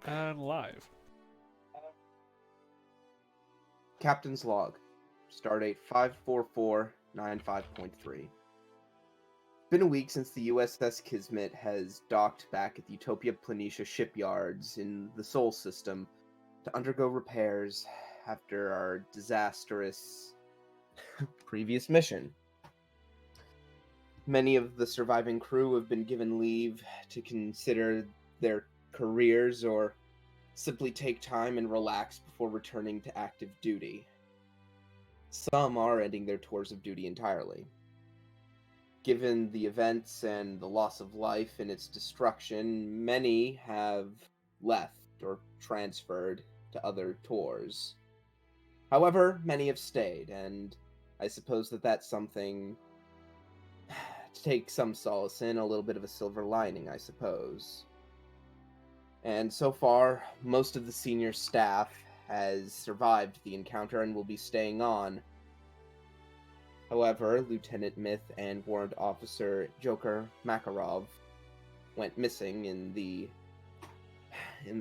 And live. Captain's Log. Stardate 54495.3. Been a week since the USS Kismet has docked back at the Utopia Planitia shipyards in the Sol system to undergo repairs after our disastrous previous mission. Many of the surviving crew have been given leave to consider their careers or simply take time and relax before returning to active duty. Some are ending their tours of duty entirely. Given the events and the loss of life and its destruction, many have left or transferred to other tours. However, many have stayed, and I suppose that that's something to take some solace in, a little bit of a silver lining, I suppose. And so far, most of the senior staff has survived the encounter and will be staying on. However, Lieutenant Myth and Warrant Officer Joker Makarov went missing in the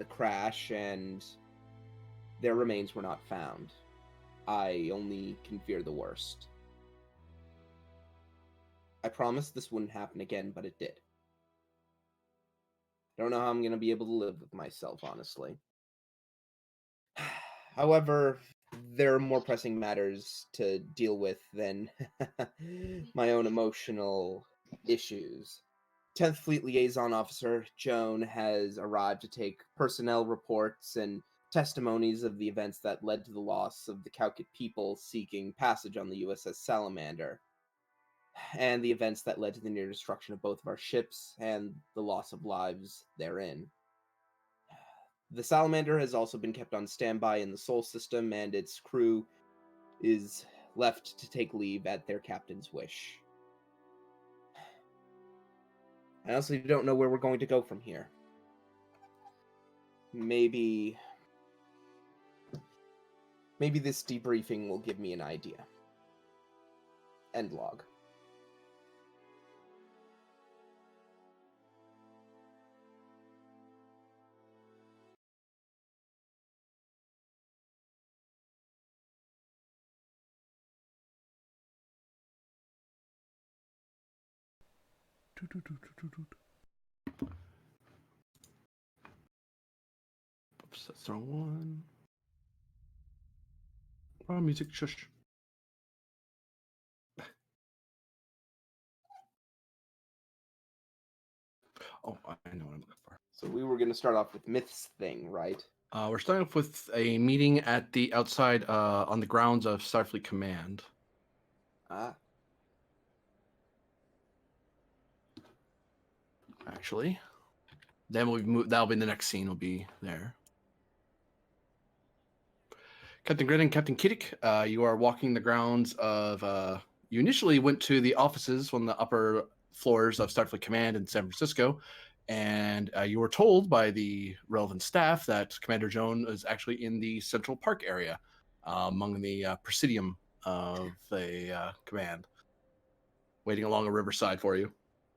crash, and their remains were not found. I only can fear the worst. I promised this wouldn't happen again, but it did. I don't know how I'm going to be able to live with myself, honestly. However, there are more pressing matters to deal with than my own emotional issues. 10th Fleet Liaison Officer Joan has arrived to take personnel reports and testimonies of the events that led to the loss of the Kaukit people seeking passage on the USS Salamander, and the events that led to the near destruction of both of our ships and the loss of lives therein. The Salamander has also been kept on standby in the Sol system, and its crew is left to take leave at their captain's wish. I honestly don't know where we're going to go from here. Maybe this debriefing will give me an idea. End log. Oops, that's the wrong one. Oh, music, shush. Oh, I know what I'm looking for. So we were going to start off with Myth's thing, right? We're starting off with a meeting at the outside on the grounds of Starfleet Command. Actually, then we'll move. That'll be the next scene. Will be there. Captain Grin and Captain Kiddick, you are walking the grounds of. You initially went to the offices on the upper floors of Starfleet Command in San Francisco, and you were told by the relevant staff that Commander Joan is actually in the Central Park area, among the presidium of the command, waiting along a riverside for you,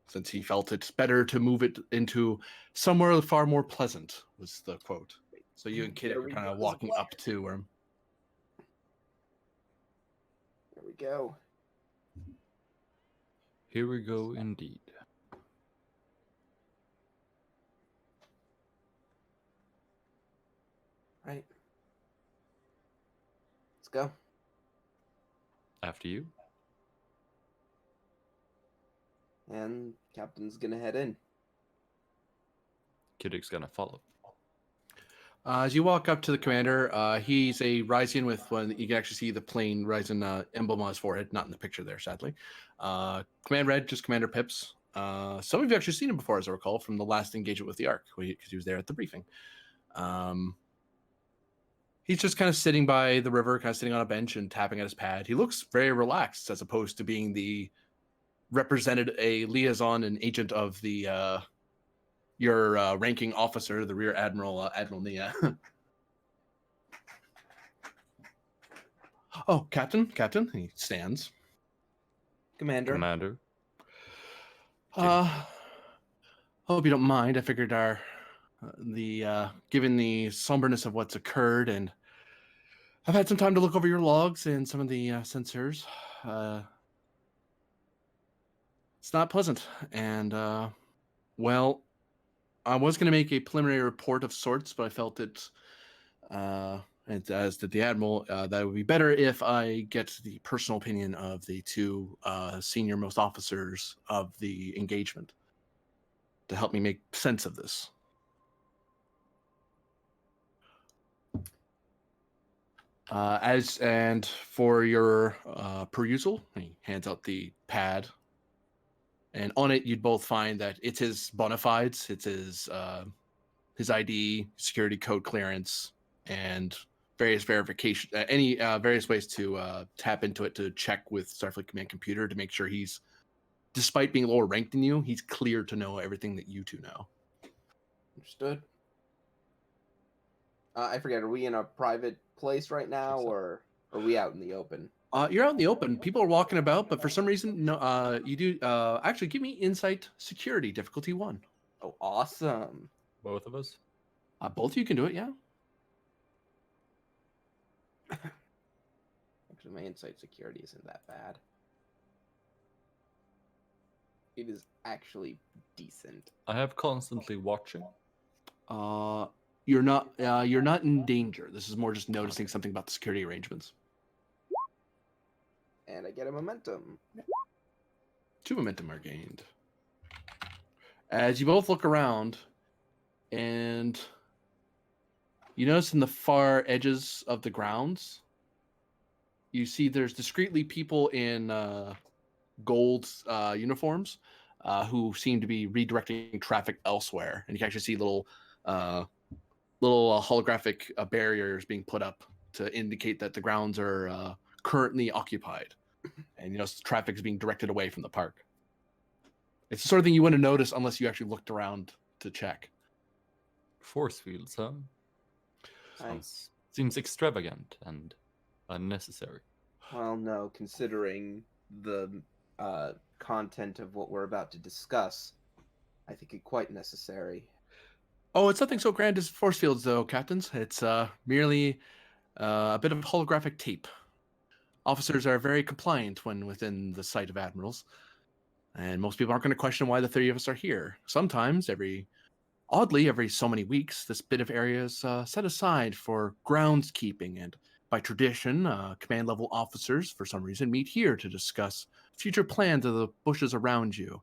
since he felt it's better to move it into somewhere far more pleasant, was the quote. So you and Kiddick are kind of walking up to him. There we go. Here we go, indeed. Right. Let's go. After you. And Captain's gonna head in. Kiddick's gonna follow. As you walk up to the commander, he's a Ryzian with one. You can actually see the plain Ryzian emblem on his forehead, not in the picture there, sadly. Command Red, just Commander Pips. Some of you actually seen him before, as I recall, from the last engagement with the Ark, because he was there at the briefing. He's just kind of sitting by the river, kind of sitting on a bench and tapping at his pad. He looks very relaxed, as opposed to being the represented a liaison and agent of the your ranking officer, the Rear Admiral, Admiral Nia. Oh, Captain. He stands. Commander. Hope you don't mind. I figured our Given the somberness of what's occurred, and I've had some time to look over your logs and some of the sensors. It's not pleasant, and well, I was going to make a preliminary report of sorts, but I felt and as did the admiral, that it would be better if I get the personal opinion of the two senior most officers of the engagement to help me make sense of this. And for your perusal, he hands out the pad, and on it you'd both find that it's his bona fides, it's his ID, security code clearance, and various verification, various ways to tap into it to check with Starfleet Command computer to make sure he's, despite being lower ranked than you, he's clear to know everything that you two know. Understood. I forget, are we in a private place right now, or are we out in the open? You're out in the open. People are walking about, but for some reason, no. You do actually give me insight security difficulty 1. Oh, awesome. Both of us? Both of you can do it, yeah. Actually, my insight security isn't that bad. It is actually decent. I have constantly watching. You're not in danger. This is more just noticing something about the security arrangements. And I get a momentum. 2 momentum are gained. As you both look around, and you notice in the far edges of the grounds, you see there's discreetly people in gold uniforms who seem to be redirecting traffic elsewhere. And you can actually see little holographic barriers being put up to indicate that the grounds are currently occupied. And traffic is being directed away from the park. It's the sort of thing you wouldn't notice unless you actually looked around to check. Force fields, huh? Seems extravagant and unnecessary. Well, no, considering the content of what we're about to discuss, I think it quite necessary. Oh, it's nothing so grand as force fields, though, captains. It's merely a bit of holographic tape. Officers are very compliant when within the sight of admirals, and most people aren't going to question why the 3 of us are here. Sometimes, every so many weeks, this bit of area is set aside for groundskeeping, and by tradition, command-level officers, for some reason, meet here to discuss future plans of the bushes around you.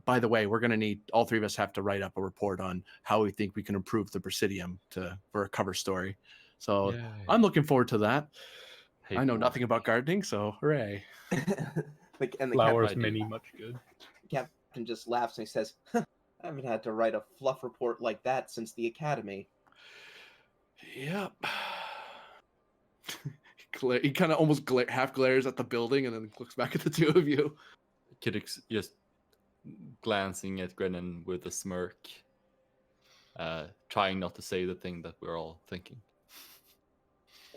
By the way, we're going to need, all 3 of us have to write up a report on how we think we can improve the Presidium for a cover story. So Yay. I'm looking forward to that. I know Paperwork. nothing about gardening, so hooray. And the Flowers I do. many much good. captain just laughs and he says, "Huh, I haven't had to write a fluff report like that since the academy." Yep. He kind of almost half glares at the building and then looks back at the 2 of you. Kiddix just glancing at Grennan with a smirk, trying not to say the thing that we're all thinking.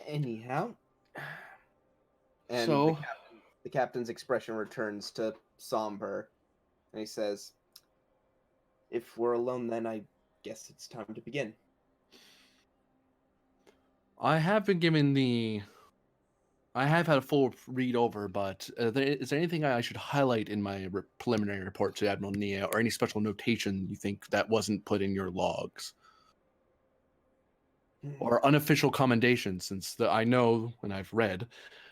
Anyhow. And So the captain's expression returns to somber, and he says, "If we're alone, then I guess it's time to begin." I have had a full read over, but is there anything I should highlight in my preliminary report to Admiral Nia, or any special notation you think that wasn't put in your logs? Or unofficial commendations, since I know, and I've read,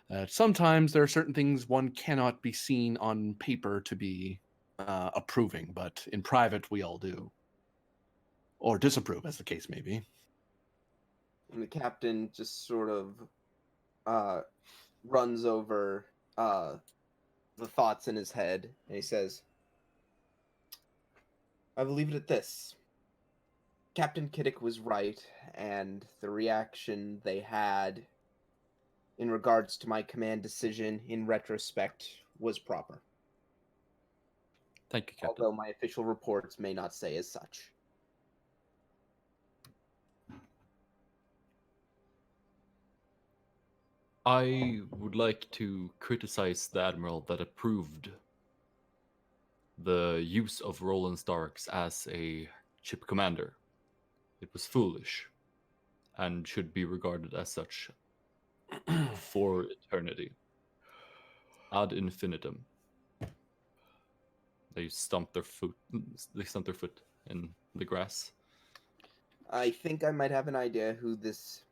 that sometimes there are certain things one cannot be seen on paper to be approving, but in private we all do. Or disapprove, as the case may be. And the captain just sort of runs over the thoughts in his head, and he says, "I will leave it at this. Captain Kiddick was right, and the reaction they had in regards to my command decision in retrospect was proper. Thank you, Captain. Although my official reports may not say as such." I would like to criticize the Admiral that approved the use of Roland Starks as a ship commander. It was foolish, and should be regarded as such for eternity. Ad infinitum. They stomp their foot. They stomp their foot in the grass. I think I might have an idea who this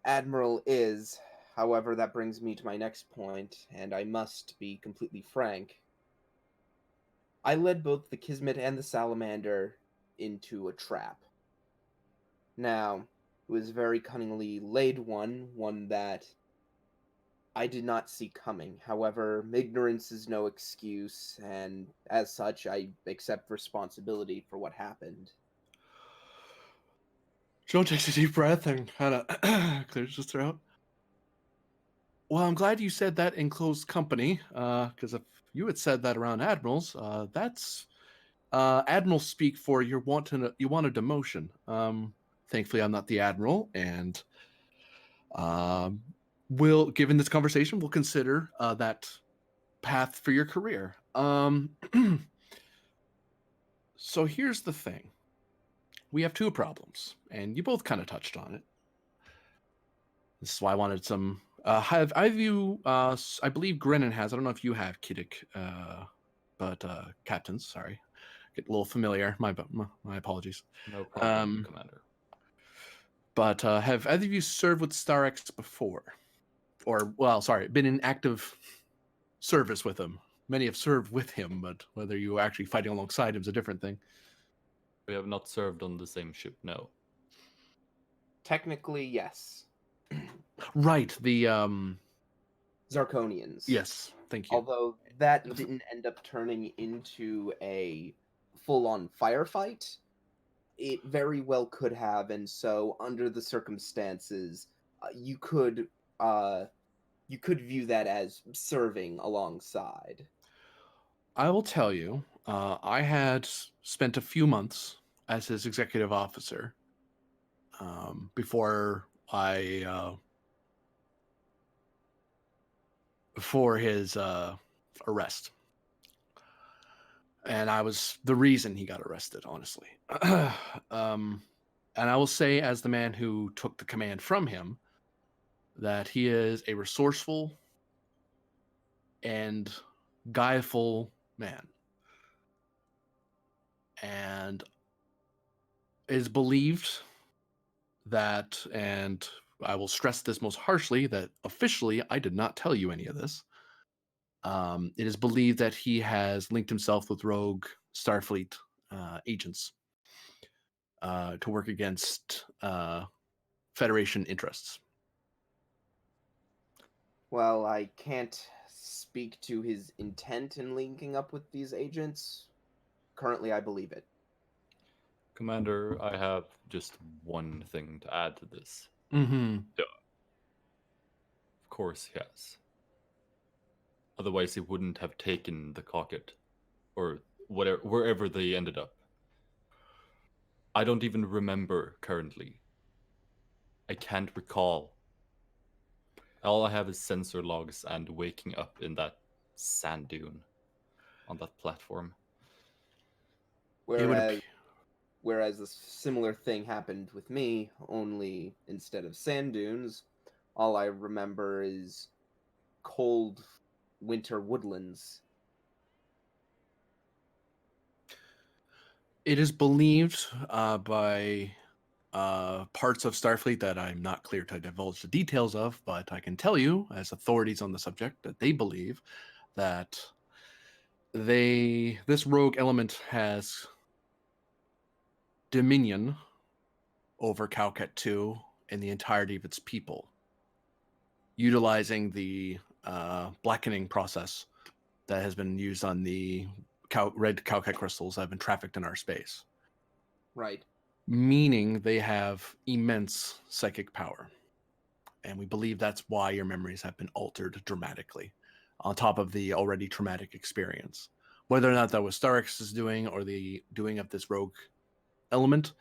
admiral is. However, that brings me to my next point, and I must be completely frank. I led both the Kismet and the Salamander into a trap. Now, it was a very cunningly laid one that I did not see coming. However, ignorance is no excuse, and as such, I accept responsibility for what happened. Joe takes a deep breath and kind of clears his throat. Well, I'm glad you said that in close company, because if you had said that around admirals, that's admiral speak for you want a demotion. Thankfully, I'm not the admiral, and we'll, given this conversation, we'll consider that path for your career. So here's the thing: we have two problems, and you both kind of touched on it. This is why I wanted some. Have either of you? I believe Grennan has. I don't know if you have Kiddick, but captains. Sorry, get a little familiar. My apologies. No problem, Commander. But have either of you served with StarX before? Or, well, sorry, been in active service with him? Many have served with him, but whether you were actually fighting alongside him is a different thing. We have not served on the same ship, no. Technically, yes. Right, the Zarkonians. yes, thank you. Although that didn't end up turning into a full-on firefight, it very well could have, and so under the circumstances, you could view that as serving alongside. I will tell you, I had spent a few months as his executive officer before before his arrest. And I was the reason he got arrested, honestly. And I will say, as the man who took the command from him, that he is a resourceful and guyful man. And it is believed that, and I will stress this most harshly, that officially I did not tell you any of this. It is believed that he has linked himself with rogue Starfleet agents to work against Federation interests. Well, I can't speak to his intent in linking up with these agents. Currently, I believe it. Commander, I have just one thing to add to this. Mm-hmm. Of course he has. Otherwise he wouldn't have taken the cocket, or whatever, wherever they ended up. I don't even remember currently. I can't recall. All I have is sensor logs and waking up in that sand dune on that platform. Whereas a similar thing happened with me, only instead of sand dunes, all I remember is cold winter woodlands. It is believed by parts of Starfleet that I'm not clear to divulge the details of, but I can tell you, as authorities on the subject, that they believe that this rogue element has dominion over Calcat 2 and the entirety of its people, utilizing the blackening process that has been used on the red Calcat crystals that have been trafficked in our space. Right. Meaning they have immense psychic power. And we believe that's why your memories have been altered dramatically, on top of the already traumatic experience. Whether or not that was Starix doing or the doing of this rogue element,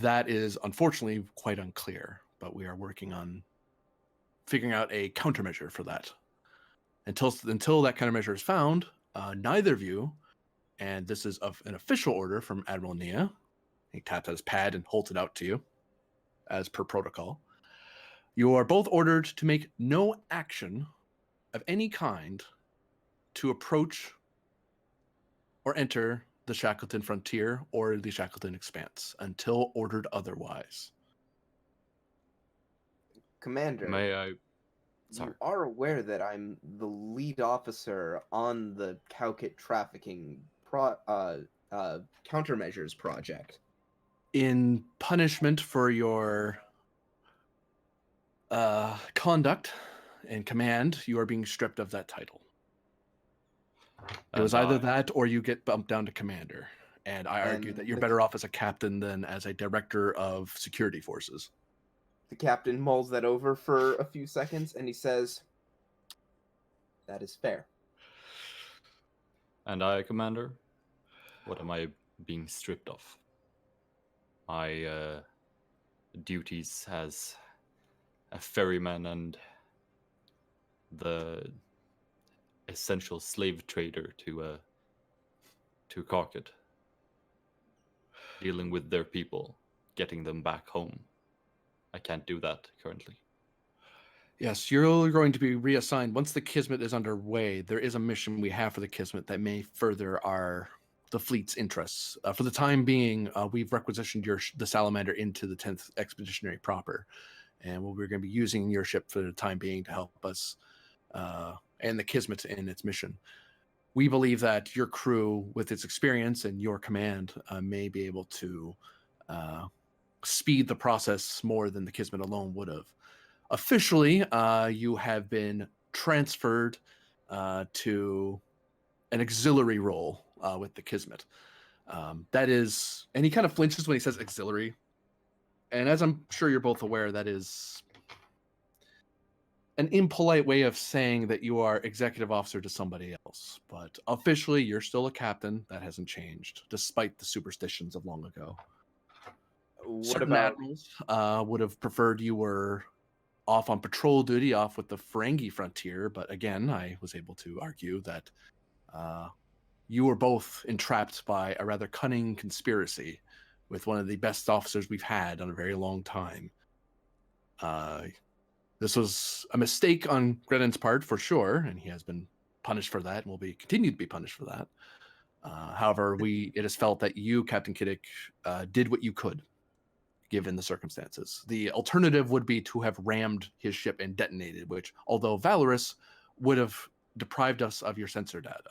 that is unfortunately quite unclear. But we are working on figuring out a countermeasure for that. Until that countermeasure is found, neither of you, and this is of an official order from Admiral Nia, He taps at his pad and holds it out to you, as per protocol. You are both ordered to make no action of any kind to approach or enter the Shackleton Frontier or the Shackleton Expanse until ordered otherwise. Commander, May I? Sorry. you are aware that I'm the lead officer on the Cowkit trafficking countermeasures project. In punishment for your conduct and command, you are being stripped of that title. It was either that or you get bumped down to commander. And I argue that you're better off as a captain than as a director of security forces. The captain mulls that over for a few seconds, and he says, "That is fair." And I, Commander? What am I being stripped of? My duties as a ferryman and the essential slave trader to Cockett, dealing with their people, getting them back home. I can't do that currently. Yes, you're going to be reassigned. Once the Kismet is underway, there is a mission we have for the Kismet that may further the fleet's interests. For the time being, we've requisitioned the Salamander into the 10th Expeditionary proper, and we're going to be using your ship for the time being to help us and the Kismet in its mission. We believe that your crew, with its experience and your command, may be able to speed the process more than the Kismet alone would have. Officially, you have been transferred to an auxiliary role with the Kismet. That is, and he kind of flinches when he says auxiliary. And as I'm sure you're both aware, that is an impolite way of saying that you are executive officer to somebody else. But officially, you're still a captain. That hasn't changed, despite the superstitions of long ago. Certain admirals would have preferred you were off on patrol duty, off with the Ferengi frontier. But again, I was able to argue that you were both entrapped by a rather cunning conspiracy with one of the best officers we've had in a very long time. This was a mistake on Grenin's part, for sure, and he has been punished for that and will be continued to be punished for that. However, it is felt that you, Captain Kiddick, did what you could, given the circumstances. The alternative would be to have rammed his ship and detonated, which, although valorous, would have deprived us of your sensor data.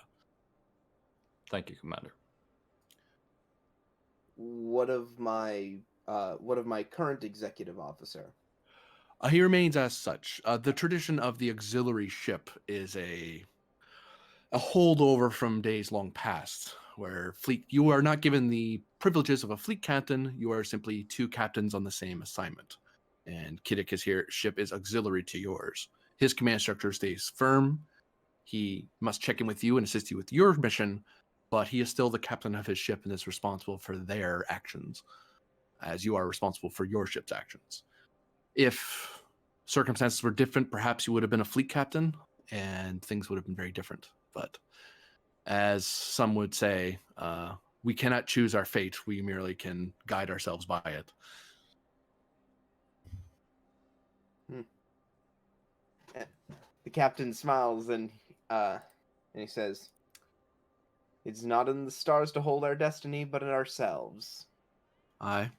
Thank you, Commander. What of my current executive officer? He remains as such. The tradition of the auxiliary ship is a holdover from days long past, where you are not given the privileges of a fleet captain. You are simply two captains on the same assignment. And Kiddick ship is auxiliary to yours. His command structure stays firm. He must check in with you and assist you with your mission, but he is still the captain of his ship and is responsible for their actions, as you are responsible for your ship's actions. If circumstances were different, perhaps you would have been a fleet captain, and things would have been very different. But as some would say, we cannot choose our fate. We merely can guide ourselves by it. The captain smiles and he says, "It's not in the stars to hold our destiny, but in ourselves." Aye.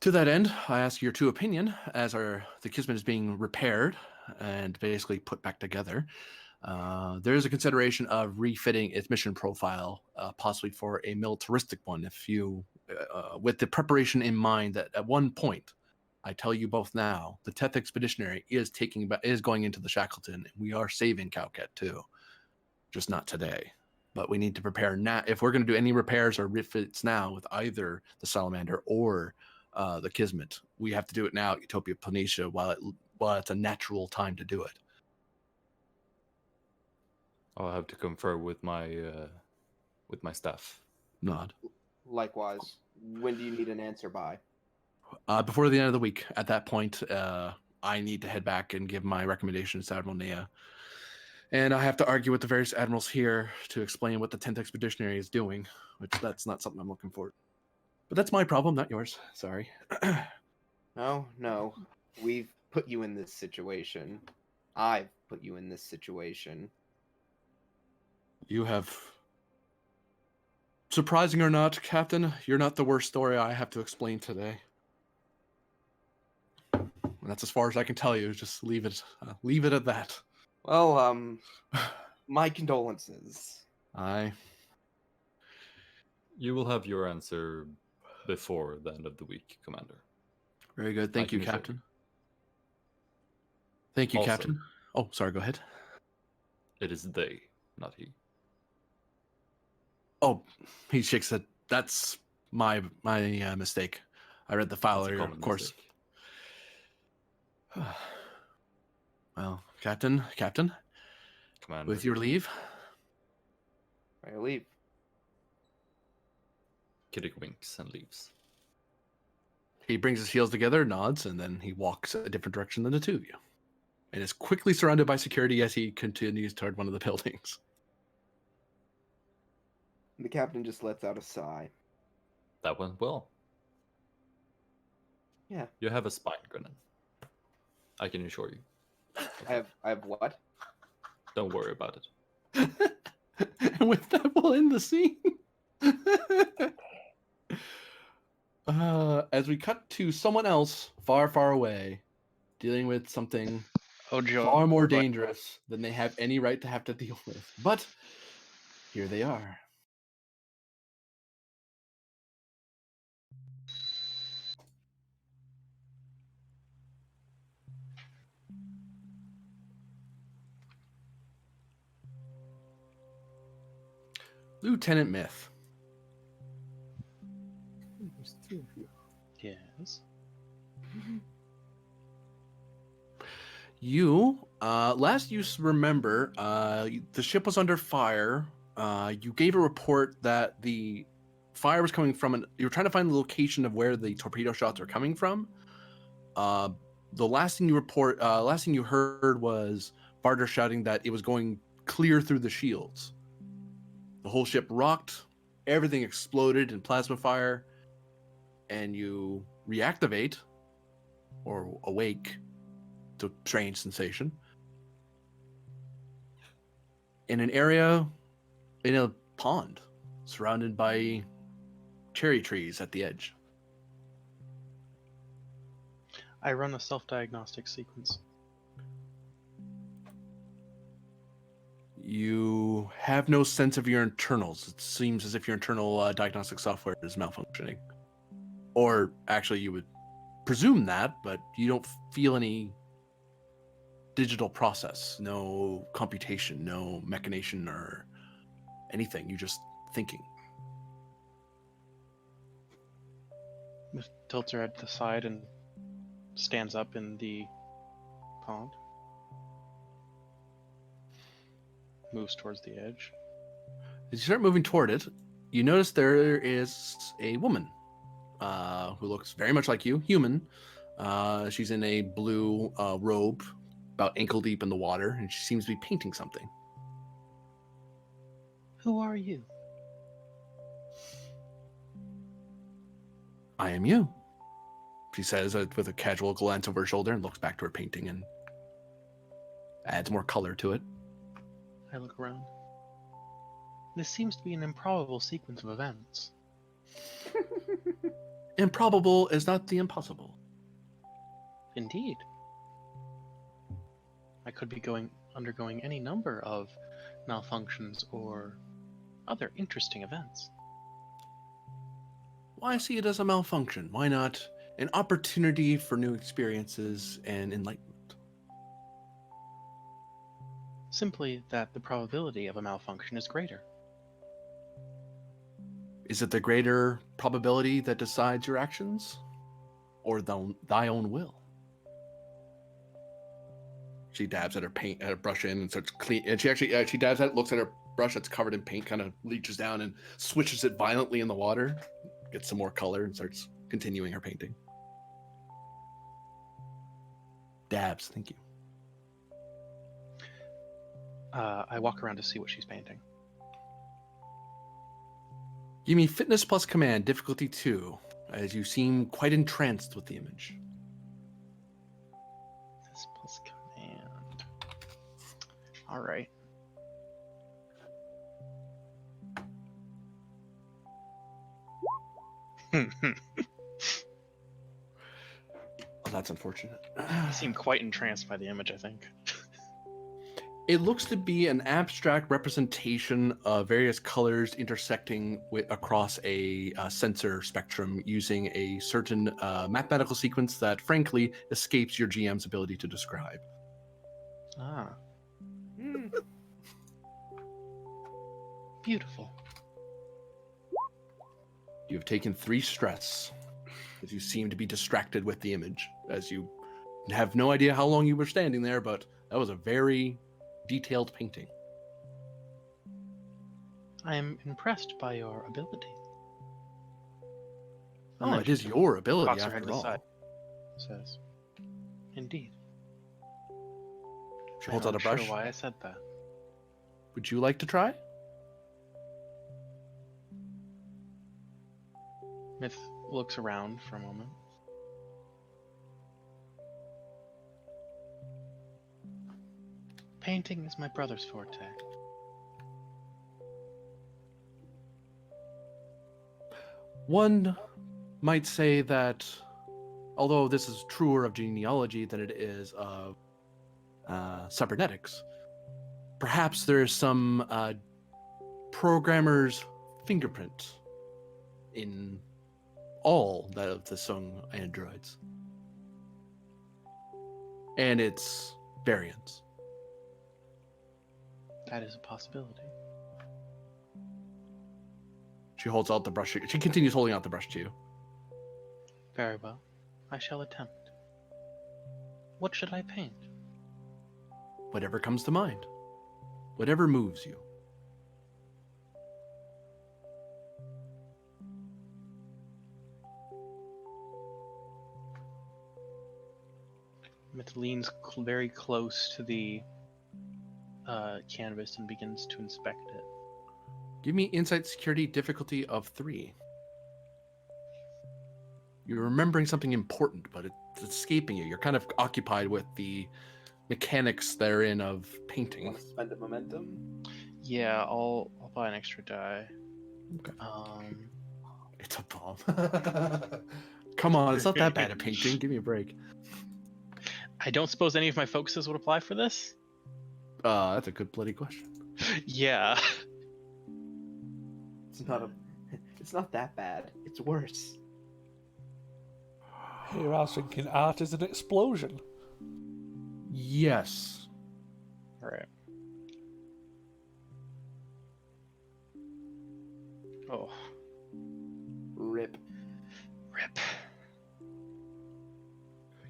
To that end, I ask your true opinion, as the Kismet is being repaired and basically put back together. There is a consideration of refitting its mission profile, possibly for a militaristic one. If you, with the preparation in mind that at one point, I tell you both now, the 10th Expeditionary is going into the Shackleton, and we are saving Cowcat too, just not today. But we need to prepare now. If we're going to do any repairs or refits now with either the Salamander or the Kismet, we have to do it now at Utopia Planitia while it's a natural time to do it. I'll have to confer with my staff. Nod. Likewise. When do you need an answer by? Before the end of the week. At that point, I need to head back and give my recommendations to Admiral Nea. And I have to argue with the various admirals here to explain what the 10th Expeditionary is doing, which that's not something I'm looking for. But that's my problem, not yours. Sorry. Oh, no. We've put you in this situation. I've put you in this situation. You have... Surprising or not, Captain, you're not the worst story I have to explain today. And that's as far as I can tell you. Just leave it at that. Well, my condolences. You will have your answer before the end of the week, Commander. Very good. I Thank you, can assure Captain. Thank you, Also- Captain. Oh, sorry, go ahead. It is they, not he. Oh, he shakes it. That's my mistake. I read the file That's a earlier, common of course. mistake. Well, Captain, Commander. with your leave. I leave. Kiddick winks and leaves. He brings his heels together, nods, and then he walks a different direction than the two of you. And is quickly surrounded by security as he continues toward one of the buildings. The captain just lets out a sigh. That went well. Yeah. You have a spine, Grennan. I can assure you. I have what? Don't worry about it. And with that, we'll end the scene. As we cut to someone else far, far away, dealing with something Oh, Joe. far more dangerous than they have any right to have to deal with. But here they are. Lieutenant Myth. There's two of you. Yes. You, last you remember, the ship was under fire. You gave a report that the fire was coming from, you were trying to find the location of where the torpedo shots are coming from. The last thing you heard was Barter shouting that it was going clear through the shields. The whole ship rocked, everything exploded in plasma fire, and you reactivate or awake. It's a strange sensation. In an area, in a pond, surrounded by cherry trees at the edge. I run a self-diagnostic sequence. You have no sense of your internals. It seems as if your internal diagnostic software is malfunctioning. Or actually, you would presume that, but you don't feel any digital process, no computation, no machination or anything. You're just thinking. Tilts her head to the side and stands up in the pond. Moves towards the edge. As you start moving toward it, you notice there is a woman who looks very much like you, human. She's in a blue robe, about ankle deep in the water, and she seems to be painting something. Who are you? I am you, she says with a casual glance over her shoulder and looks back to her painting and adds more color to it. I look around. This seems to be an improbable sequence of events. Improbable is not the impossible. Indeed. I could be undergoing any number of malfunctions or other interesting events. Why see it as a malfunction? Why not an opportunity for new experiences and enlightenment? Simply that the probability of a malfunction is greater. Is it the greater probability that decides your actions? Or thy own will? She dabs at her paint, at her brush in, and starts clean. And she actually, she dabs at it, looks at her brush that's covered in paint, kind of reaches down and swishes it violently in the water, gets some more color, and starts continuing her painting. Dabs, thank you. I walk around to see what she's painting. Give me fitness plus command, difficulty 2, as you seem quite entranced with the image. This plus command. All right. Oh, that's unfortunate. I seem quite entranced by the image, I think. It looks to be an abstract representation of various colors intersecting across a sensor spectrum using a certain mathematical sequence that, frankly, escapes your GM's ability to describe. Ah, Hmm. beautiful. You have taken 3 stress as you seem to be distracted with the image, as you have no idea how long you were standing there, but that was a very detailed painting. I am impressed by your ability. Oh, it is your ability Cocks her head after to the all. side. Says, indeed. She I'm holds out a not sure brush. why I said that. Would you like to try? Myth looks around for a moment. Painting is my brother's forte. One might say that, although this is truer of genealogy than it is of cybernetics, perhaps there is some programmer's fingerprint in all that of the Sung androids and its variants. That is a possibility. She holds out the brush. She continues holding out the brush to you. Very well. I shall attempt. What should I paint? Whatever comes to mind. Whatever moves you. Myth leans very close to the canvas and begins to inspect it. Give me insight security difficulty of 3. You're remembering something important, but it's escaping you. You're kind of occupied with the mechanics therein of painting. Want to spend a momentum? Yeah, I'll buy an extra die. Okay. It's It's a bomb. Come on, it's not that bad at painting. Give me a break. I don't suppose any of my focuses would apply for this? That's a good bloody question. Yeah. It's not that bad. It's worse. Here I was thinking art is an explosion. Yes. Alright. Oh. Rip. Rip.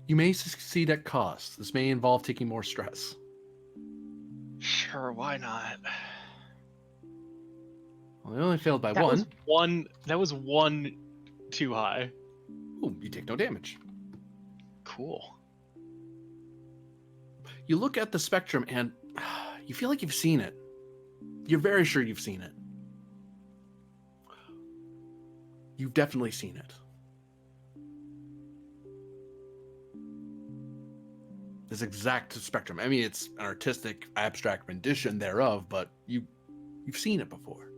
You may succeed at cost. This may involve taking more stress. Sure, why not? Well, they only failed by That one. was one. That was one too high. Ooh, you take no damage. Cool. You look at the spectrum and you feel like you've seen it. You're very sure you've seen it. You've definitely seen it. This exact spectrum. I mean, it's an artistic, abstract rendition thereof, but you've seen it before.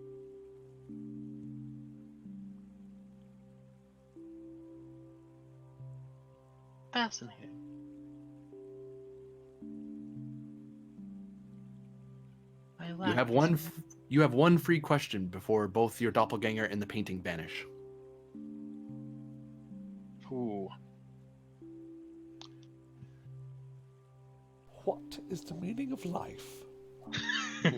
Fascinating. I You have one. this. You have one free question before both your doppelganger and the painting vanish. Ooh. What is the meaning of life? What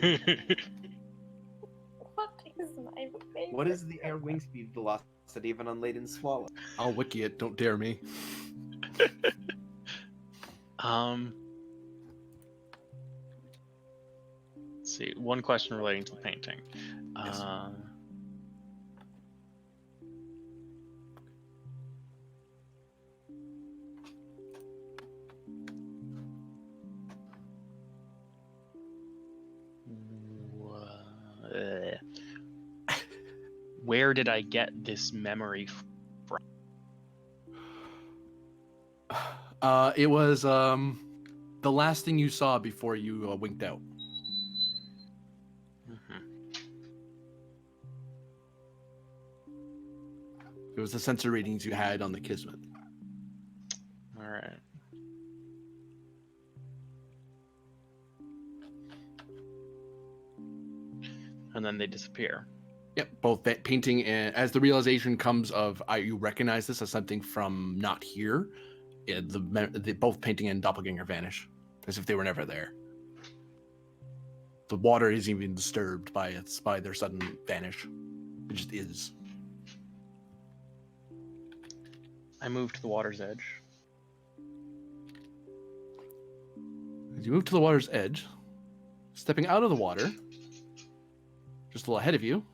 is my favorite? What is the air wing speed velocity of an unladen swallow? I'll wiki it. Don't dare me. Let's see. One question relating to the painting. Yes. where did I get this memory from? It was the last thing you saw before you winked out. Mhm. It was the sensor readings you had on the Kismet. All right. And then they disappear. Yep, both that painting and as the realization comes of you recognize this as something from not here. Both painting and doppelganger vanish as if they were never there. The water isn't even disturbed by their sudden vanish. It just is. I move to the water's edge. As you move to the water's edge, stepping out of the water, just a little ahead of you,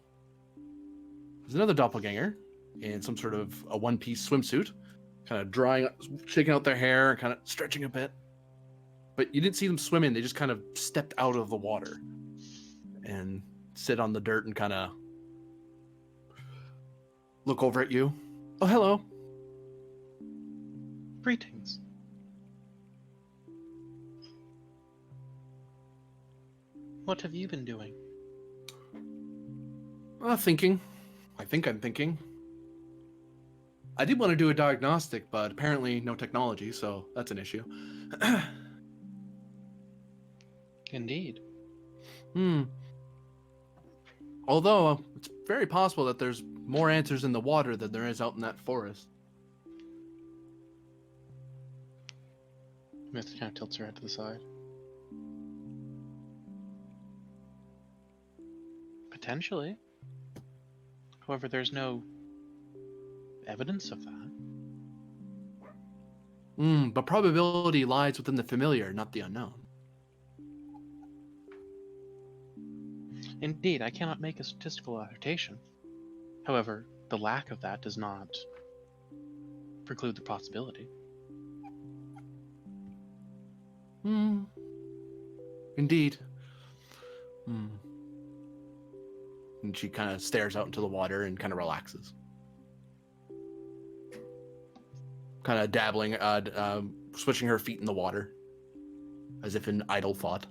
there's another doppelganger in some sort of a one-piece swimsuit, kind of shaking out their hair, kind of stretching a bit. But you didn't see them swim in. They just kind of stepped out of the water and sit on the dirt and kind of look over at you. Oh, hello. Greetings. What have you been doing? Thinking. I think I'm thinking. I did want to do a diagnostic, but apparently no technology, so that's an issue. Indeed. Although, it's very possible that there's more answers in the water than there is out in that forest. Myth kind of tilts her head to the side. Potentially. However, there's no evidence of that. But probability lies within the familiar, not the unknown. Indeed, I cannot make a statistical adaptation. However, the lack of that does not preclude the possibility. Indeed. And she kind of stares out into the water and kind of relaxes. Kind of dabbling, switching her feet in the water, as if in idle thought.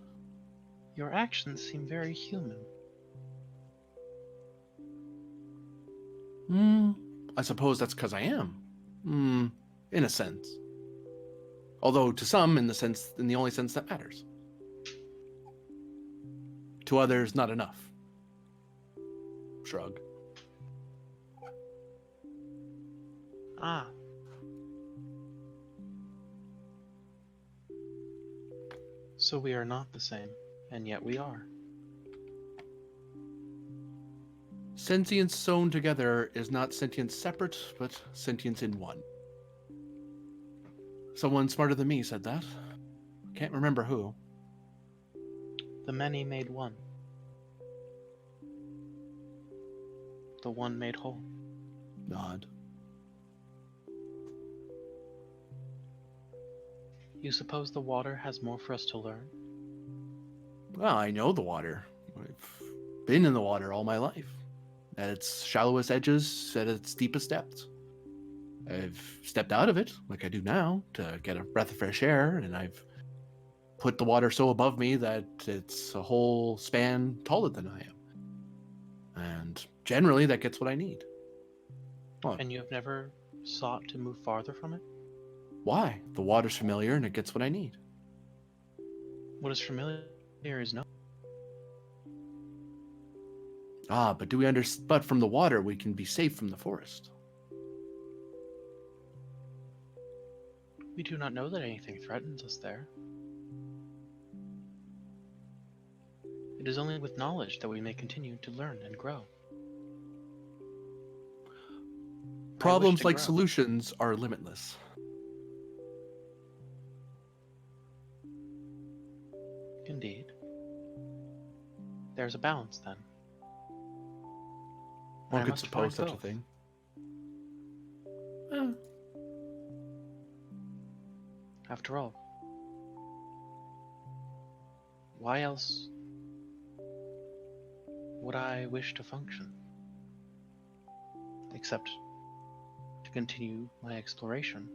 Your actions seem very human. I suppose that's because I am. In a sense. Although to some, in the only sense that matters. To others, not enough. Shrug. Ah. So we are not the same, and yet we are. Sentience sewn together is not sentience separate, but sentience in one. Someone smarter than me said that. Can't remember who. The many made one. The one made whole. Nod. You suppose the water has more for us to learn? Well, I know the water. I've been in the water all my life. At its shallowest edges, at its deepest depths. I've stepped out of it, like I do now, to get a breath of fresh air, and I've put the water so above me that it's a whole span taller than I am. And generally, that gets what I need. What? And you have never sought to move farther from it? Why? The water's familiar, and it gets what I need. What is familiar is known. But but from the water, we can be safe from the forest. We do not know that anything threatens us there. It is only with knowledge that we may continue to learn and grow. Problems like grow. solutions are limitless. Indeed. There's a balance then. One I could must suppose find such a both. thing. After all, why else would I wish to function? except to continue my exploration.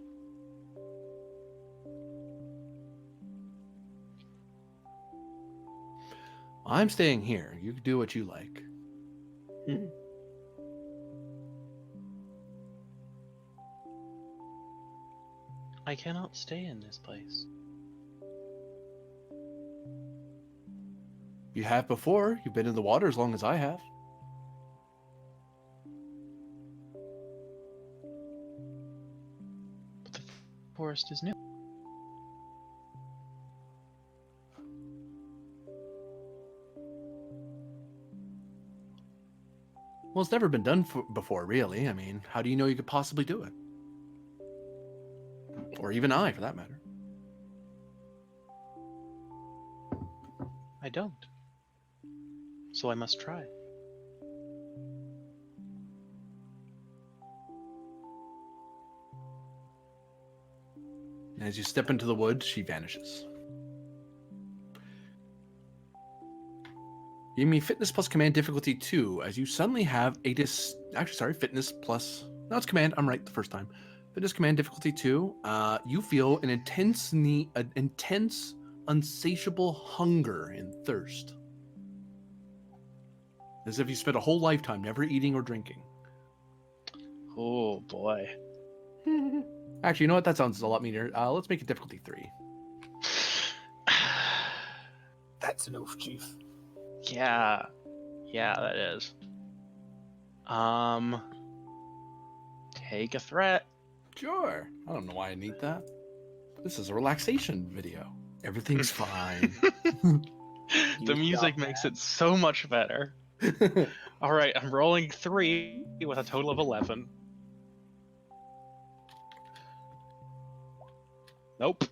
I'm staying here. You can do what you like. I cannot stay in this place. You have before. You've been in the water as long as I have. But the forest is new. Well, it's never been done before, really. I mean, how do you know you could possibly do it? Or even I, for that matter. I don't. So I must try. And as you step into the woods, she vanishes. Give me fitness plus command difficulty 2, as you suddenly have a fitness plus... No, it's command. I'm right the first time. Fitness command difficulty 2. You feel an intense, unsatiable hunger and thirst. As if you spent a whole lifetime never eating or drinking. Oh boy. Actually, you know what? That sounds a lot meaner. Let's make it difficulty 3. That's an oath, Chief. Yeah, that is. Take a threat. Sure. I don't know why I need that. This is a relaxation video. Everything's fine. The music makes it so much better. All right, I'm rolling 3 with a total of 11. Nope.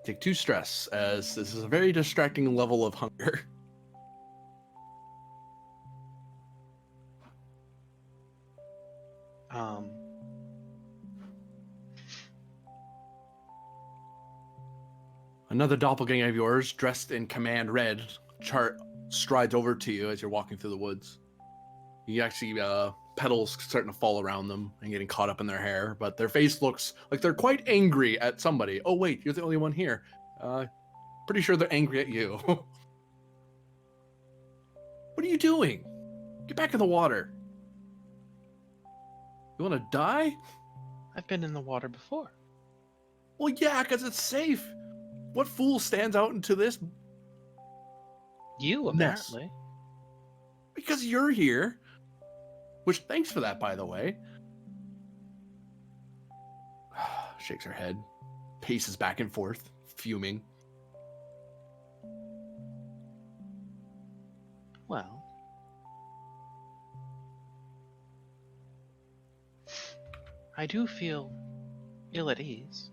Take 2 stress, as this is a very distracting level of hunger. Another doppelganger of yours, dressed in command red, strides over to you as you're walking through the woods. You actually, petals starting to fall around them and getting caught up in their hair, but their face looks like they're quite angry at somebody. Oh wait, you're the only one here. Pretty sure they're angry at you. What are you doing? Get back in the water. You want to die? I've been in the water before. Well, yeah, because it's safe. What fool stands out into this? You, Mess. apparently. Because you're here. Which, thanks for that, by the way. Shakes her head, paces back and forth, fuming. Well, I do feel ill at ease.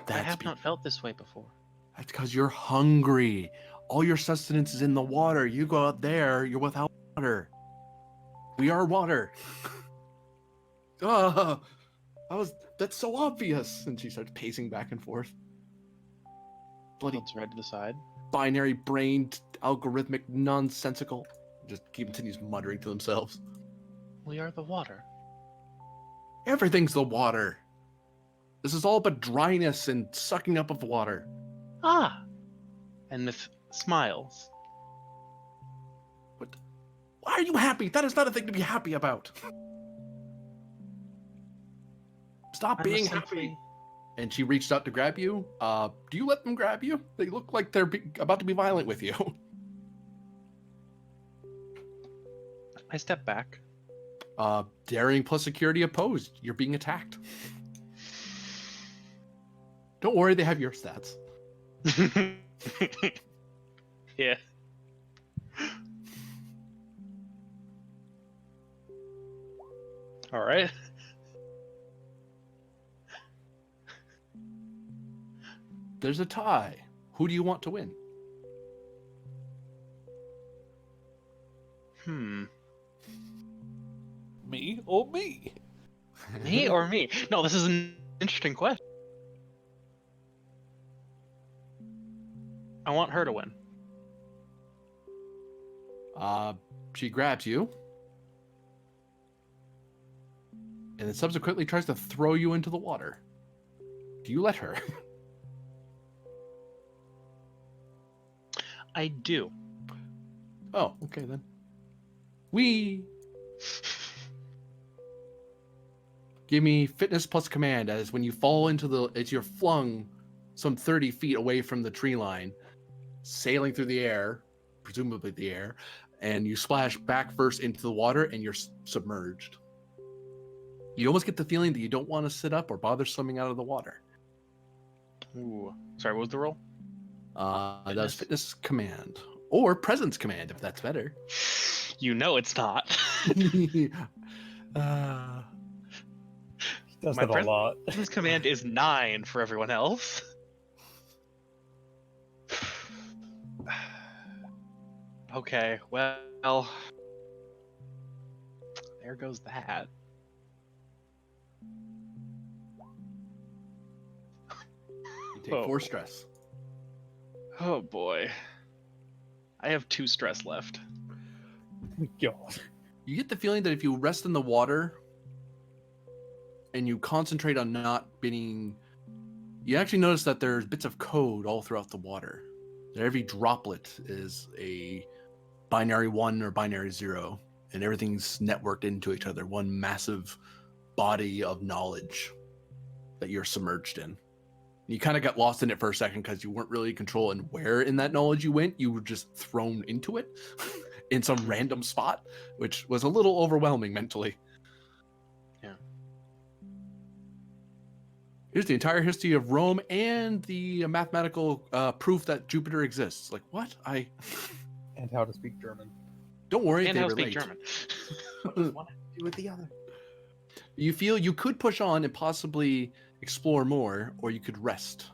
I have not felt this way before. That's because you're hungry. All your sustenance is in the water. You go out there, you're without water. We are water. That's so obvious. And she starts pacing back and forth. Bloody Tilts right to the side. binary brained, algorithmic, nonsensical. Just continues muttering to themselves. We are the water. Everything's the water. This is all but dryness and sucking up of water. Ah! And Myth smiles. What? Why are you happy? That is not a thing to be happy about. Stop I being must happy. simply- And she reached out to grab you. Do you let them grab you? They look like they're about to be violent with you. I step back. Daring plus security opposed. You're being attacked. Don't worry, they have your stats. Yeah. All right. There's a tie. Who do you want to win? Me or me? Me or me? No, this is an interesting question. I want her to win. She grabs you, and then subsequently tries to throw you into the water. Do you let her? I do. Oh, okay then. We give me fitness plus command, as when you fall into as you're flung some 30 feet away from the tree line, sailing through the air, presumably the air, and you splash back first into the water and you're submerged. You almost get the feeling that you don't want to sit up or bother swimming out of the water. Ooh. Sorry, what was the roll? That was fitness command. Or presence command, if that's better. You know it's not. Does My that a lot. presence command is 9 for everyone else. Okay, well, there goes that. You take 4 stress. Oh boy. I have 2 stress left. God. You get the feeling that if you rest in the water and you concentrate on not being... You actually notice that there's bits of code all throughout the water. That every droplet is a binary 1 or binary 0, and everything's networked into each other. One massive body of knowledge that you're submerged in. You kind of got lost in it for a second because you weren't really in control and where in that knowledge you went. You were just thrown into it in some random spot, which was a little overwhelming mentally. Yeah. Here's the entire history of Rome and the mathematical proof that Jupiter exists. Like, what? And how to speak German. Don't worry, And they how to relate. speak German. What does one have to do with the other? You feel you could push on and possibly explore more, or you could rest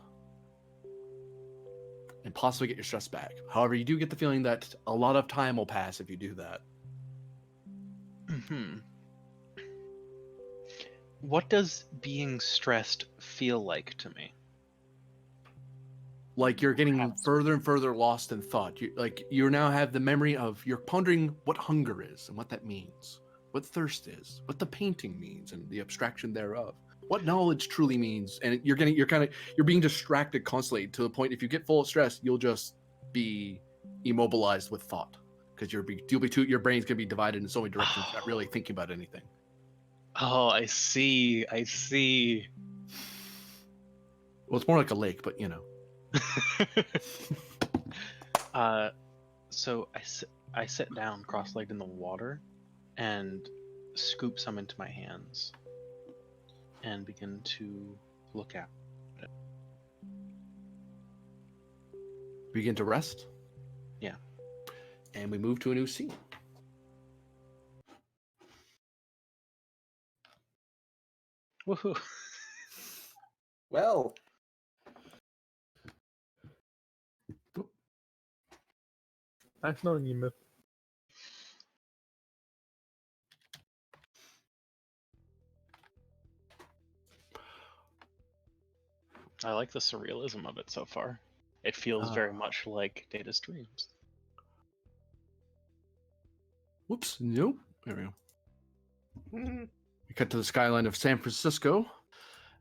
and possibly get your stress back. However, you do get the feeling that a lot of time will pass if you do that. What does being stressed feel like to me? Like you're getting further and further lost in thought. You now have the memory of you're pondering what hunger is and what that means, what thirst is, what the painting means and the abstraction thereof, what knowledge truly means. And you're being distracted constantly to the point if you get full of stress, you'll just be immobilized with thought because your brain's gonna be divided in so many directions, not really thinking about anything. Oh, I see. Well, it's more like a lake, but you know. So I sit down cross-legged in the water and scoop some into my hands and begin to look at it. Begin to rest? Yeah. And we move to a new scene. Woohoo. Well, Nice knowing you, Myth. I like the surrealism of it so far. It feels very much like Data's dreams. Whoops, nope. There we go. We cut to the skyline of San Francisco.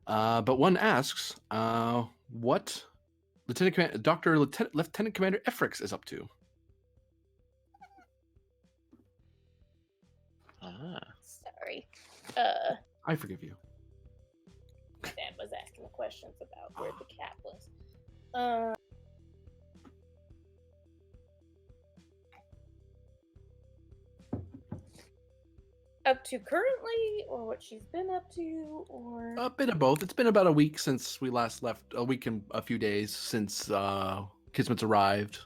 But one asks, what Lieutenant Commander Efrix is up to. Sorry. I forgive you. My dad was asking questions about where the cat was. Up to currently, or what she's been up to, or A bit of both. It's been about a week since we last left. A week and a few days since Kismet's arrived.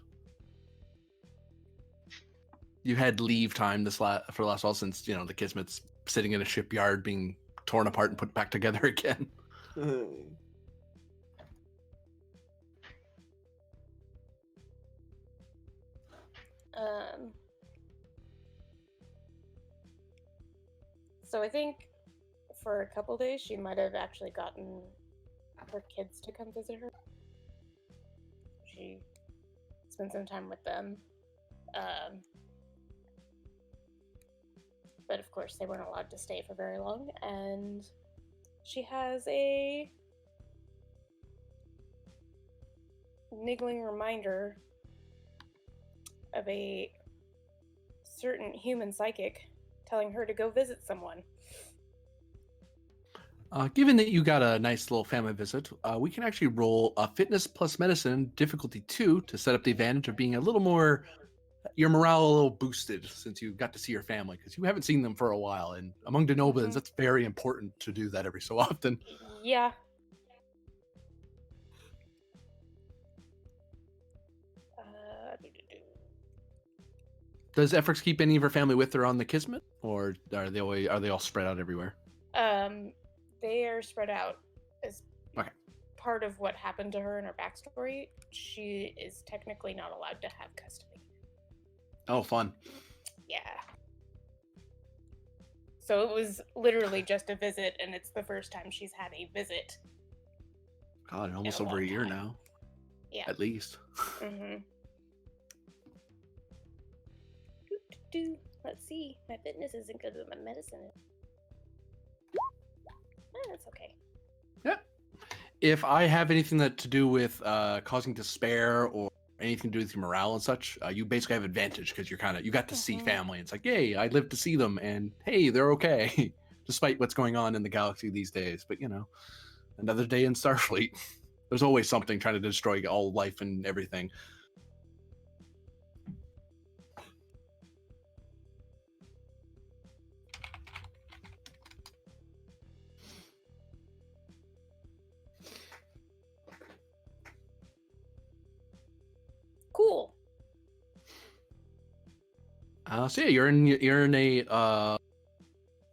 You had leave time for the last while since the Kismet's sitting in a shipyard being torn apart and put back together again. So I think for a couple days she might have actually gotten her kids to come visit her. She spend some time with them. But of course, they weren't allowed to stay for very long, and she has a niggling reminder of a certain human psychic telling her to go visit someone. Given that you got a nice little family visit, we can actually roll a fitness plus medicine difficulty 2 to set up the advantage of being a little more, your morale a little boosted since you got to see your family, because you haven't seen them for a while. And among Denobans, that's very important to do that every so often. Yeah. Does Efrix keep any of her family with her on the Kismet, or are they all spread out everywhere? They are spread out as Okay. part of what happened to her in her backstory. She is technically not allowed to have custody. Oh, fun. Yeah. So it was literally just a visit, and it's the first time she's had a visit. God, almost in a over a long year time. now. Yeah. At least. Mm-hmm. Let's see. My fitness isn't good, but my medicine is. That's okay. Yep. If I have anything that to do with causing despair or anything to do with your morale and such, you basically have advantage because you got to see family. It's like, yay, I lived to see them, and hey, they're okay, despite what's going on in the galaxy these days. But another day in Starfleet. There's always something trying to destroy all life and everything. Cool. So yeah, you're in a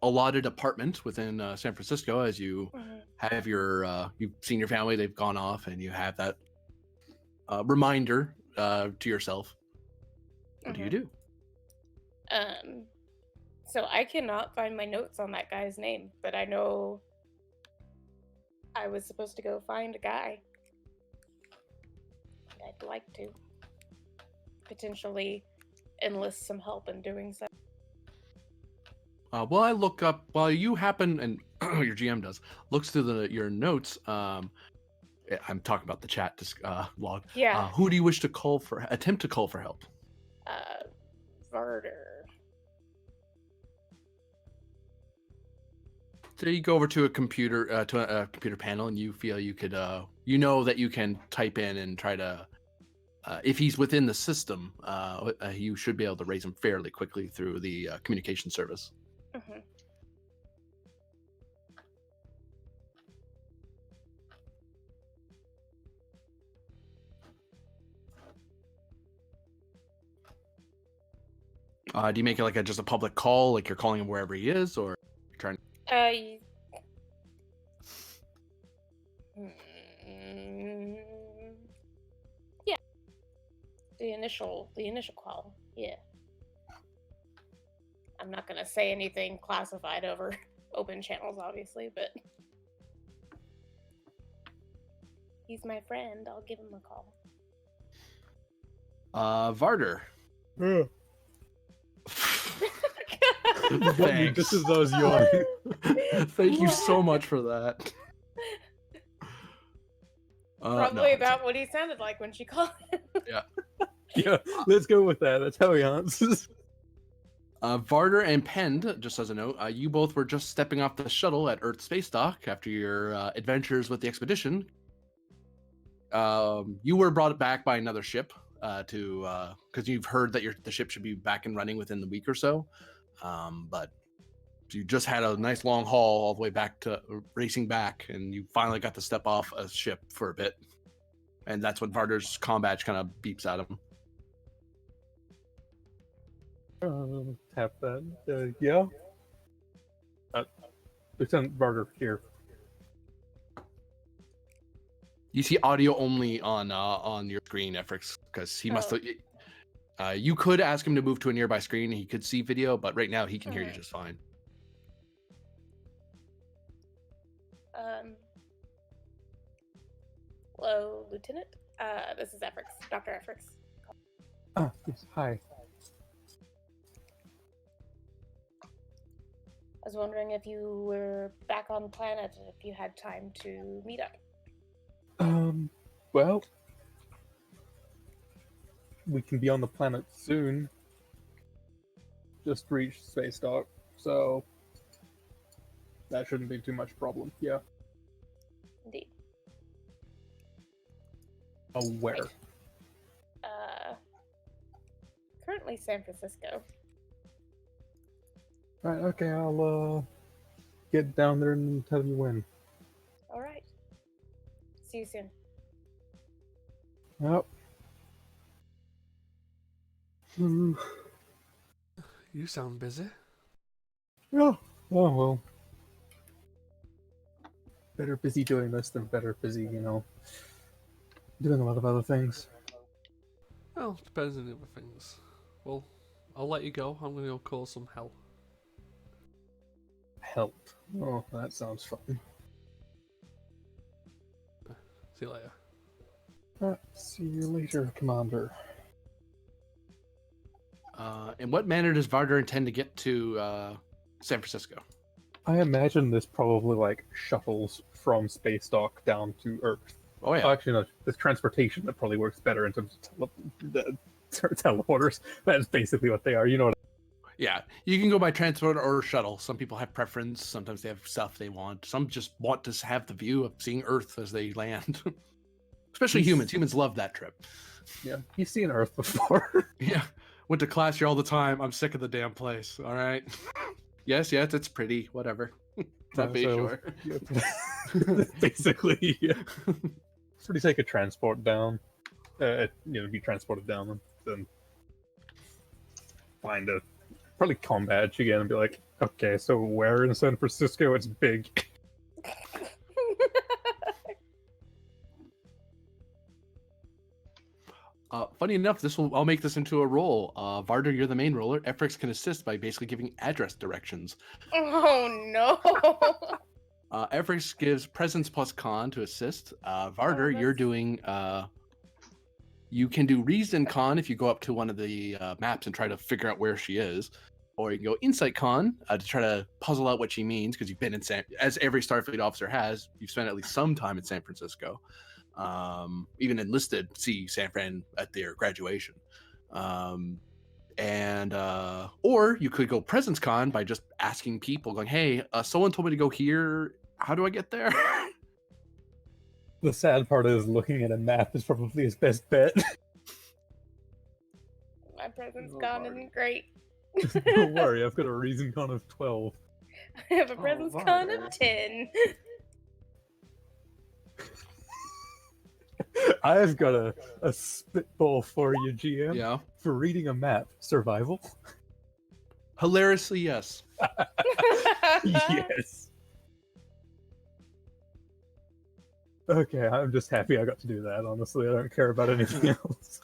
allotted apartment within San Francisco as you have you've seen your family, they've gone off, and you have that reminder to yourself. What do you do? So I cannot find my notes on that guy's name, but I know I was supposed to go find a guy. I'd like to potentially enlist some help in doing so. While I look up, while you happen, and your GM does, looks through your notes. I'm talking about the chat log. Yeah. Who do you wish to attempt to call for help? Varder. So you go over to a computer panel, and you feel you could, that you can type in and try to, if he's within the system, you should be able to raise him fairly quickly through the communication service. Do you make it just a public call, like you're calling him wherever he is, or you're trying? Yeah. The initial call. Yeah. I'm not gonna say anything classified over open channels, obviously, but he's my friend. I'll give him a call. Varder. Yeah. Thanks. This is those young. Thank you so much for that. Probably about what he sounded like when she called him. Yeah. Yeah, let's go with that. That's how he answers. Varder and Pend, just as a note, you both were just stepping off the shuttle at Earth Space Dock after your adventures with the expedition. You were brought back by another ship because you've heard that the ship should be back and running within the week or so. But you just had a nice long haul all the way back to racing back, and you finally got to step off a ship for a bit. And that's when Varder's comm badge kind of beeps at him. Tap that. Yeah. Lieutenant Barter here. You see audio only on your screen, Efrix, because he must have. You could ask him to move to a nearby screen. He could see video, but right now he can hear you just fine. Hello, Lieutenant. This is Efrix, Dr. Efrix. Ah, yes, hi. I was wondering if you were back on planet, if you had time to meet up. Well, we can be on the planet soon. Just reached space dock, so that shouldn't be too much problem. Yeah. Indeed. Where? Right. Currently San Francisco. Right, okay, I'll get down there and tell you when. All right. See you soon. Yep. You sound busy. Yeah. Oh well. Better busy doing this than better busy, doing a lot of other things. Well, depends on the other things. Well, I'll let you go. I'm gonna go cause some hell. Help. Oh, that sounds fun. See you later. See you later, Commander. In what manner does Varder intend to get to San Francisco? I imagine this probably like shuttles from space dock down to Earth. Oh yeah. Actually, no, there's transportation that probably works better in terms of teleporters. That's basically what they are. You know what? Yeah, you can go by transport or shuttle. Some people have preference. Sometimes they have stuff they want. Some just want to have the view of seeing Earth as they land. Especially humans. Humans love that trip. Yeah, you've seen Earth before. Yeah, went to class here all the time. I'm sick of the damn place. All right. Yes, it's pretty. Whatever. Not be sure. Yeah, basically, yeah. Pretty take a transport down. Be transported down and then find a probably comm badge again and be like, okay, so where in San Francisco? It's big. Funny enough, I'll make this into a roll. Varder, you're the main roller. Efrix can assist by basically giving address directions. Oh no. Efrix gives presence plus con to assist. Varder, you're doing you can do reason con if you go up to one of the maps and try to figure out where she is, or you can go insight con to try to puzzle out what she means, because you've been in as every Starfleet officer has, you've spent at least some time in San Francisco. Even enlisted see San Fran at their graduation. Or you could go presence con by just asking people, going, hey, someone told me to go here. How do I get there? The sad part is looking at a map is probably his best bet. My presence con isn't great. Don't worry, I've got a reason con of 12. I have a presence con of 10. I've got a spitball for you, GM. Yeah. For reading a map. Survival? Hilariously, yes. Yes. Okay, I'm just happy I got to do that, honestly. I don't care about anything else.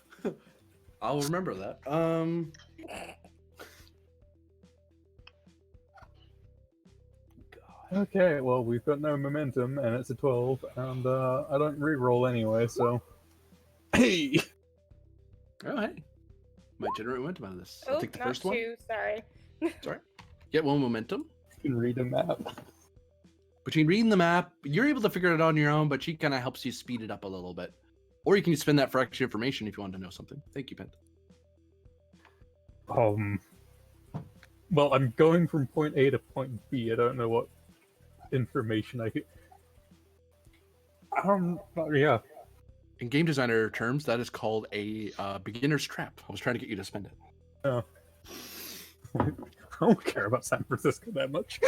I'll remember that. Okay, well, we've got no momentum, and it's a 12, and I don't re-roll anyway, so... Hey! Oh, hey. Might generate momentum out of this. Oh, I'll take the not first one. two, sorry. Sorry. Get one momentum. You can read a map. Between reading the map, you're able to figure it out on your own, but she kind of helps you speed it up a little bit. Or you can spend that for extra information if you want to know something. Thank you, Pent. Well, I'm going from point A to point B. I don't know what information I could... yeah. In game designer terms, that is called a beginner's trap. I was trying to get you to spend it. Oh. I don't care about San Francisco that much.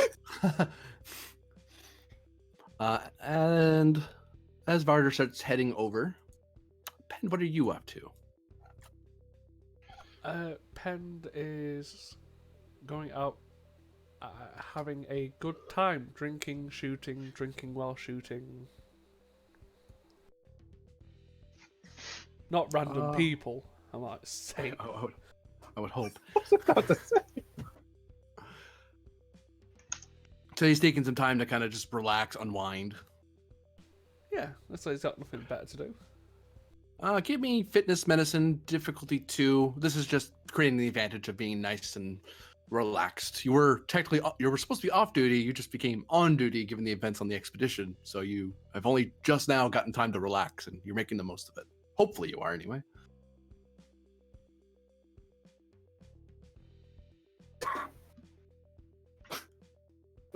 And as Varder starts heading over, Pen, what are you up to? Pend is going out, having a good time, drinking, shooting, drinking while shooting. Not random people, I might say. I would hope. I was about to say. So he's taking some time to kind of just relax, unwind. Yeah, that's like he's got nothing better to do. Give me fitness, medicine, difficulty 2. This is just creating the advantage of being nice and relaxed. You were supposed to be off duty. You just became on duty given the events on the expedition. So you have only just now gotten time to relax, and you're making the most of it. Hopefully, you are anyway.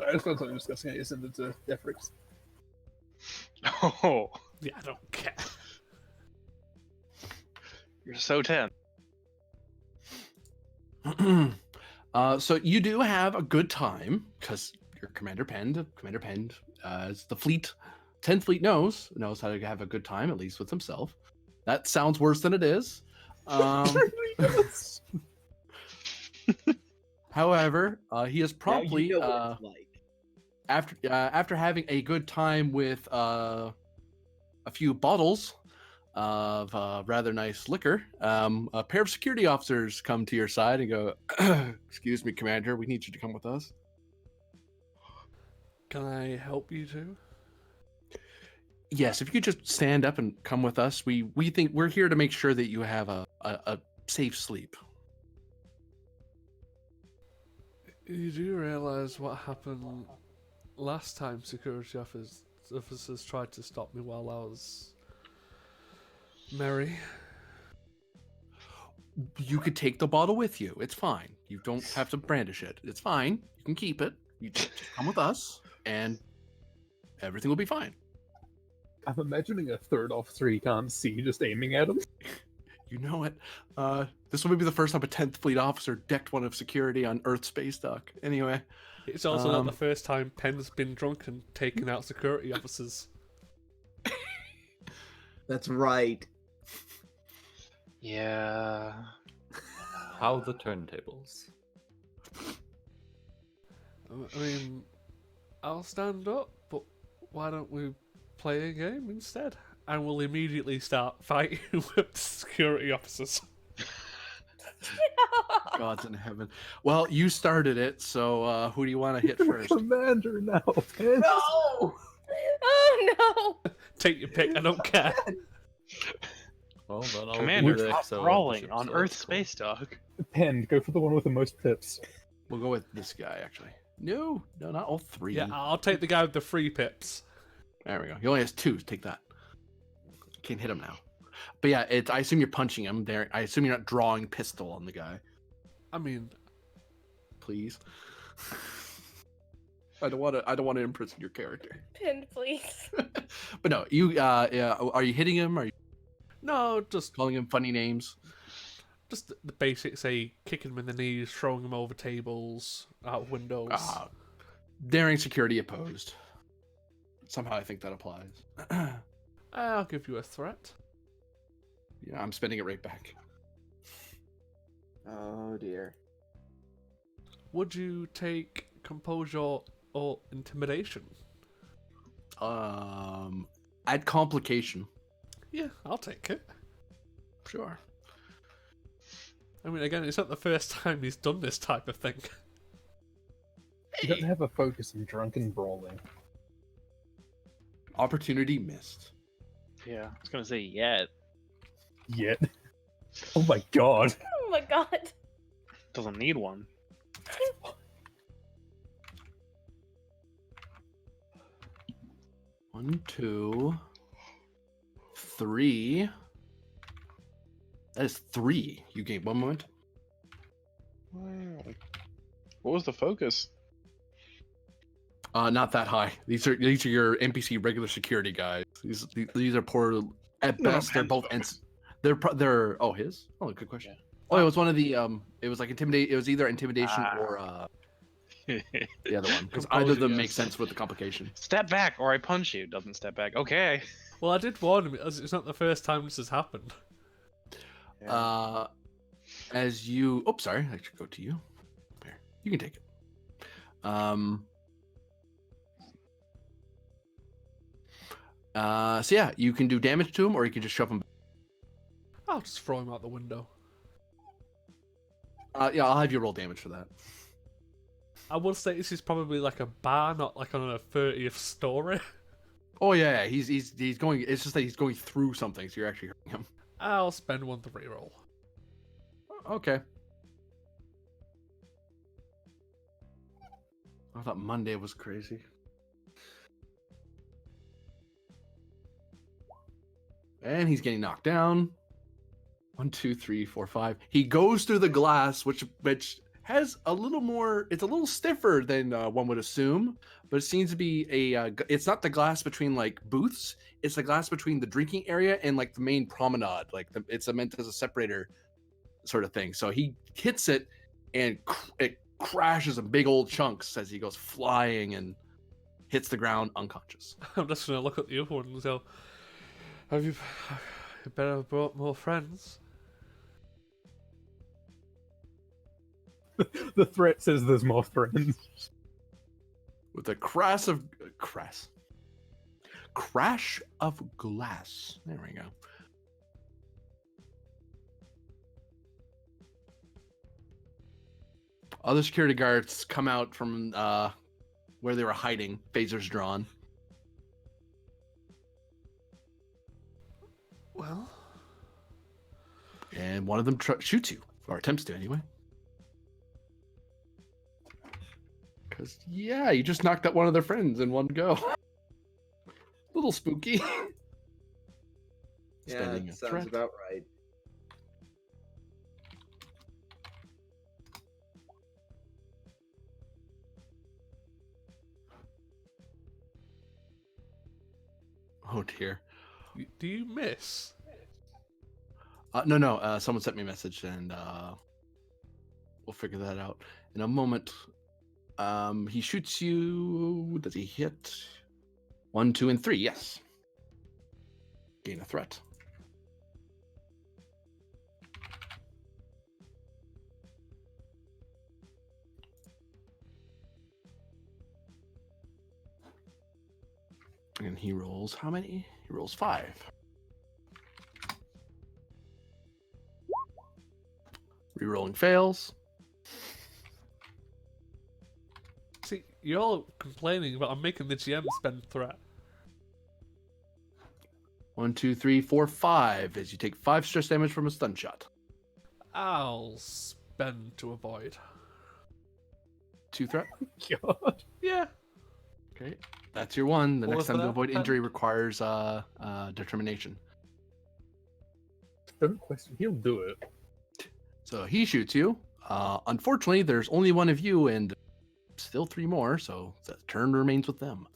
I was going discussing how you send it to Defrix. Oh, Yeah, I don't care. you're so tense. So you do have a good time because your Commander Pend, as the 10th Fleet knows how to have a good time, at least with himself. That sounds worse than it is. However, he is promptly now you know what it's like. after having a good time with a few bottles of rather nice liquor, a pair of security officers come to your side and go, "Excuse me, Commander, we need you to come with us." Can I help you too? Yes, if you could just stand up and come with us, we think we're here to make sure that you have a safe sleep. You do realize what happened last time security officers tried to stop me while I was merry? You could take the bottle with you. It's fine. You don't have to brandish it. It's fine. You can keep it. You just come with us, and everything will be fine. I'm imagining a third officer he can't see just aiming at him. You know it. This will be the first time a 10th Fleet officer decked one of security on Earth Space Dock. Anyway. It's also not the first time Penn's been drunk and taken out security officers. That's right. Yeah. How the turntables. I mean, I'll stand up, but why don't we play a game instead? And we'll immediately start fighting with the security officers. God's in heaven. Well, you started it, so who do you want to hit first? Commander now. Pend. No! Oh no! Take your pick, I don't care. Well, then I'll Commander, do the stop XO of the brawling ship, on so Earth that's cool. Space Dock. Pend, go for the one with the most pips. We'll go with this guy, actually. No, not all 3. Yeah, I'll take the guy with the 3 pips. There we go. He only has 2. Take that. Can't hit him now. But yeah, I assume you're punching him there. I assume you're not drawing pistol on the guy. I mean, Please. I don't want to imprison your character. Pinned, please. But no, you are you hitting him? Are you no, just calling him funny names? the basics, say kicking him in the knees, throwing him over tables, out of windows. Daring security opposed. Somehow I think that applies. I'll give you a threat. Yeah, I'm spending it right back. Oh dear. Would you take composure or intimidation? Add complication. Yeah, I'll take it. Sure. I mean, again, it's not the first time he's done this type of thing. You don't have a focus in drunken brawling. Opportunity missed. Yeah, I was gonna say yet. Yet. Oh my god. Oh my god. Doesn't need one. One, 2, 3. That is 3. You gain 1 moment. Wow. What was the focus? Not that high. These are your NPC regular security guys. These are poor at No, best. They're Penn's both focus. they're oh his. Oh, good question. Oh, it was one of the it was like intimidate. It was either intimidation or the other one because either of them Composing, make yes. sense with the complication. Step back or I punch you. Doesn't step back. Okay. Well, I did warn him, as it's not the first time this has happened. As you, oh, sorry, I should go to you. There, you can take it. So yeah, you can do damage to him, or you can just shove him. I'll just throw him out the window. Yeah, I'll have you roll damage for that. I will say this is probably like a bar, not like on a 30th story. Oh yeah, he's going. It's just that he's going through something, so you're actually hurting him. I'll spend one to reroll. Okay. I thought Monday was crazy. And he's getting knocked down. 1, 2, 3, 4, 5. He goes through the glass, which has a little more. It's a little stiffer than one would assume, but it seems to be a. It's not the glass between like booths. It's the glass between the drinking area and like the main promenade. Like it's meant as a separator, sort of thing. So he hits it, and it crashes in big old chunks as he goes flying and hits the ground unconscious. I'm just gonna look at the other one and go, "Have you better have brought more friends?" The threat says there's more friends. With a crash of glass. There we go. Other security guards come out from where they were hiding, phasers drawn. Well, And one of them shoots you, or attempts to anyway. Because, yeah, you just knocked out one of their friends in one go. Little spooky. Yeah, Spending a that sounds threat. about right. Oh, dear. do you miss? No. Someone sent me a message, and we'll figure that out in a moment. He shoots you. Does he hit? 1, 2, and 3. Yes. Gain a threat. And he rolls how many? He rolls 5. Rerolling fails. See, you're all complaining, but I'm making the GM spend threat. 1, 2, 3, 4, 5. As you take 5 stress damage from a stun shot. I'll spend to avoid. 2 threat. God. Yeah. Okay, that's your one. The What next was time to that? avoid injury requires determination. Don't question. He'll do it. So he shoots you. Unfortunately, there's only one of you and still 3 more, so the turn remains with them.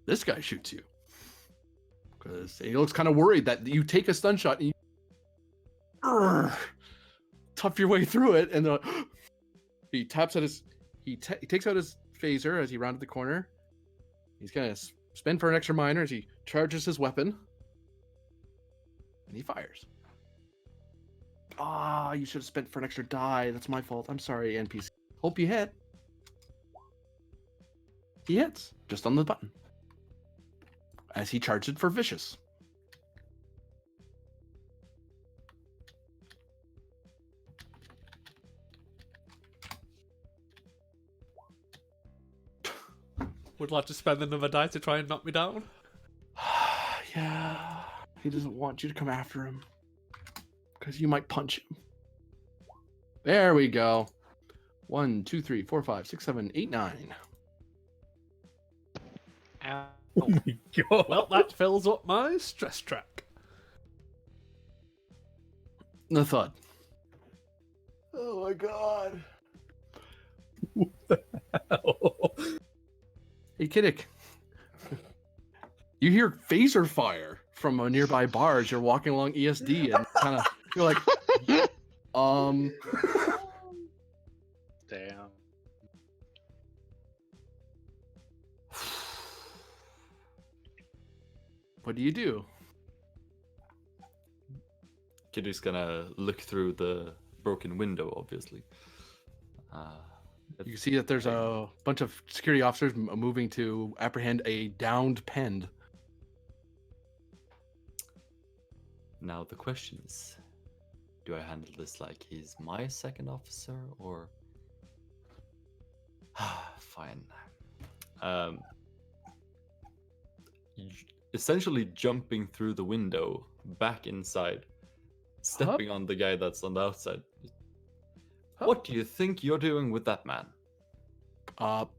This guy shoots you because he looks kind of worried that you take a stun shot and you tough your way through it, and he taps at his. He takes out his phaser as he rounded the corner. He's gonna spin for an extra minor as he charges his weapon, and he fires. Ah, you should have spent for an extra die. That's my fault. I'm sorry, NPC. Hope you hit. He hits just on the button as he charged it for vicious. Would like to spend another die to try and knock me down. Yeah, he doesn't want you to come after him because you might punch him. There we go. 1, 2, 3, 4, 5, 6, 7, 8, 9. Ow. Oh my god. Well, that fills up my stress track. The thud. Oh my god. Hell. Hey, Kiddick. You hear phaser fire from a nearby bar as you're walking along ESD, and kind of you're like, Damn. what do you do? Kitty's gonna look through the broken window, obviously. You see that there's a bunch of security officers moving to apprehend a downed Pend. Now the question is, do I handle this like he's my second officer, or... Fine. um, essentially jumping through the window back inside, stepping on the guy that's on the outside. What do you think you're doing with that man?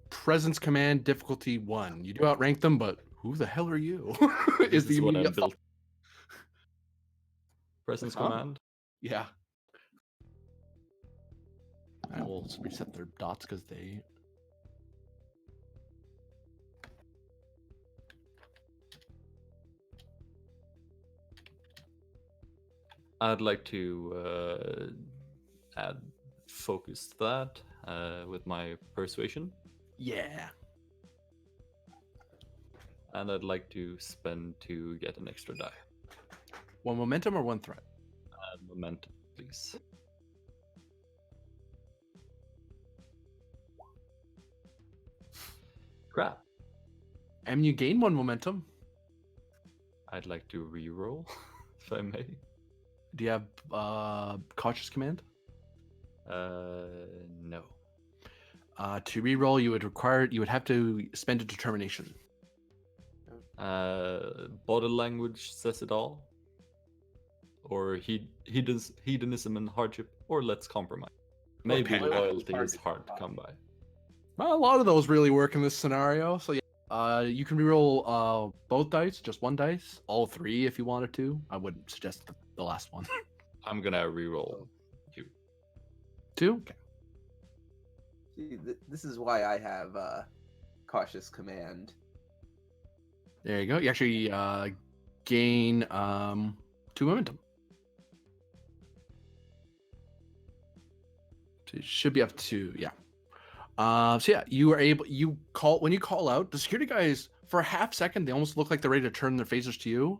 Presence command difficulty 1. You do outrank them, but who the hell are you? This the is what I'm immediate built. Presence Huh? command. Yeah. I will reset their dots because they. I'd like to add focus to that with my persuasion, Yeah. and I'd like to spend to get an extra die. 1 momentum or 1 threat? Add momentum, please. Crap. And you gain 1 momentum. I'd like to re-roll, if I may. Do you have cautious command? No. To re-roll, you would have to spend a determination. Body language says it all. Or hedonism and hardship, or let's compromise. Maybe Okay. loyalty is hard to come by. Well, a lot of those really work in this scenario. So yeah, you can re-roll both dice, just 1 dice, all 3 if you wanted to. I wouldn't suggest the last one. I'm gonna re-roll 2. 2? Okay. See, this is why I have cautious command. There you go. You actually gain 2 momentum. So it should be up to, yeah. So yeah, you are able. When you call out, the security guys for a half second they almost look like they're ready to turn their phasers to you.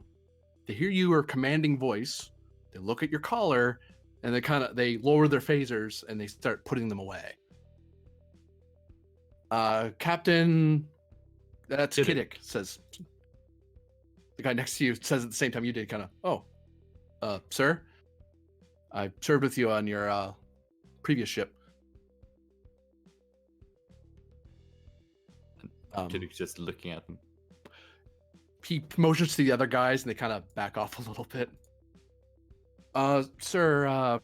They hear your commanding voice. They look at your collar, and they lower their phasers and they start putting them away. Captain, that's Kiddick. Kiddick, says. The guy next to you says at the same time you did, kind of, sir, I served with you on your previous ship. Kiddick's just looking at him. He motions to the other guys and they kind of back off a little bit. Sir,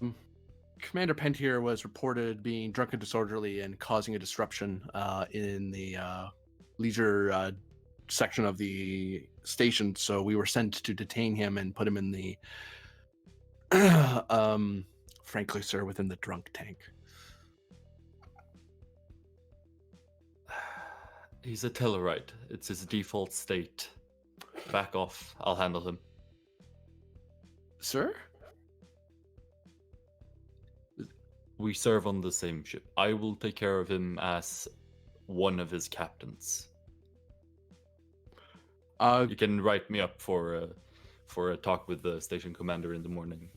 Commander Pentier was reported being drunk and disorderly and causing a disruption in the leisure section of the station, so we were sent to detain him and put him in the frankly, sir, within the drunk tank. He's a Tellarite. It's his default state. Back off. I'll handle him. Sir? We serve on the same ship. I will take care of him as one of his captains. You can write me up for a talk with the station commander in the morning.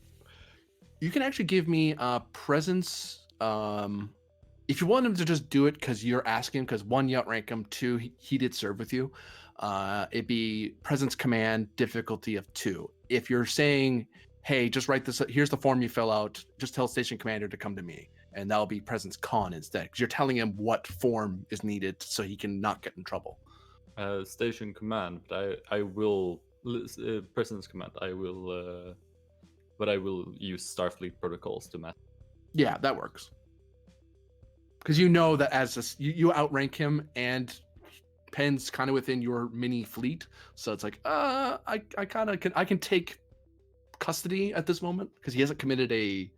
You can actually give me presence. If you want him to just do it because you're asking, because 1, you outrank him, 2, he did serve with you. It'd be presence command difficulty of 2. If you're saying, hey, just write this, here's the form you fill out, just tell station commander to come to me, and that'll be presence con instead, because you're telling him what form is needed so he can not get in trouble. Station command, I will presence command. I will, but I will use Starfleet protocols to match. Yeah, that works. Because you know that as you outrank him, and Penn's kind of within your mini fleet, so it's like, I can take custody at this moment because he hasn't committed he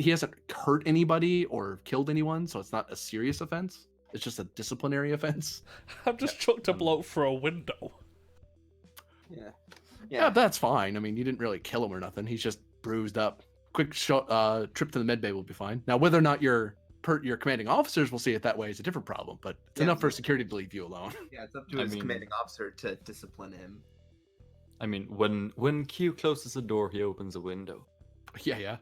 hasn't hurt anybody or killed anyone, so it's not a serious offense. It's just a disciplinary offense. I've just chucked a bloke through a window. Yeah, that's fine. I mean, you didn't really kill him or nothing. He's just bruised up. Quick shot, trip to the med bay will be fine. Now, whether or not your commanding officers will see it that way is a different problem, but it's enough for security to leave you alone. Yeah, it's up to his commanding officer to discipline him. I mean, when Q closes a door, he opens a window. Yeah.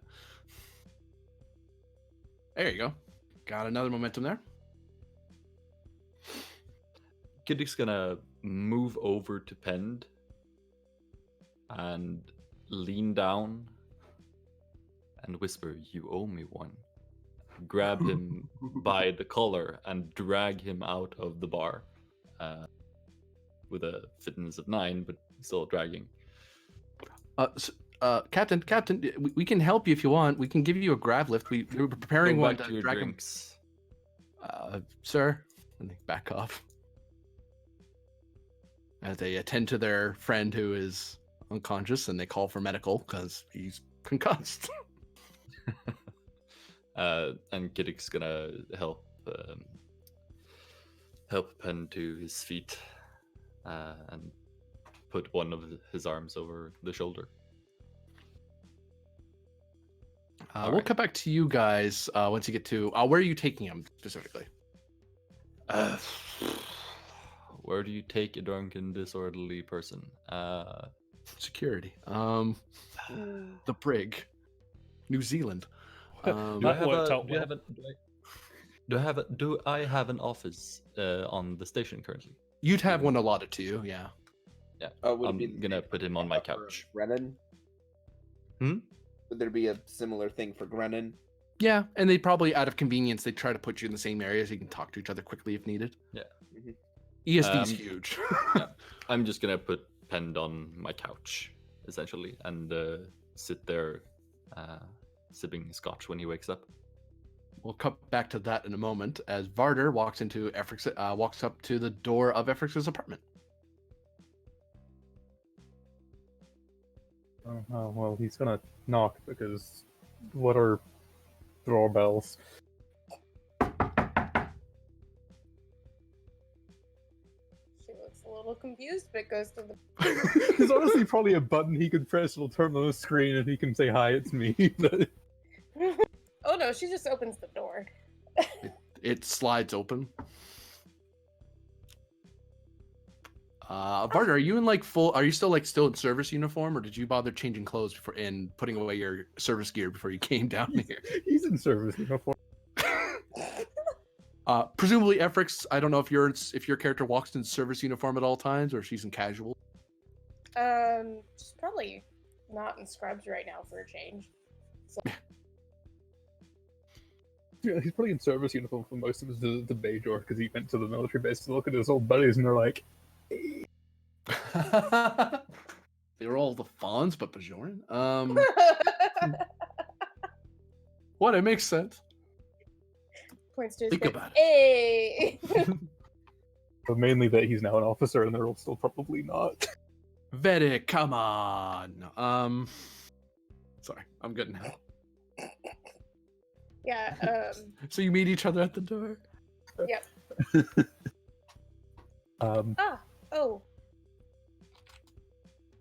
There you go. Got another momentum there. Kiddick's gonna move over to Pend and lean down and whisper, "You owe me one." grab him by the collar and drag him out of the bar with a fitness of 9, but still dragging. Captain, we can help you if you want. We can give you a grab lift. We were preparing Go one back to to your drag him. drinks. Sir, and they back off as they attend to their friend who is unconscious, and they call for medical because he's concussed. And Kiddick's gonna help Penn to his feet and put one of his arms over the shoulder. We'll right. come back to you guys once you get to where are you taking him specifically? Where do you take a drunken, disorderly person? Security. The brig, New Zealand. That worked out well. Do I have an office on the station currently? You'd have one allotted to you, yeah. Yeah, would it I'm be gonna put him on my for couch. Grennan? Hmm? Would there be a similar thing for Grennan? Yeah, and they probably, out of convenience, they try to put you in the same area so you can talk to each other quickly if needed. Yeah. ESD's huge. Yeah, I'm just gonna put Pend on my couch, essentially, and sit there sipping scotch when he wakes up. We'll come back to that in a moment as Varder walks into walks up to the door of Efrix's apartment. Oh, well, he's gonna knock because what are doorbells? She looks a little confused, but goes to the. There's honestly probably a button he can press, it'll turn on the screen, and he can say, "Hi, it's me." Oh no, she just opens the door. It slides open. Varder, are you in like full? Are you still in service uniform, or did you bother changing clothes before and putting away your service gear before you came down here? He's in service uniform. Presumably, Efrix. I don't know if your character walks in service uniform at all times, or she's in casual. She's probably not in scrubs right now for a change. So. Yeah, he's probably in service uniform for most of his visit to Bajor because he went to the military base to look at his old buddies, and they're like, they were all the Fawns, but Bajoran. What? It makes sense. Points to his Think face. about it. Hey! but mainly that he's now an officer, and they're all still probably not. Vedic, come on. Sorry, I'm good now. Yeah, So you meet each other at the door? Yep. Oh.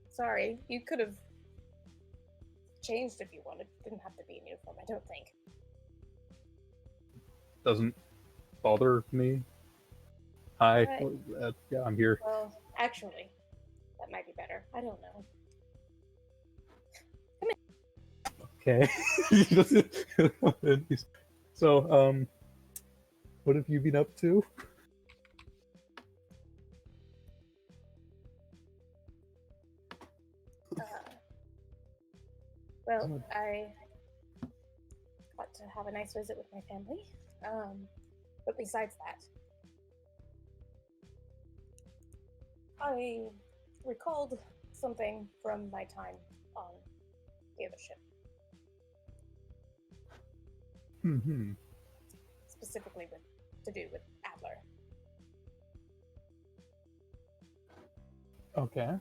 Sorry, you could have changed if you wanted. Didn't have to be in uniform, I don't think. Doesn't bother me. Hi, Right. yeah, I'm here. Well, actually, that might be better. I don't know. Okay. So, what have you been up to? Well, I got to have a nice visit with my family. But besides that, I recalled something from my time on the other ship. Mm-hmm. Specifically to do with Adler. Okay.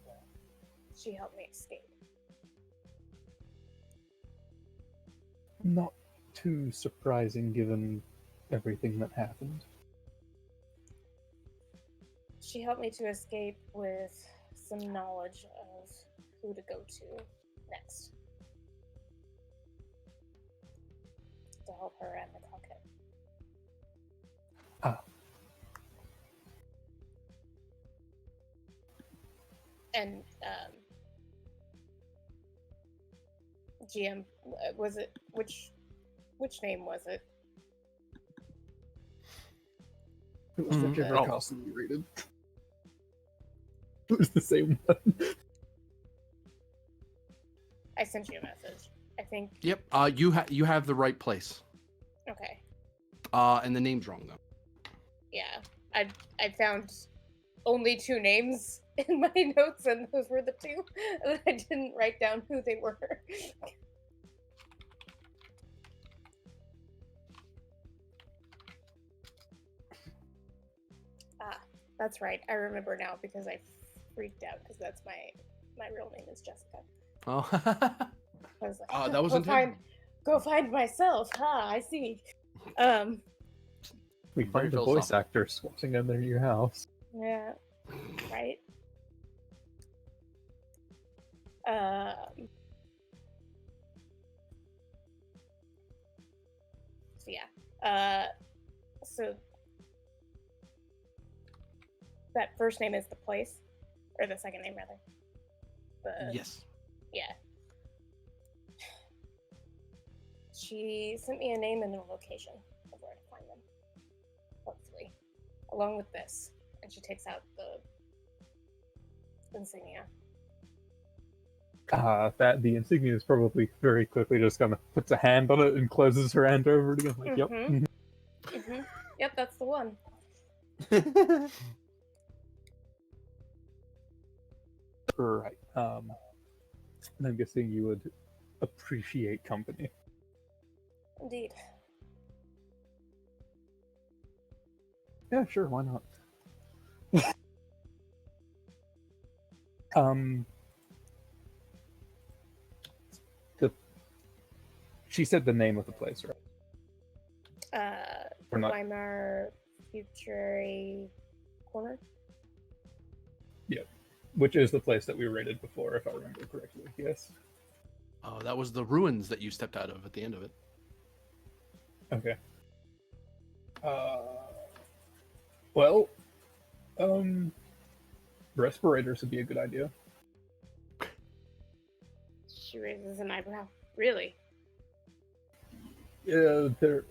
She helped me escape. Not too surprising given everything that happened. She helped me to escape with some knowledge of who to go to next. To help her and the cockpit. Ah. And, GM, was it, which name was it? It was whichever Oh. costume you rated. It was the same one. I sent you a message. I think, Yep. You have the right place. okay. And the name's wrong though. Yeah, I found only 2 names in my notes, and those were the 2. I didn't write down who they were. That's right. I remember now because I freaked out because that's my real name is Jessica. Oh, I was like, that was go intended. go find myself. I see. We Very find the voice philosophical. actor squatting in their new house. Yeah. Right. So yeah. So that first name is the place, or the second name rather. Yes. Yeah. She sent me a name and a location of where to find them. Hopefully, along with this, and she takes out the insignia. The insignia is probably very quickly just kind of puts a hand on it and closes her hand over it again. Like, yep. Mm-hmm. Yep, that's the one. Right. And I'm guessing you would appreciate company. Indeed. Yeah, sure. Why not? She said the name of the place, right? Or not? Weimar Futurary Corner. Which is the place that we raided before, if I remember correctly. Yes. Oh, that was the ruins that you stepped out of at the end of it. Okay. Well, respirators would be a good idea. She raises an eyebrow. Really? Yeah, they're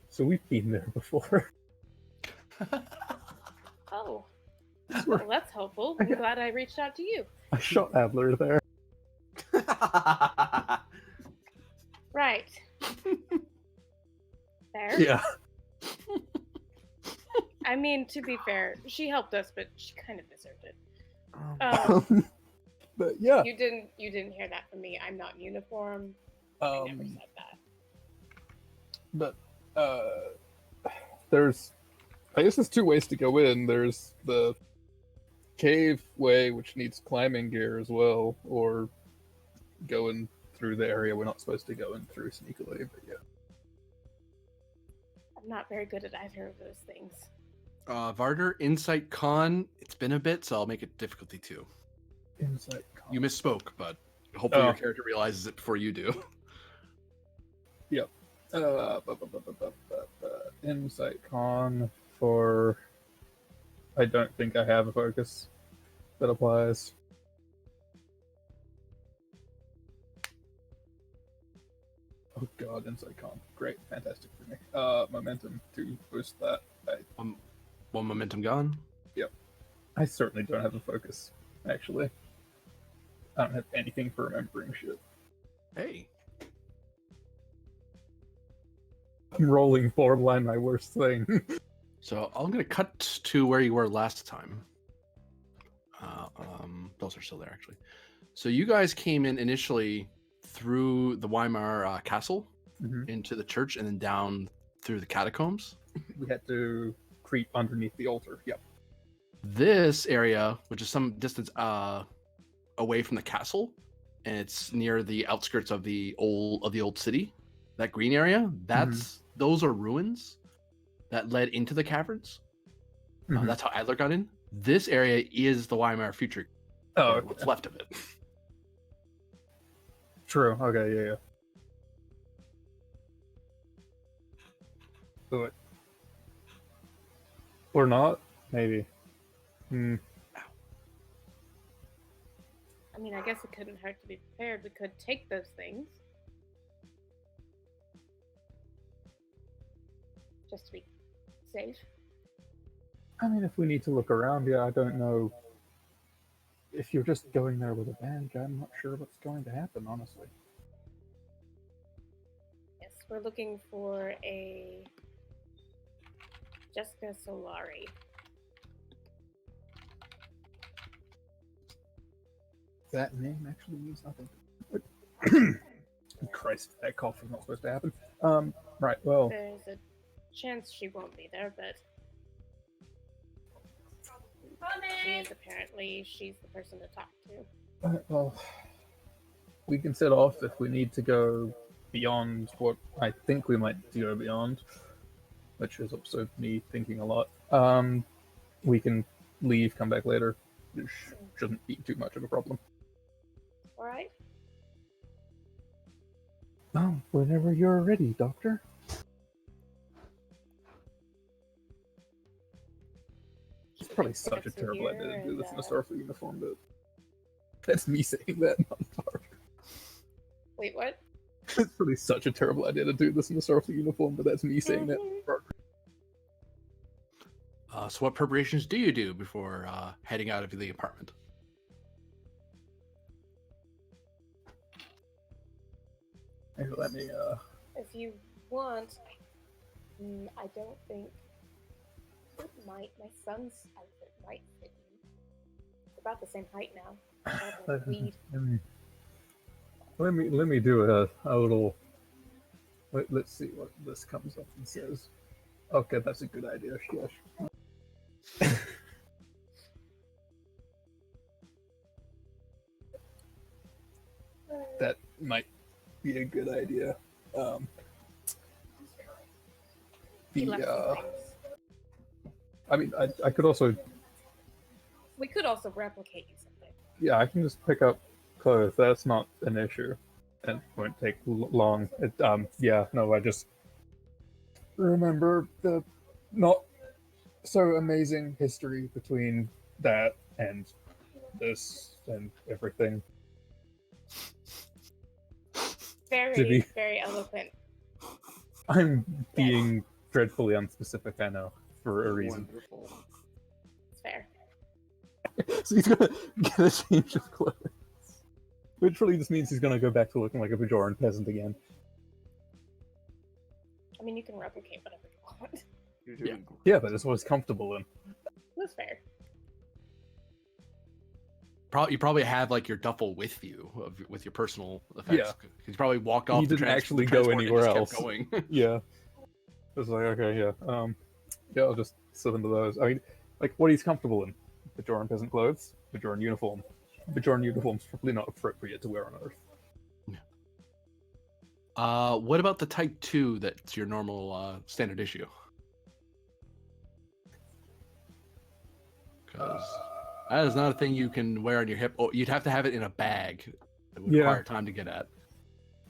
so we've been there before. Oh. Well, that's helpful. I'm glad I reached out to you. I shot Adler there. Right. Fair. Yeah. I mean, to be fair, she helped us, but she kind of deserved it. But yeah. You didn't hear that from me. I'm not in uniform. I never said that. But there's, I guess there's 2 ways to go in. There's the cave way, which needs climbing gear as well, or going through the area we're not supposed to go in through sneakily. But yeah. I'm not very good at either of those things. Varner, Insight Con. It's been a bit, so I'll make it difficulty 2. Insight. You misspoke, but hopefully your character realizes it before you do. Yep. Insight con for. I don't think I have a focus that applies. Oh god, Insight con. Great, fantastic for me. Momentum to boost that. One momentum gone. Yep. I certainly don't have a focus, actually. I don't have anything for remembering shit. Hey. I'm rolling borderline my worst thing. So I'm going to cut to where you were last time. Those are still there, actually. So you guys came in initially through the Weimar castle into the church and then down through the catacombs. We had to creep underneath the altar. Yep. This area, which is some distance away from the castle, and it's near the outskirts of the old city. That green area, those are ruins that led into the caverns. That's how Adler got in. This area is the Weimar future. Oh, okay. What's left of it. True. Okay. Yeah. Do it. Or not? Maybe. I mean, I guess it couldn't hurt to be prepared. We could take those things. Just to be safe. I mean, if we need to look around, yeah, I don't know. If you're just going there with a badge, I'm not sure what's going to happen, honestly. Yes, we're looking for a Jessica Solari. That name actually means nothing. Christ, that cough was not supposed to happen. Right, well, There's a chance she won't be there, but she's the person to talk to. well, we can set off if we need to go beyond what I think we might go beyond, which is also me thinking a lot. We can leave, come back later. It shouldn't be too much of a problem. All right. Oh, whenever you're ready, Doctor. It's probably such a terrible idea to do this in a Starfleet uniform, but that's me saying that, not Stark. Wait, what? It's probably such a terrible idea to do this in a Starfleet uniform, but that's me saying that. So what preparations do you do before heading out of the apartment? Hey, let me, If you want, I don't think it might. My son's outfit might fit you. It's about the same height now. Let me do a little. Let's see what this comes up and says. Okay, that's a good idea. Yes. That might be a good idea. I mean, I could also. We could also replicate you something. Yeah, I can just pick up clothes. That's not an issue. It won't take long. Yeah, no, I just remember the not so amazing history between that and this and everything. Very, very eloquent. I'm being dreadfully unspecific, I know, for a reason. Wonderful. It's fair. So he's gonna get a change of clothes. Which really just means he's gonna go back to looking like a Bajoran peasant again. I mean, you can replicate whatever you want. Yeah, but it's what he's comfortable in. That's fair. You probably have like your duffel with you, with your personal effects. Yeah. You probably walked off. He didn't actually go anywhere else. Going. Yeah. It's like, okay, yeah. Yeah, I'll just slip into those. I mean, like, what he's comfortable in. Bajoran peasant clothes, Bajoran uniform. Bajoran uniform's probably not appropriate to wear on Earth. What about the Type 2 that's your normal standard issue? Because that is not a thing you can wear on your hip. Oh, you'd have to have it in a bag. It would require time to get at.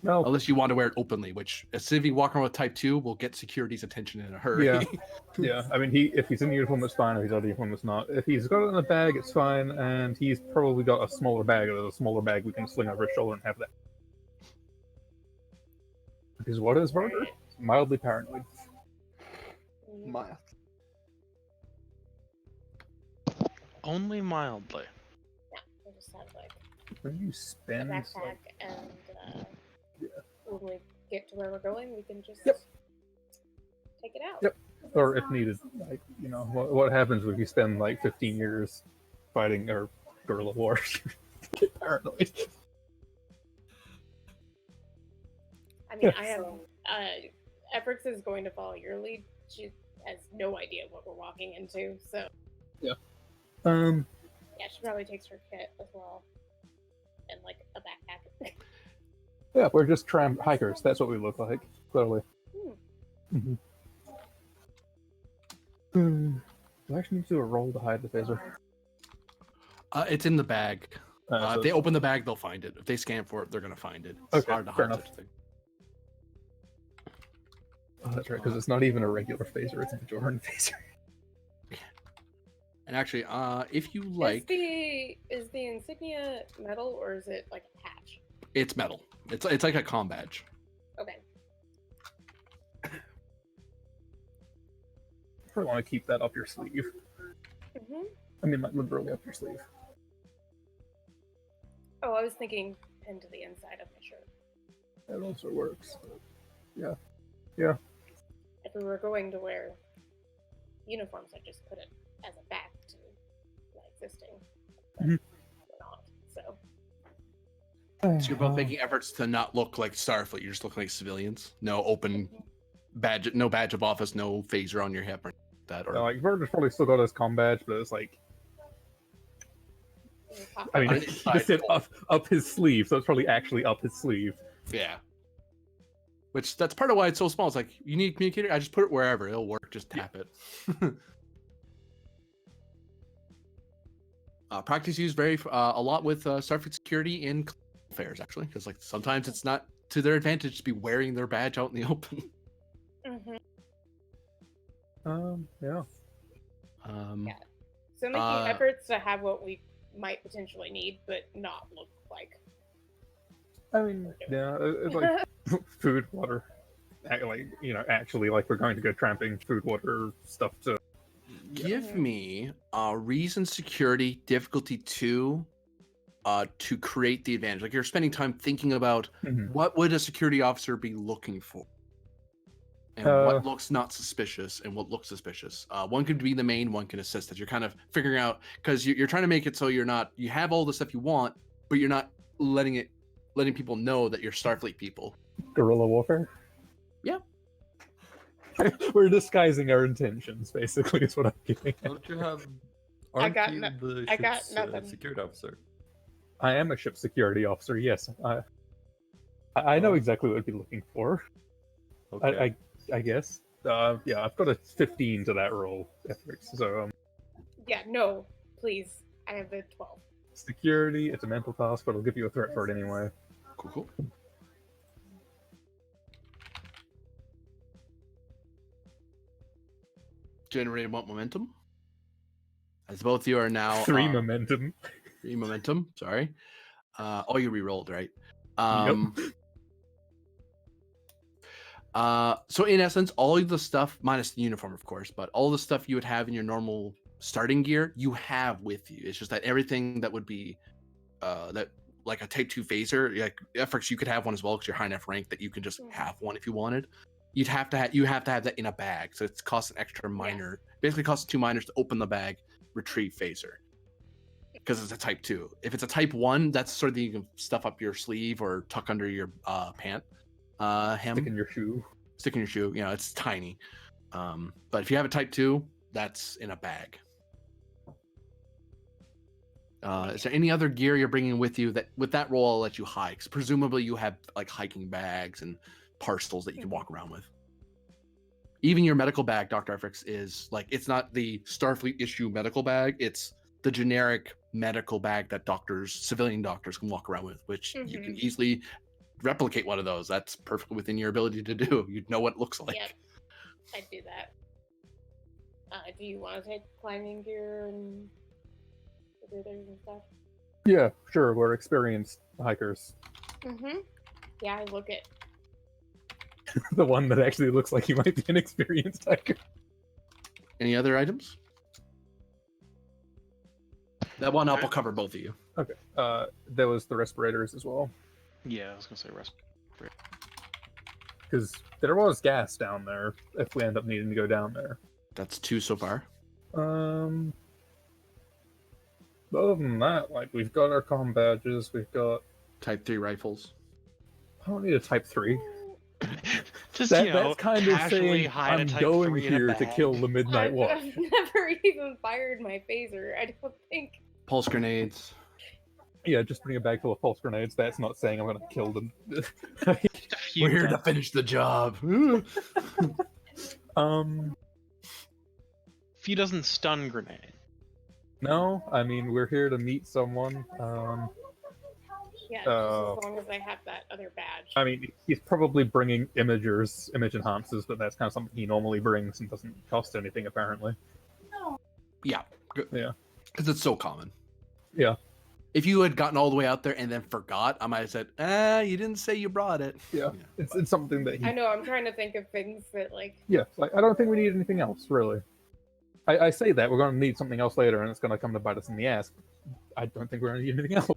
No. Unless you want to wear it openly, which a civvy walking around with Type 2 will get security's attention in a hurry. Yeah. Yeah, I mean, if he's in uniform, it's fine. If he's out of uniform, it's not. If he's got it in a bag, it's fine. And he's probably got a smaller bag. There's a smaller bag we can sling over his shoulder and have that. Because what is Varder? Mildly paranoid. Mild. Only mildly. Yeah, we just have like When you a spend backpack like, and yeah. when we get to where we're going, we can just take it out. Yep. Or if needed, like, you know, what happens if you spend like 15 years fighting or guerrilla wars? Get paranoid. I mean, I have Efrix is going to follow your lead. She has no idea what we're walking into, so Yeah. yeah, she probably takes her kit as well, and like a backpack. Yeah, we're just tramp hikers. That's what we look like, clearly. Mm-hmm. Do I actually need to do a roll to hide the phaser? It's in the bag. So If they open the bag, they'll find it. If they scan for it, they're going to find it. It's Okay, hard to fair hide enough. such a thing. Oh, that's right, because it's not even a regular phaser; it's a Bajoran phaser. And actually, if you like, Is the insignia metal or is it like a patch? it's metal. It's like a comm badge. Okay. Probably want to keep that up your sleeve. Mm-hmm. I mean, like literally up your sleeve. Oh, I was thinking pinned to the inside of my shirt. That also works. But yeah. If we were going to wear uniforms, I just put it as a back to my existing. But Mhm. we're not, so. So you're both making efforts to not look like Starfleet. You're just looking like civilians. No open badge, no badge of office, no phaser on your hip or that. Or Like Virgil's probably still got his comm badge, but it's like, I mean, he just said up his sleeve, so it's probably actually up his sleeve. yeah. Which that's part of why it's so small. It's like you need a communicator. I just put it wherever it'll work. Just tap it. Practice used very a lot with Starfleet security in affairs, actually, because like sometimes it's not to their advantage to be wearing their badge out in the open. Mm-hmm. Yeah. Yeah. So making efforts to have what we might potentially need, but not look like. I mean, yeah, it's like food, water, actually, like we're going to go tramping, food, water, stuff to. Give me reason, security, difficulty 2 to create the advantage. Like you're spending time thinking about what would a security officer be looking for, and what looks not suspicious and what looks suspicious. One could be the main, one can assist as you're kind of figuring out, because you're trying to make it so you have all the stuff you want, but you're not letting people know that you're Starfleet people. Guerrilla warfare? Yeah. We're disguising our intentions, basically, is what I'm getting at. Don't you have... I got the nothing. security officer? I am a ship security officer, yes. I know exactly what I'd be looking for. Okay. I guess. Yeah, I've got a 15 to that roll, ethics, so... Yeah, no, please. I have a 12. Security, it's a mental task, but I'll give you a threat for it anyway. Cool. Generated what momentum? As both of you are now 3 momentum. 3 momentum. Sorry. You re-rolled, right? Yep. So in essence, all of the stuff, minus the uniform, of course, but all the stuff you would have in your normal starting gear, you have with you. It's just that everything that would be that like a Type 2 phaser, like FX, you could have one as well because you're high enough rank that you can just have one if you wanted. You have to have that in a bag, so it costs an extra minor. Basically, costs 2 minors to open the bag, retrieve phaser, because it's a Type 2. If it's a Type 1, that's sort of you can stuff up your sleeve or tuck under your pant hem. Stick in your shoe. You know, it's tiny. But if you have a Type 2, that's in a bag. Is there any other gear you're bringing with you that with that roll I'll let you hike? Because presumably you have like hiking bags and parcels that you can walk around with. Even your medical bag, Dr. Frix, is like, it's not the Starfleet issue medical bag, it's the generic medical bag that civilian doctors can walk around with, which you can easily replicate one of those. That's perfectly within your ability to do. You'd know what it looks like. Yep, I'd do that. Do you want to take climbing gear and and stuff? Yeah, sure, we're experienced hikers. Yeah, I look at The one that actually looks like you might be an experienced hiker. Any other items? That one up will cover both of you. Okay. There was the respirators as well. Yeah, I was gonna say respirator. Because there was gas down there if we end up needing to go down there. That's 2 so far. Other than that, like, we've got our comm badges, we've got... Type 3 rifles. I don't need a Type 3. Just, That's kind of saying hide a I'm Type going 3 in a here to bag. kill the Midnight Watch. I've never even fired my phaser, I don't think. Pulse grenades. Yeah, just bring a bag full of pulse grenades. That's not saying I'm going to kill them. We're here to finish the job. Few dozen stun grenade. No, I mean, we're here to meet someone. Yeah, just as long as I have that other badge. I mean, he's probably bringing image enhancers, but that's kind of something he normally brings and doesn't cost anything, apparently. Yeah. Yeah. Because it's so common. Yeah. If you had gotten all the way out there and then forgot, I might have said, you didn't say you brought it. Yeah. It's something that he... I know, I'm trying to think of things that, like... Yeah, like, I don't think we need anything else, really. I say that, we're going to need something else later, and it's going to come to bite us in the ass. I don't think we're going to need anything else.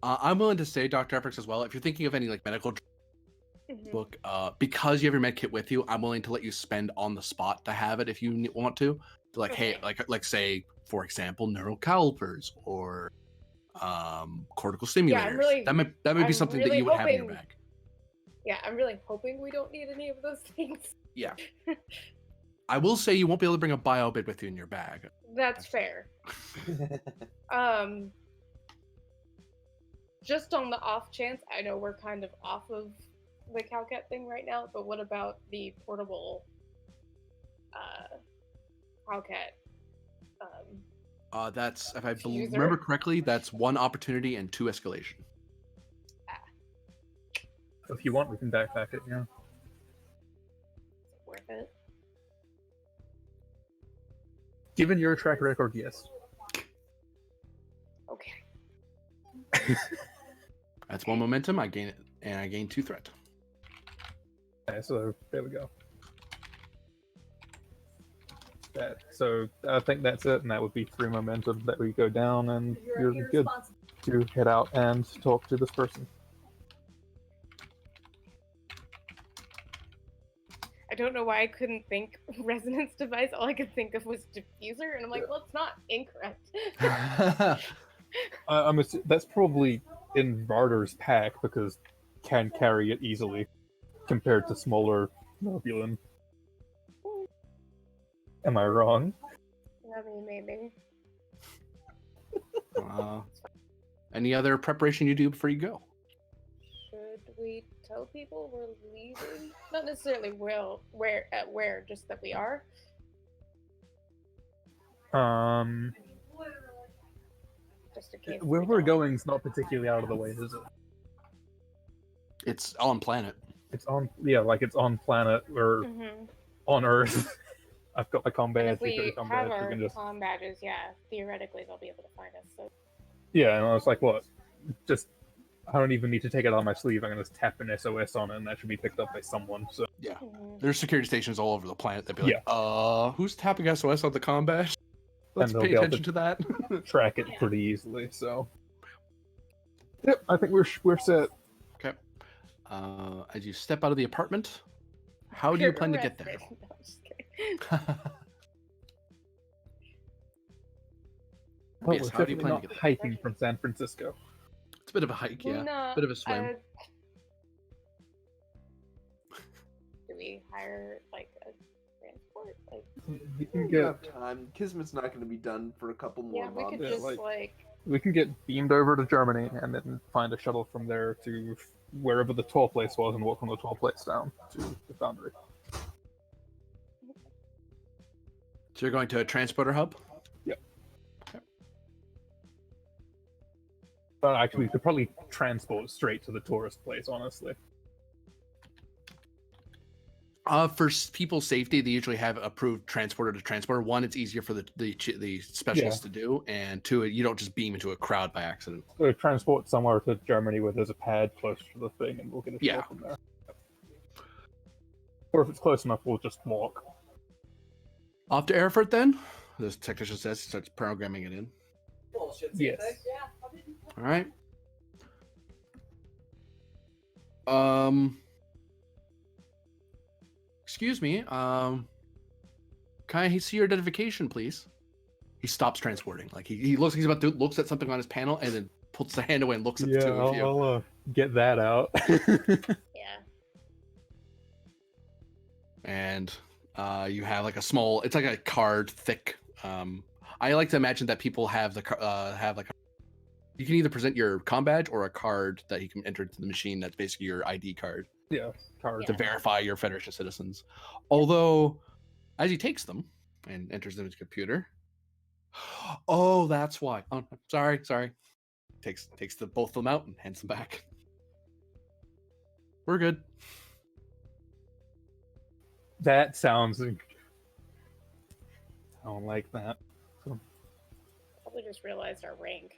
I'm willing to say, Dr. Efrix, as well, if you're thinking of any like medical Mhm. Look, because you have your med kit with you, I'm willing to let you spend on the spot to have it if you want to. Like, hey, Okay. like say, for example, neural calipers or cortical stimulators. Yeah, that might be I'm something that really you would have in your hoping- bag. Yeah, I'm really hoping we don't need any of those things. Yeah. I will say you won't be able to bring a bio bit with you in your bag. That's fair. Just on the off chance, I know we're kind of off of the Calcat thing right now, but what about the portable Calcat? That's, if I Diffuser? remember correctly, that's 1 opportunity and 2 escalation. If you want, we can backpack it. Yeah. Is it worth it? Given your track record, yes. Okay. That's 1 momentum. I gain it, and I gain 2 threat. Okay, so there we go. So I think that's it, and that would be 3 momentum that we go down, and you're good to head out and talk to this person. I don't know why I couldn't think resonance device. All I could think of was diffuser, and I'm like, well, it's not incorrect. That's probably in Varder's pack because can carry it easily compared to smaller Nobulin. Am I wrong? I mean, maybe. Any other preparation you do before you go? Should we tell people we're leaving? Not necessarily where, just that we are. Just in case. Where we're going is not particularly out of the way, is it? It's on planet. It's on, yeah, like it's on planet or on Earth. I've got my comm badge. If we comm have badge, our we can just... comm badges, yeah, theoretically they'll be able to find us. So. Yeah, and I was like, what? Just, I don't even need to take it out of my sleeve. I can just tap an SOS on it, and that should be picked up by someone. So yeah, there's security stations all over the planet that be like, who's tapping SOS on the comm badge? Let's pay attention to that. Track it pretty easily. So, yep, I think we're set. Okay. As you step out of the apartment, how do you plan to get there? No, I'm just kidding. Well, Yes, we're how do you definitely plan to not get there? hiking from San Francisco. It's a bit of a hike, yeah. No, bit of a swim. Do we hire like a transport? Like, We can We get have time. Kismet's not going to be done for a couple more yeah, we months. could just like. we can get beamed over to Germany and then find a shuttle from there to wherever the toll place was and walk from the toll place down to the foundry. So you're going to a transporter hub? Yep. Okay. But actually, we could probably transport straight to the tourist place, honestly. For people's safety, they usually have approved transporter to transporter. 1, it's easier for the specialists to do, and 2, you don't just beam into a crowd by accident. So transport somewhere to Germany where there's a pad close to the thing, and we'll get a shuttle from there. Or if it's close enough, we'll just walk. Off to Erfurt then? This technician says, he starts programming it in. Yes. All right. Excuse me. Can I see your identification, please? He stops transporting. Like he's about to looks at something on his panel and then puts the hand away and looks at the two of you. I'll get that out. Yeah. And you have like a small. It's like a card thick. I like to imagine that people have you can either present your comm badge or a card that you can enter into the machine. That's basically your ID card. Yeah, card. To verify your Federation citizens. Although, as he takes them and enters them into the computer, oh, that's why. Oh, sorry. Takes both of them out and hands them back. We're good. That sounds. I don't like that. Probably just realized our rank.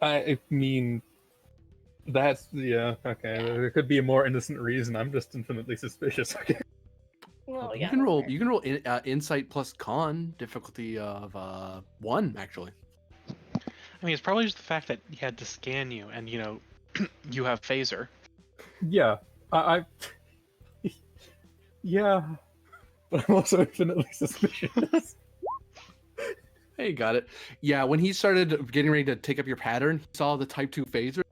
I mean, that's okay. There could be a more innocent reason. I'm just infinitely suspicious. Well, You can roll. You can roll insight plus con difficulty of 1 actually. I mean, it's probably just the fact that he had to scan you, and you have phaser. Yeah, I yeah, but I'm also infinitely suspicious. Hey, got it. Yeah, when he started getting ready to take up your pattern, he saw the Type 2 phaser.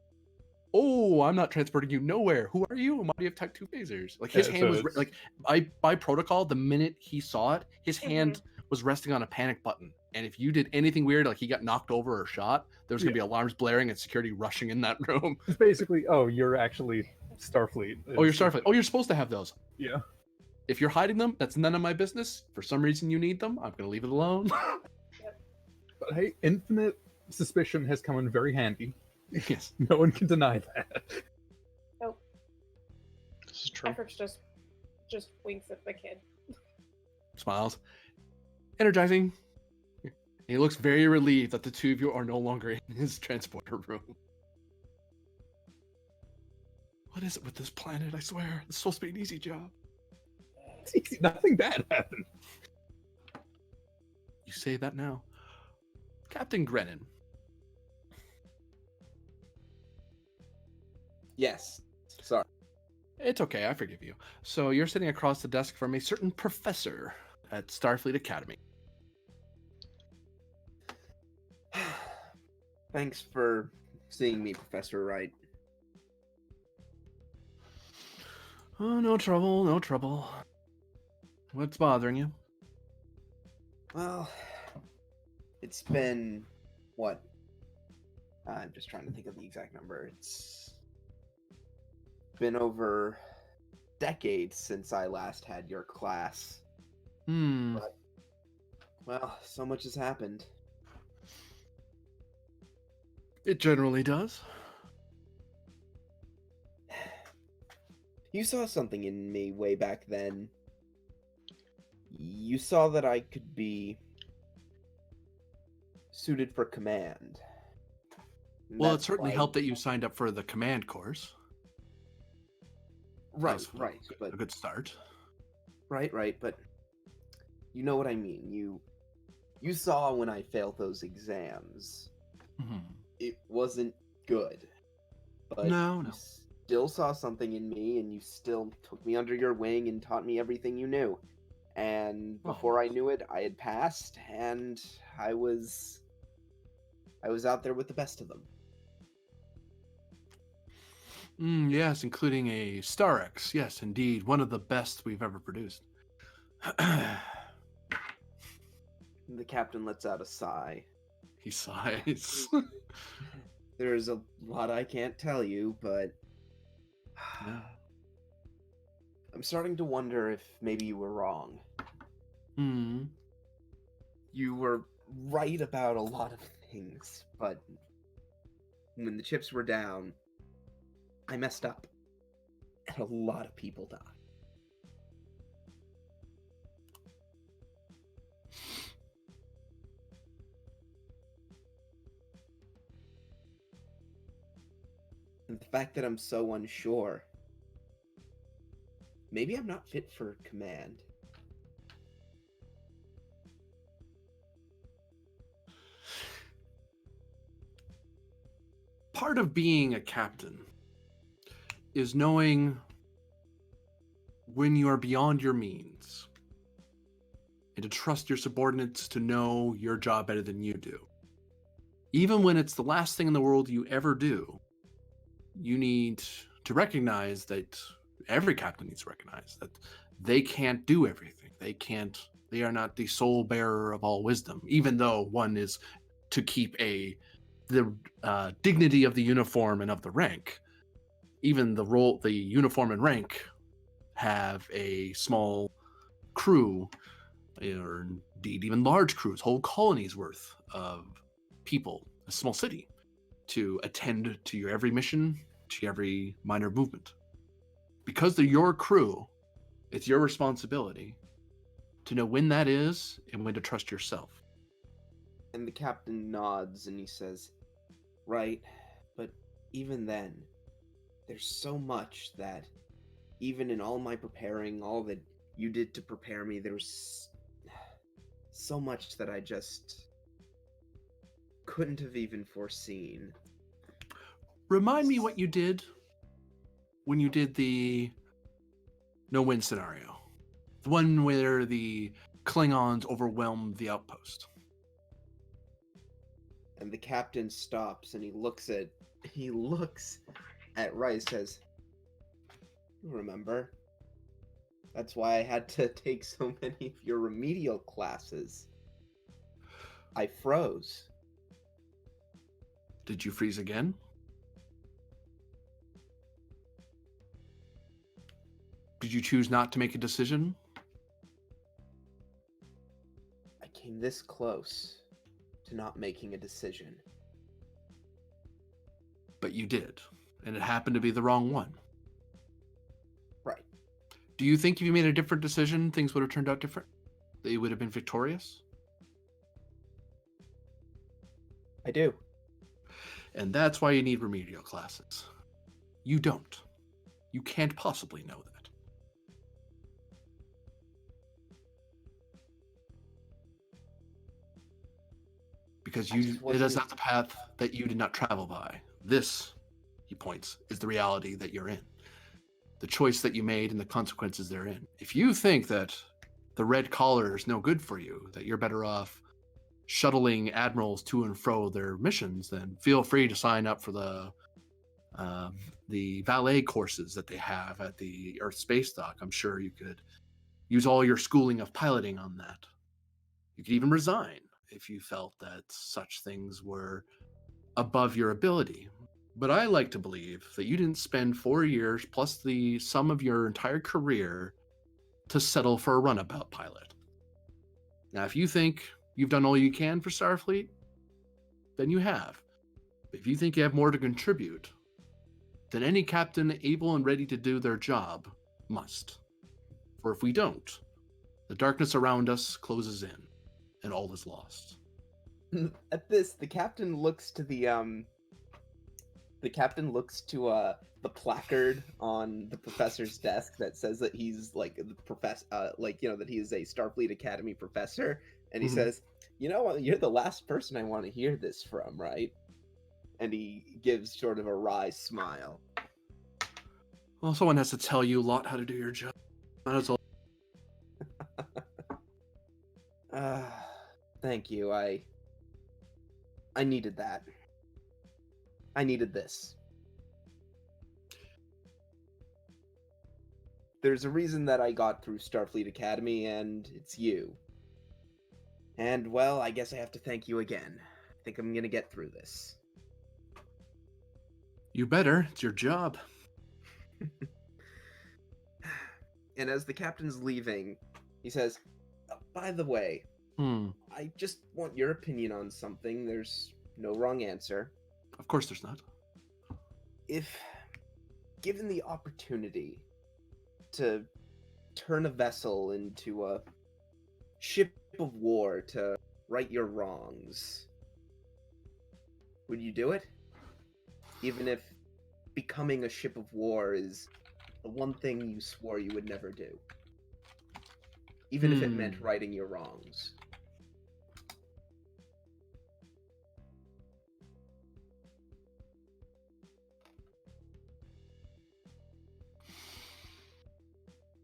Oh, I'm not transporting you nowhere. Who are you? And why do you have Type 2 phasers? Like his Yeah, hand so was it's- like by protocol. The minute he saw it, his hand was resting on a panic button. And if you did anything weird, like he got knocked over or shot, there was gonna be alarms blaring and security rushing in that room. It's basically, oh, you're actually Starfleet. Oh, you're Starfleet. Oh, you're supposed to have those. Yeah. If you're hiding them, that's none of my business. For some reason, you need them. I'm gonna leave it alone. But hey, infinite suspicion has come in very handy. Yes. No one can deny that. Oh, This is true. Efforts just winks at the kid. Smiles. Energizing. He looks very relieved that the two of you are no longer in his transporter room. What is it with this planet? I swear, it's supposed to be an easy job. It's easy. Nothing bad happened. You say that now. Captain Grennan. Yes. Sorry. It's okay, I forgive you. So you're sitting across the desk from a certain professor at Starfleet Academy. Thanks for seeing me, Professor Wright. Oh, no trouble, no trouble. What's bothering you? Well, it's been what? I'm just trying to think of the exact number. It's been over decades since I last had your class. But, well, so much has happened. It generally does. You saw something in me way back then. You saw that I could be suited for command. Well, it That's certainly why- helped that you signed up for the command course. Right, That's right, but a good start. right, but you know what I mean. You saw when I failed those exams. It wasn't good. But No. you still saw something in me, and you still took me under your wing and taught me everything you knew. And before I knew it, I had passed, and I was out there with the best of them. Yes, including a Star X. Yes, indeed. One of the best we've ever produced. The captain lets out a sigh. He sighs. There's a lot I can't tell you, but Yeah. I'm starting to wonder if maybe you were wrong. You were right about a lot of things, but when the chips were down, I messed up. And a lot of people died. And the fact that I'm so unsure, maybe I'm not fit for command. Part of being a captain is knowing when you are beyond your means and to trust your subordinates to know your job better than you do. Even when it's the last thing in the world you ever do, you need to recognize that every captain needs to recognize that they can't do everything. They are not the sole bearer of all wisdom, even though one is to keep the dignity of the uniform and of the rank. Even the uniform and rank have a small crew, or indeed even large crews, whole colonies worth of people, a small city, to attend to your every mission, to every minor movement. Because they're your crew, it's your responsibility to know when that is and when to trust yourself. And the captain nods and he says, right, but even then, there's so much that, even in all my preparing, all that you did to prepare me, there's so much that I just couldn't have even foreseen. Remind me what you did. when you did the no-win scenario. The one where the Klingons overwhelmed the outpost. And the captain stops and he looks at Rice, says, remember? That's why I had to take so many of your remedial classes. I froze. Did you freeze again? Did you choose not to make a decision? I came this close to not making a decision. But you did, and it happened to be the wrong one. Right. Do you think if you made a different decision, things would have turned out different? That you would have been victorious? I do. And that's why you need remedial classes. You don't. You can't possibly know that. Because it is not the path that you did not travel by. This, he points, is the reality that you're in. The choice that you made and the consequences therein. If you think that the red collar is no good for you, that you're better off shuttling admirals to and fro their missions, then feel free to sign up for the valet courses that they have at the Earth Space Dock. I'm sure you could use all your schooling of piloting on that. You could even resign if you felt that such things were above your ability. But I like to believe that you didn't spend 4 years plus the sum of your entire career to settle for a runabout pilot. Now, if you think you've done all you can for Starfleet, then you have. But if you think you have more to contribute, then any captain able and ready to do their job must. For if we don't, the darkness around us closes in, and all is lost. At this, the captain looks to the placard on the professor's desk that says that he's like the professor, that he is a Starfleet Academy professor, and he says, you're the last person I want to hear this from, right? And he gives sort of a wry smile. Well, someone has to tell you a lot how to do your job. That's all. Thank you. I needed that. I needed this. There's a reason that I got through Starfleet Academy, and it's you. And, well, I guess I have to thank you again. I think I'm gonna get through this. You better. It's your job. And as the captain's leaving, he says, by the way, I just want your opinion on something. There's no wrong answer. Of course there's not. If given the opportunity to turn a vessel into a ship of war to right your wrongs, would you do it? Even if becoming a ship of war is the one thing you swore you would never do. Even if it meant righting your wrongs.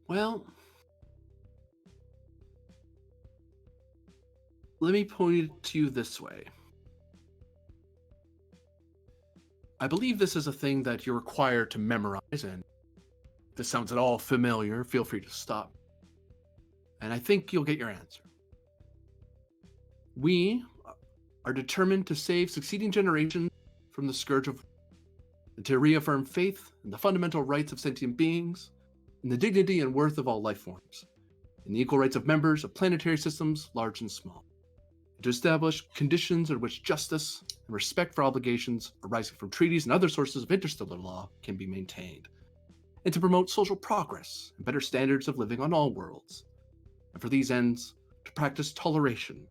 Well, let me point it to you this way. I believe this is a thing that you're required to memorize, and if this sounds at all familiar, feel free to stop. And I think you'll get your answer. We are determined to save succeeding generations from the scourge of war, and to reaffirm faith in the fundamental rights of sentient beings, in the dignity and worth of all life forms, in the equal rights of members of planetary systems, large and small, and to establish conditions in which justice and respect for obligations arising from treaties and other sources of interstellar law can be maintained, and to promote social progress and better standards of living on all worlds, and for these ends, to practice toleration,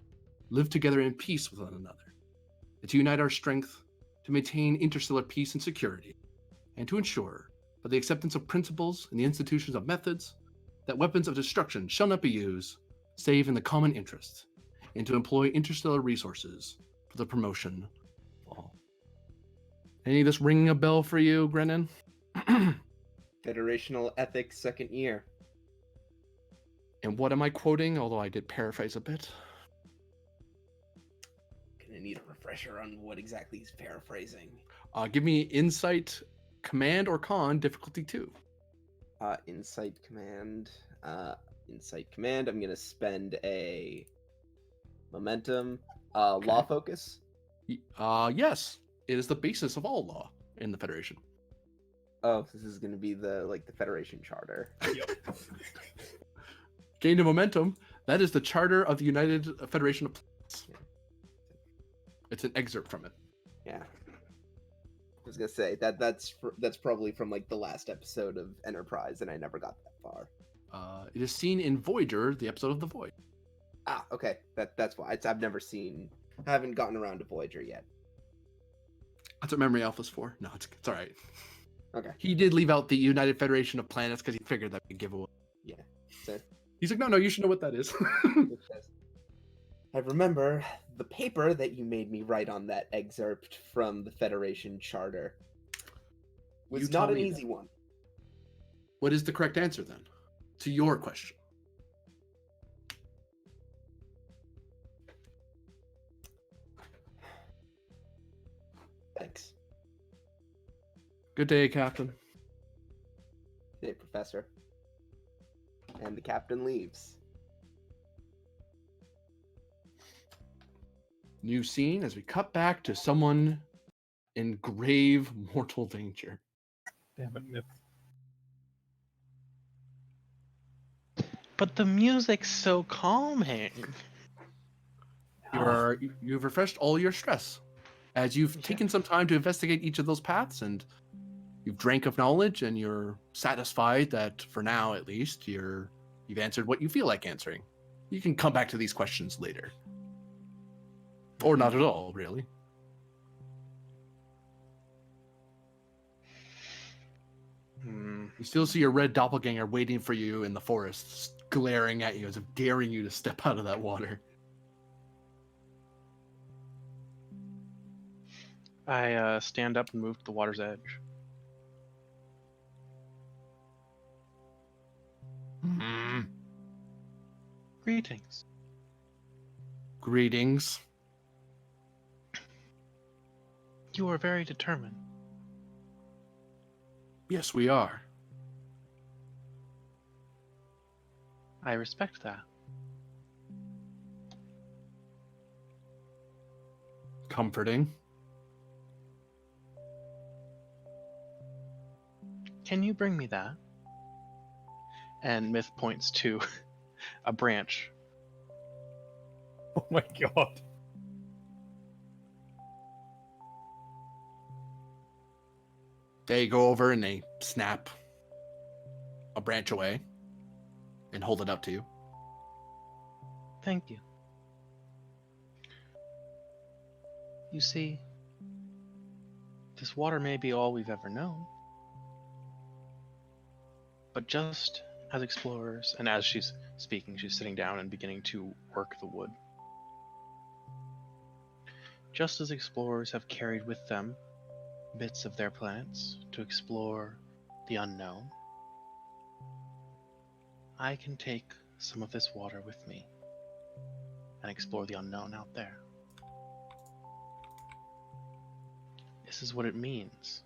live together in peace with one another, and to unite our strength to maintain interstellar peace and security, and to ensure, by the acceptance of principles and the institutions of methods, that weapons of destruction shall not be used, save in the common interest, and to employ interstellar resources for the promotion of all. Any of this ringing a bell for you, Brennan? Federational Ethics second year. And what am I quoting? Although I did paraphrase a bit. Gonna need a refresher on what exactly he's paraphrasing. Give me insight, command, or con, difficulty 2. Insight command. Insight command. I'm gonna spend a momentum. Law focus. Yes, it is the basis of all law in the Federation. Oh, this is gonna be the Federation charter. Yep. Gain of momentum. That is the charter of the United Federation of Planets. Yeah. It's an excerpt from it. Yeah. I was gonna say that's probably from like the last episode of Enterprise, and I never got that far. It is seen in Voyager, the episode of The Void. Ah, okay. That's why I haven't gotten around to Voyager yet. That's what Memory Alpha's for. No, it's all right. Okay. He did leave out the United Federation of Planets because he figured that would give away. Yeah. So He's like, no, you should know what that is. it says, I remember the paper that you made me write on that excerpt from the Federation Charter was You tell not an me easy one. What is the correct answer then to your question? Thanks. Good day, Captain. Hey, Professor. And the captain leaves. New scene as we cut back to someone in grave mortal danger. Damn it, Myth. But the music's so calming. You've refreshed all your stress as you've taken some time to investigate each of those paths, and you've drank of knowledge, and you're satisfied that for now at least you've answered what you feel like answering. You can come back to these questions later. Or not at all, really. You still see your red doppelganger waiting for you in the forest, glaring at you as if daring you to step out of that water. I stand up and move to the water's edge. Greetings. Greetings. You are very determined. Yes, we are. I respect that. Comforting. Can you bring me that? And Myth points to a branch. Oh my god. They go over and they snap a branch away and hold it up to you. Thank you. You see, this water may be all we've ever known. But just as explorers, and as she's speaking, she's sitting down and beginning to work the wood. Just as explorers have carried with them bits of their planets to explore the unknown, I can take some of this water with me and explore the unknown out there. This is what it means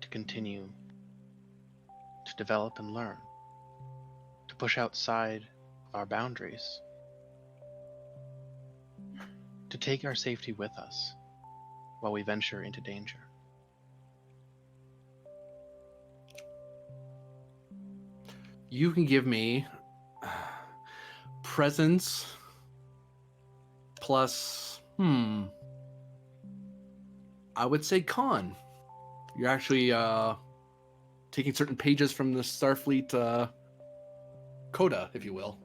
to continue to develop and learn, to push outside of our boundaries, to take our safety with us while we venture into danger. You can give me presence plus, I would say con. You're actually taking certain pages from the Starfleet coda, if you will.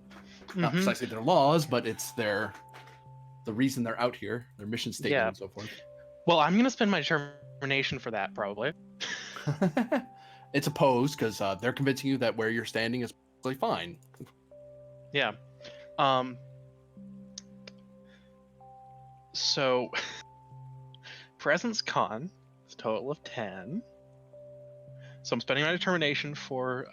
Not precisely their laws, but it's the reason they're out here, their mission statement and so forth. Well, I'm going to spend my determination for that, probably. It's opposed because they're convincing you that where you're standing is perfectly fine. Yeah. So, presence con is a total of 10. So I'm spending my determination for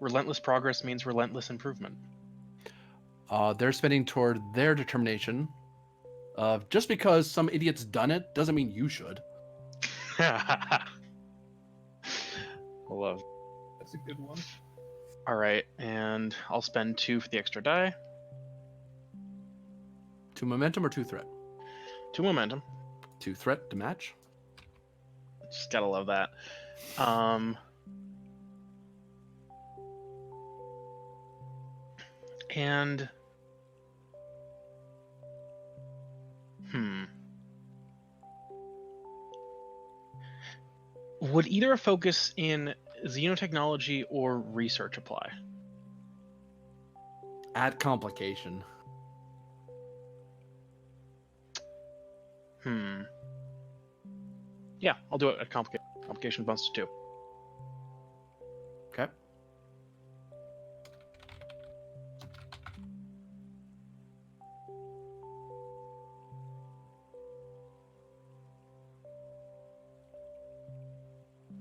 relentless progress means relentless improvement. They're spending toward their determination. Just because some idiot's done it doesn't mean you should. Love. That's a good one. All right, and I'll spend 2 for the extra die. 2 momentum or 2 threat? 2 momentum. 2 threat to match. Just gotta love that. And would either a focus in xenotechnology or research apply? Add complication. Yeah, I'll do it at complication. Complication bumps to 2. Okay.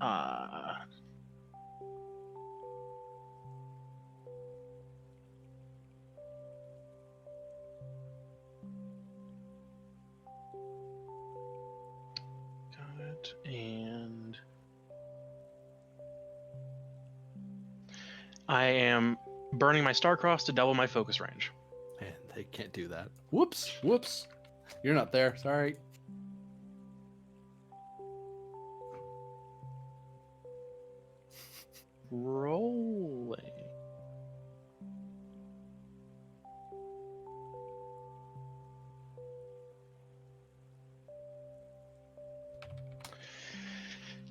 Got it. And I am burning my Starcross to double my focus range. Man, they can't do that. Whoops. Whoops. You're not there. Sorry. Rolling.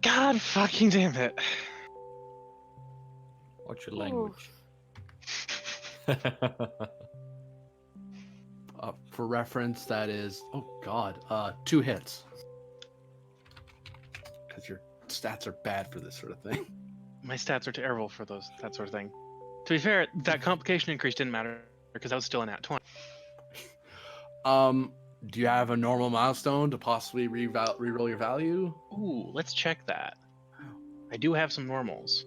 God fucking damn it. Watch your language. For reference, that is, oh god, 2 hits. Because your stats are bad for this sort of thing. My stats are terrible for that sort of thing. To be fair, that complication increase didn't matter because I was still in at 20. Do you have a normal milestone to possibly reroll your value? Ooh, let's check that. I do have some normals.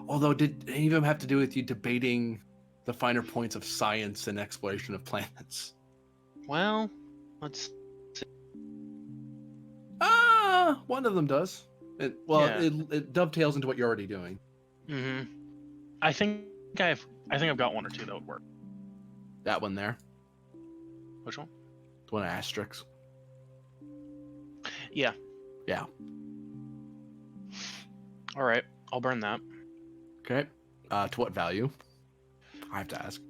Although, did any of them have to do with you debating the finer points of science and exploration of planets? Well, let's see. One of them does. It dovetails into what you're already doing. Mm-hmm. I think I've got 1 or 2 that would work. That one there. Which one? The one asterisk. Yeah. Yeah. All right, I'll burn that. Okay. To what value? I have to ask.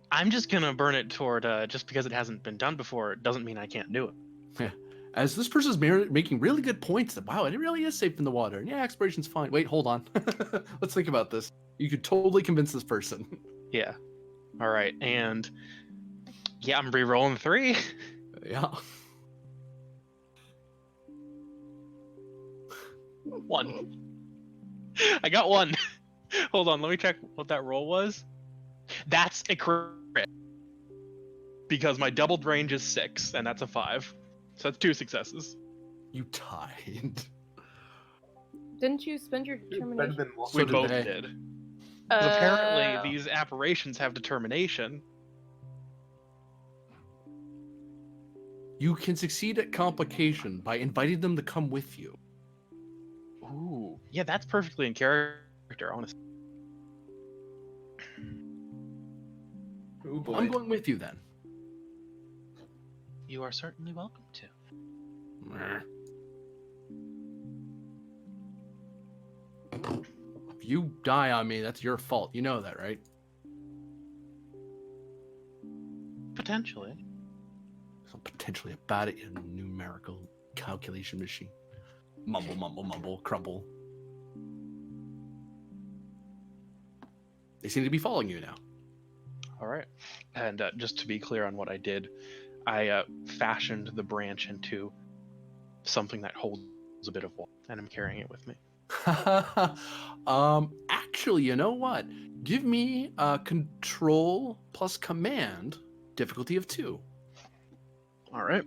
I'm just gonna burn it toward just because it hasn't been done before doesn't mean I can't do it. Yeah. As this person's making really good points that, wow, it really is safe in the water. And yeah, exploration's fine. Wait, hold on. Let's think about this. You could totally convince this person. Yeah. All right, and yeah, I'm re-rolling 3. Yeah. 1. I got 1. Hold on, let me check what that roll was. That's a crit. Because my doubled range is 6, and that's a 5. So that's 2 successes. You tied. Didn't you spend your determination? We did both they. did. 'Cause apparently these apparitions have determination. You can succeed at complication by inviting them to come with you. Ooh, yeah, that's perfectly in character, honestly. Oh boy. I'm going with you then. You are certainly welcome to. If you die on me, that's your fault. You know that, right? Potentially. So potentially about it, you numerical calculation machine. Mumble, mumble, mumble, crumble. They seem to be following you now. All right. And just to be clear on what I did, I fashioned the branch into something that holds a bit of water, and I'm carrying it with me. Actually, you know what? Give me control plus command difficulty of 2. All right.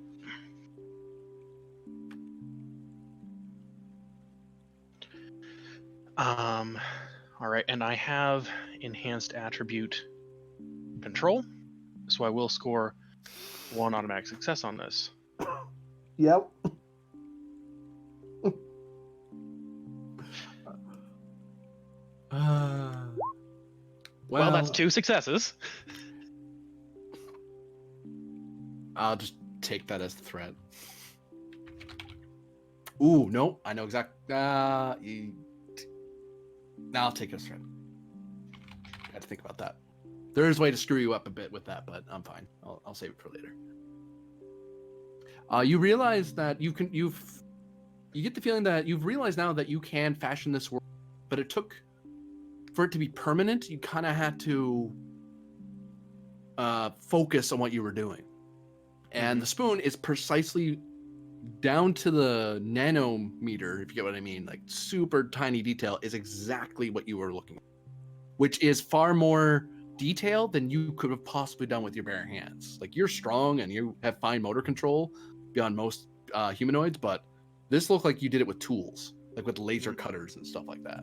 All right, and I have enhanced attribute control, so I will score 1 automatic success on this. Yep. Well, that's 2 successes. I'll just take that as the threat. Ooh, no, I know exact. Now I'll take it as threat. I had to think about that. There is a way to screw you up a bit with that, but I'm fine. I'll save it for later. You realize that you get the feeling that you've realized now that you can fashion this world, but it took for it to be permanent. You kind of had to focus on what you were doing, and the spoon is precisely down to the nanometer, if you get what I mean, like super tiny detail is exactly what you were looking for, which is far more detailed than you could have possibly done with your bare hands. Like, you're strong and you have fine motor control beyond most humanoids, but this looked like you did it with tools, like with laser cutters and stuff like that.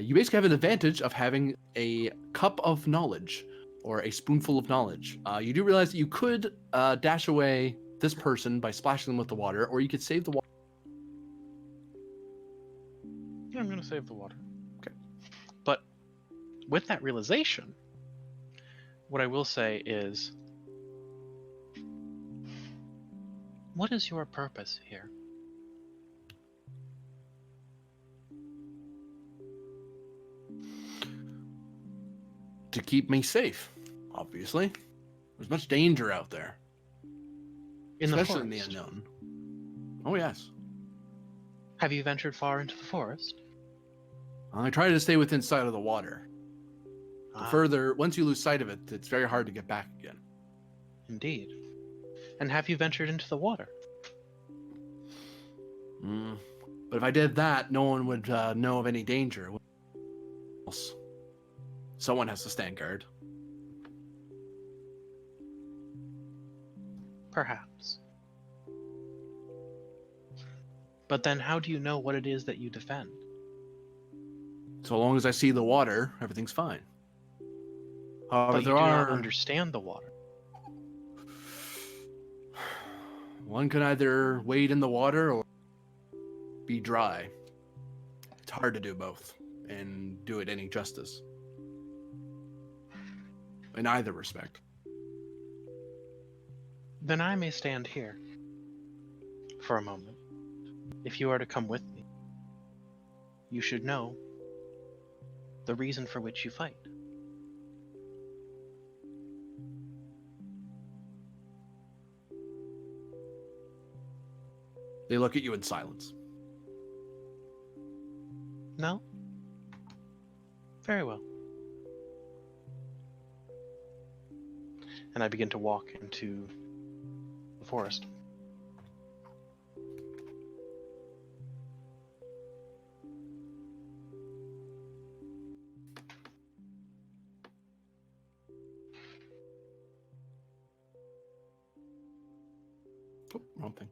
You basically have an advantage of having a cup of knowledge, or a spoonful of knowledge. You do realize that you could dash away this person by splashing them with the water, or you could save the water. Yeah, I'm going to save the water. Okay. But with that realization, what I will say is, what is your purpose here? To keep me safe, obviously. There's much danger out there. Especially in the unknown. Oh, yes. Have you ventured far into the forest? I try to stay within sight of the water. Further, once you lose sight of it, it's very hard to get back again. Indeed. And have you ventured into the water? But if I did that, no one would know of any danger. Someone has to stand guard. Perhaps. But then how do you know what it is that you defend? So long as I see the water, everything's fine. But you do not understand the water. One can either wade in the water or be dry. It's hard to do both and do it any justice. In either respect. Then I may stand here for a moment. If you are to come with me, you should know the reason for which you fight. They look at you in silence. No? Very well. And I begin to walk into the forest. Oh, wrong thing.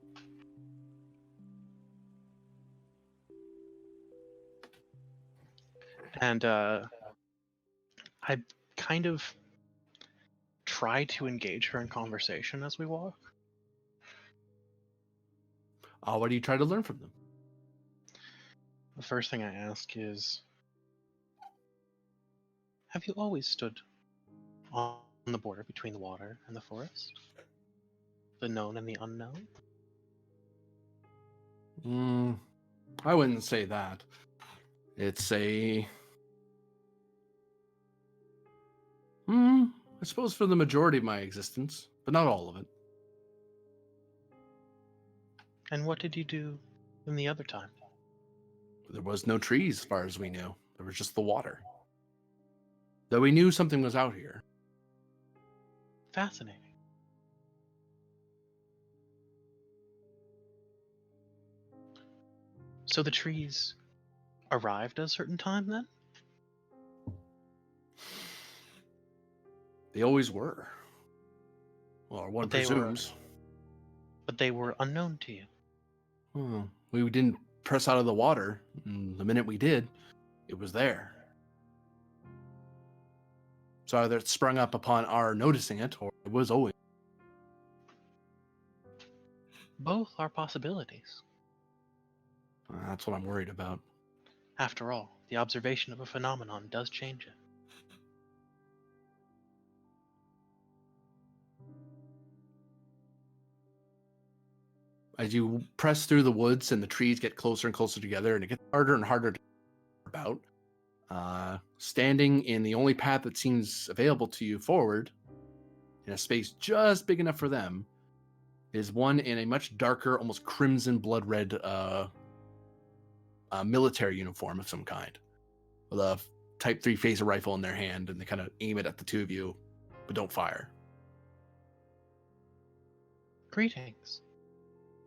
And I kind of try to engage her in conversation as we walk. What do you try to learn from them? The first thing I ask is, have you always stood on the border between the water and the forest? The known and the unknown? I wouldn't say that. It's a... I suppose for the majority of my existence, but not all of it. And what did you do in the other time? There was no trees, as far as we knew. There was just the water. Though we knew something was out here. Fascinating. So the trees arrived at a certain time then? They always were. Well, one But they were- presumes. But they were unknown to you. Well, we didn't press out of the water. And the minute we did, it was there. So either it sprung up upon our noticing it, or it was always. Both are possibilities. That's what I'm worried about. After all, the observation of a phenomenon does change it. As you press through the woods and the trees get closer and closer together, and it gets harder and harder to about, standing in the only path that seems available to you forward, in a space just big enough for them, is one in a much darker, almost crimson blood red military uniform of some kind, with a Type 3 phaser rifle in their hand, and they kind of aim it at the two of you, but don't fire. Greetings.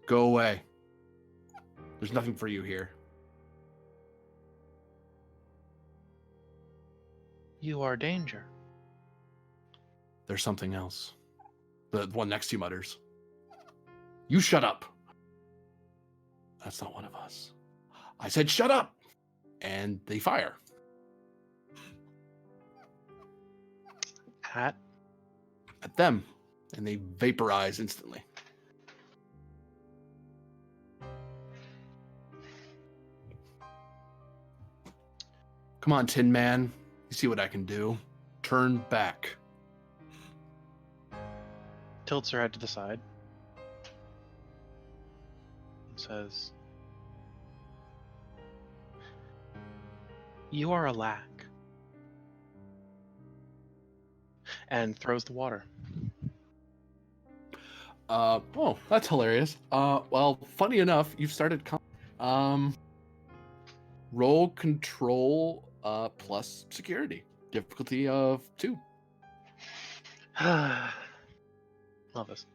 Go away. There's nothing for you here. You are danger. There's something else. The one next to you mutters. You shut up. That's not one of us. I said shut up. And they fire. At them. And they vaporize instantly. Come on, Tin Man. You see what I can do. Turn back. tilts her head to the side and says, "You are a lack," and throws the water. Oh, that's hilarious. Well, funny enough, you've started. Roll control plus security. Difficulty of 2. Love this.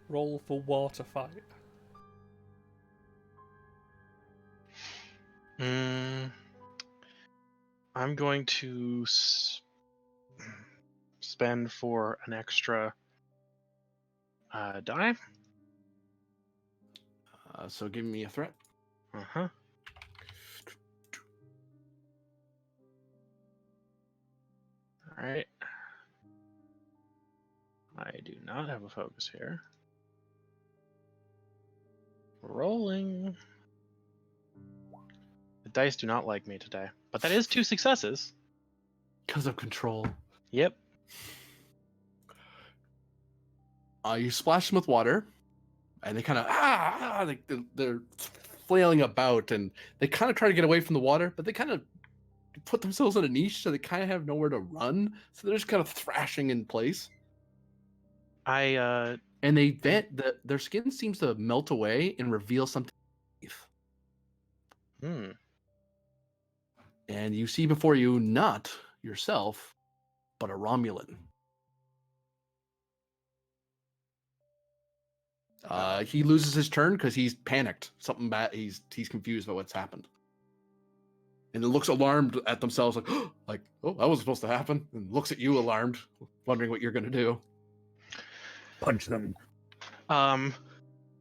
Roll for water fight. I'm going to spend for an extra die. So give me a threat. Uh-huh. All right. I do not have a focus here. Rolling. The dice do not like me today, but that is 2 successes. Because of control. Yep. You splash them with water, and they kind of they're flailing about, and they kind of try to get away from the water, but they kind of put themselves in a niche, so they kind of have nowhere to run, so they're just kind of thrashing in place. And they their skin seems to melt away and reveal something. And you see before you not yourself, but a Romulan. He loses his turn because he's panicked. Something bad. He's confused about what's happened, and it looks alarmed at themselves, like, oh, that was supposed to happen. And looks at you, alarmed, wondering what you're going to do. Punch them.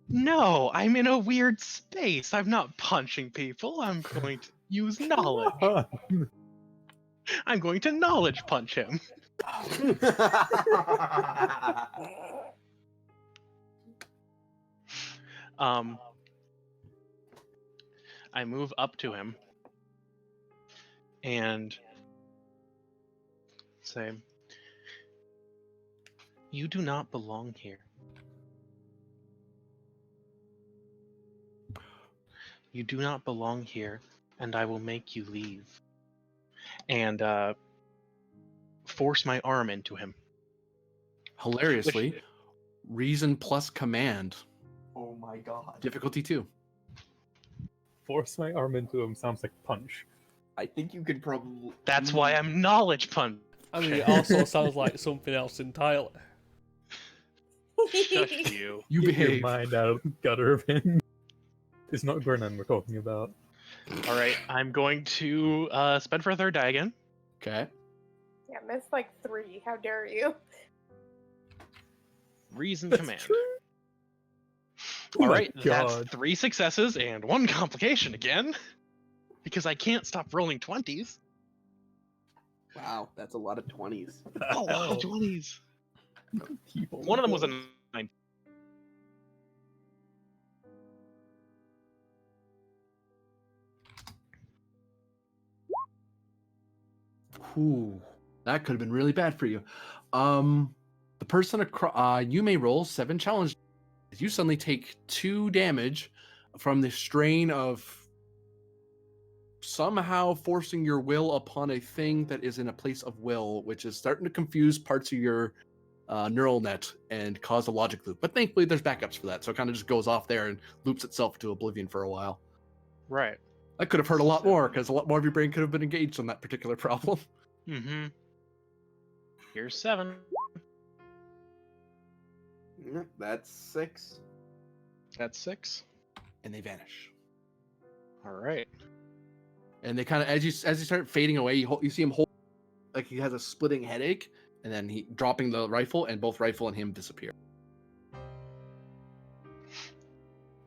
No, I'm in a weird space. I'm not punching people. I'm going to use knowledge. I'm going to knowledge punch him. I move up to him and say, "You do not belong here. You do not belong here, and I will make you leave." And force my arm into him. Hilariously, reason plus command. Oh my god. Difficulty 2. Force my arm into him sounds like punch. I think you could probably... That's why I'm knowledge punch. I mean, it also sounds like something else entirely. Shush you. You Get your behave. mind out of the gutter of him. It's not Gurnan we're talking about. All right, I'm going to spend for a third die again. Okay. Yeah, missed like 3. How dare you? Reason That's command. true. All right, God. that's 3 successes and 1 complication again, because I can't stop rolling 20s. Wow, that's a lot of 20s. A lot of 20s. People One of them was a those. 9. Ooh, that could have been really bad for you. The person across, you may roll 7 challenge. You suddenly take 2 damage from the strain of somehow forcing your will upon a thing that is in a place of will, which is starting to confuse parts of your neural net and cause a logic loop. But thankfully, there's backups for that, so it kind of just goes off there and loops itself to oblivion for a while. Right. That could have hurt a lot more, 7. because a lot more of your brain could have been engaged on that particular problem. Mm-hmm. Here's 7. Yep, that's 6. That's 6. And they vanish. All right. And they kind of, as you start fading away, you see him hold, like he has a splitting headache, and then he dropping the rifle, and both rifle and him disappear.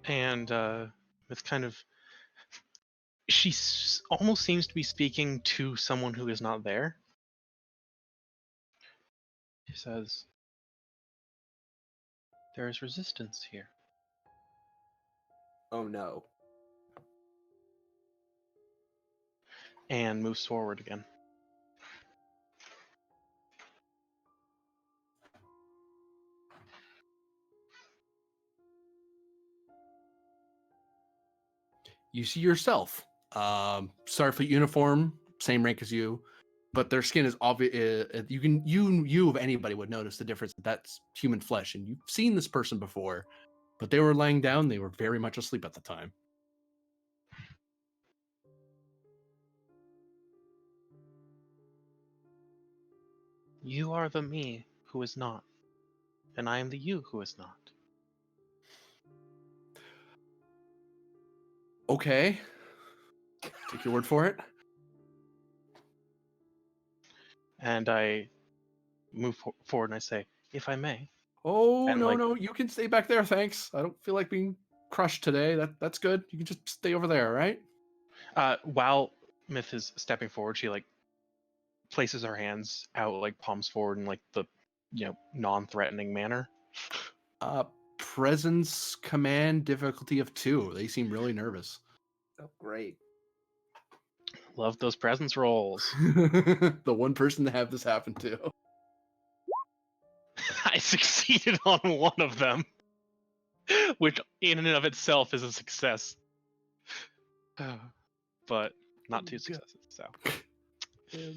And it's kind of, she almost seems to be speaking to someone who is not there. She says, "There is resistance here." Oh no. And moves forward again. You see yourself, Starfleet uniform, same rank as you, but their skin is obvious. You of anybody would notice the difference. That's human flesh, and you've seen this person before, but they were laying down. They were very much asleep at the time. You are the me who is not, and I am the you who is not. Okay, take your word for it. And I move forward and I say, "If I may." Oh, And no, you can stay back there, thanks. I don't feel like being crushed today. That's good. You can just stay over there, right? While Myth is stepping forward, she like places her hands out, like palms forward in like the non-threatening manner. Presence command difficulty of 2. They seem really nervous. Oh, great. Love those presence rolls. The one person to have this happen to. I succeeded on one of them, which in and of itself is a success. But not 2 successes, so. Oh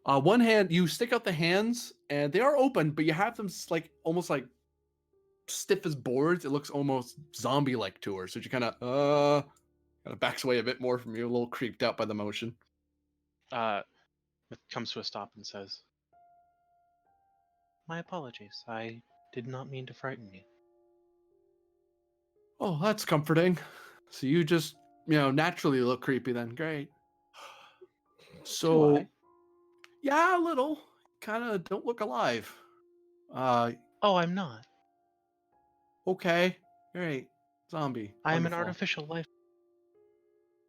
god. One hand, you stick out the hands, and they are open, but you have them like almost like stiff as boards. It looks almost zombie-like to her, so she kind of backs away a bit more from you, a little creeped out by the motion. Myth comes to a stop and says, "My apologies. I did not mean to frighten you." Oh, that's comforting. So you just, naturally look creepy then. Great. So, yeah, a little. Kind of don't look alive. Oh, I'm not. Okay. Great. Zombie. I am an Wonderful. artificial life.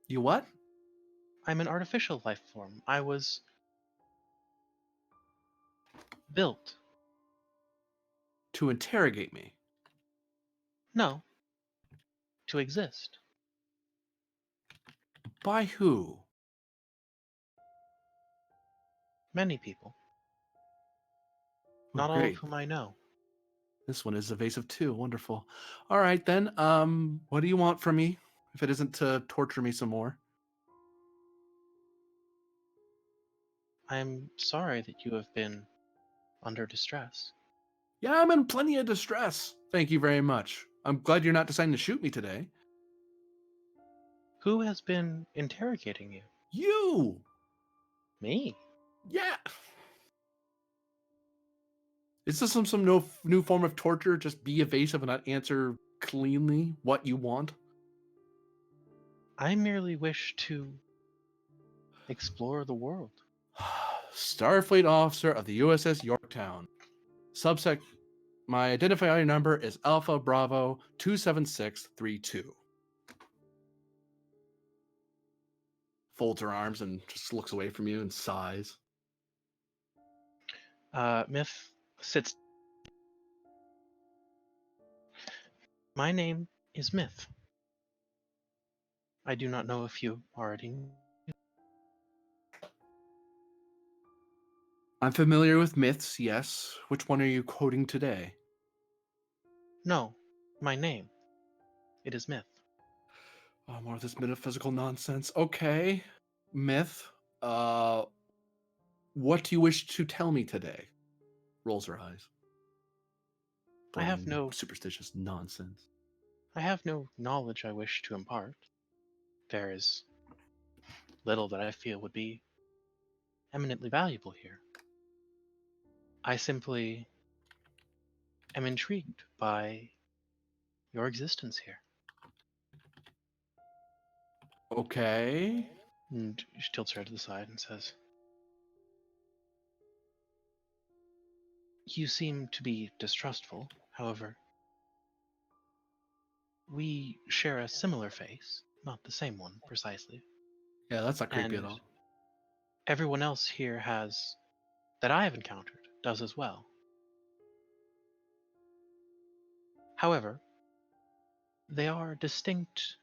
You what? I'm an artificial life form. I was built. To interrogate me. No. To exist. By who? Many people. Oh, Not all of great. whom I know. This one is evasive too. Wonderful. All right, then. What do you want from me? If it isn't to torture me some more. I am sorry that you have been under distress. Yeah, I'm in plenty of distress. Thank you very much. I'm glad you're not deciding to shoot me today. Who has been interrogating you? You! Me? Yeah! Is this some new form of torture? Just be evasive and not answer cleanly what you want? I merely wish to explore the world. Starfleet officer of the USS Yorktown. Subsect. My identifying number is Alpha Bravo 27632. Folds her arms and just looks away from you and sighs. Myth sits. My name is Myth. I do not know if you already knew. I'm familiar with myths, yes. Which one are you quoting today? No, my name. It is Myth. Oh, more of this metaphysical nonsense. Okay. Myth. What do you wish to tell me today? Rolls her eyes. I have no superstitious nonsense. I have no knowledge I wish to impart. There is little that I feel would be eminently valuable here. I simply am intrigued by your existence here. Okay. And she tilts her head to the side and says, You seem to be distrustful. However, we share a similar face, not the same one precisely. Yeah, that's not creepy And at all. everyone else here has, that I have encountered, does as well. However, they are distinct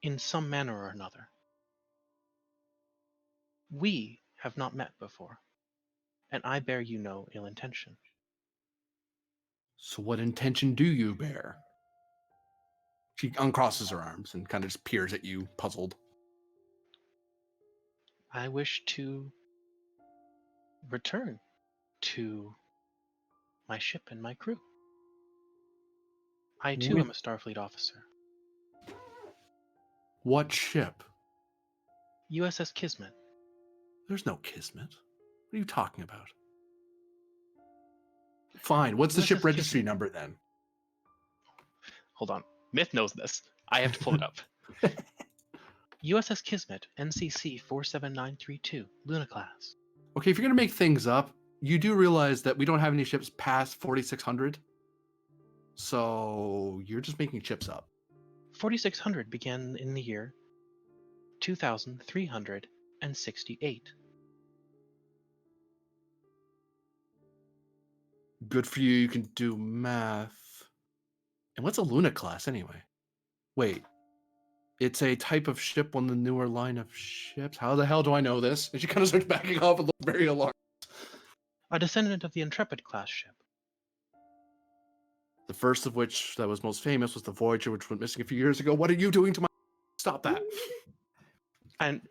in some manner or another. We have not met before, and I bear you no ill intention. So what intention do you bear? She uncrosses her arms and kind of just peers at you, puzzled. I wish to return to my ship and my crew. I too am a Starfleet officer. What ship? USS Kismet. There's no Kismet. What are you talking about? Fine. What's the USS ship registry Kismet. number then? Hold on. Myth knows this. I have to pull it up. USS Kismet, NCC 47932, Luna class. Okay, if you're going to make things up, you do realize that we don't have any ships past 4,600. So you're just making ships up. 4600 began in the year 2368. Good for you. You can do math. And what's a Luna class anyway? Wait. It's a type of ship on the newer line of ships. How the hell do I know this? And she kind of starts backing off and looks very alarmed. A descendant of the Intrepid class ship. The first of which that was most famous was the Voyager, which went missing a few years ago. What are you doing to my... Stop that. And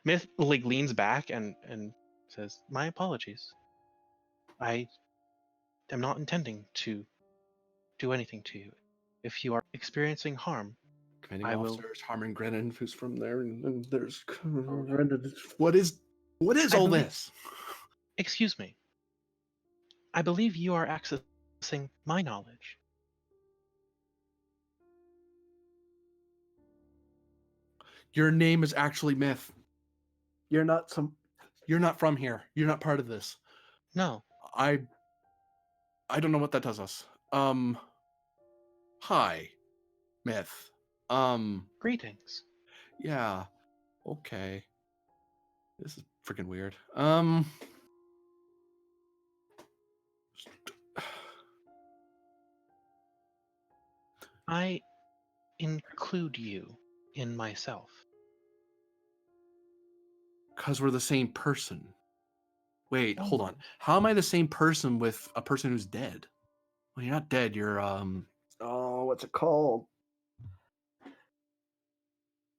Myth leans back and says, My apologies. I am not intending to do anything to you. If you are experiencing harm, Commanding I officer will. is Harmon Grennan, who's from there, and there's what is all this? Excuse me. I believe you are accessing my knowledge. Your name is actually Myth. You're not from here. You're not part of this. No. I don't know what that tells us. Hi, Myth. Greetings. Yeah. Okay. This is freaking weird. I include you in myself. Because we're the same person. Wait, hold on. How am I the same person with a person who's dead? Well, you're not dead. You're oh, what's it called?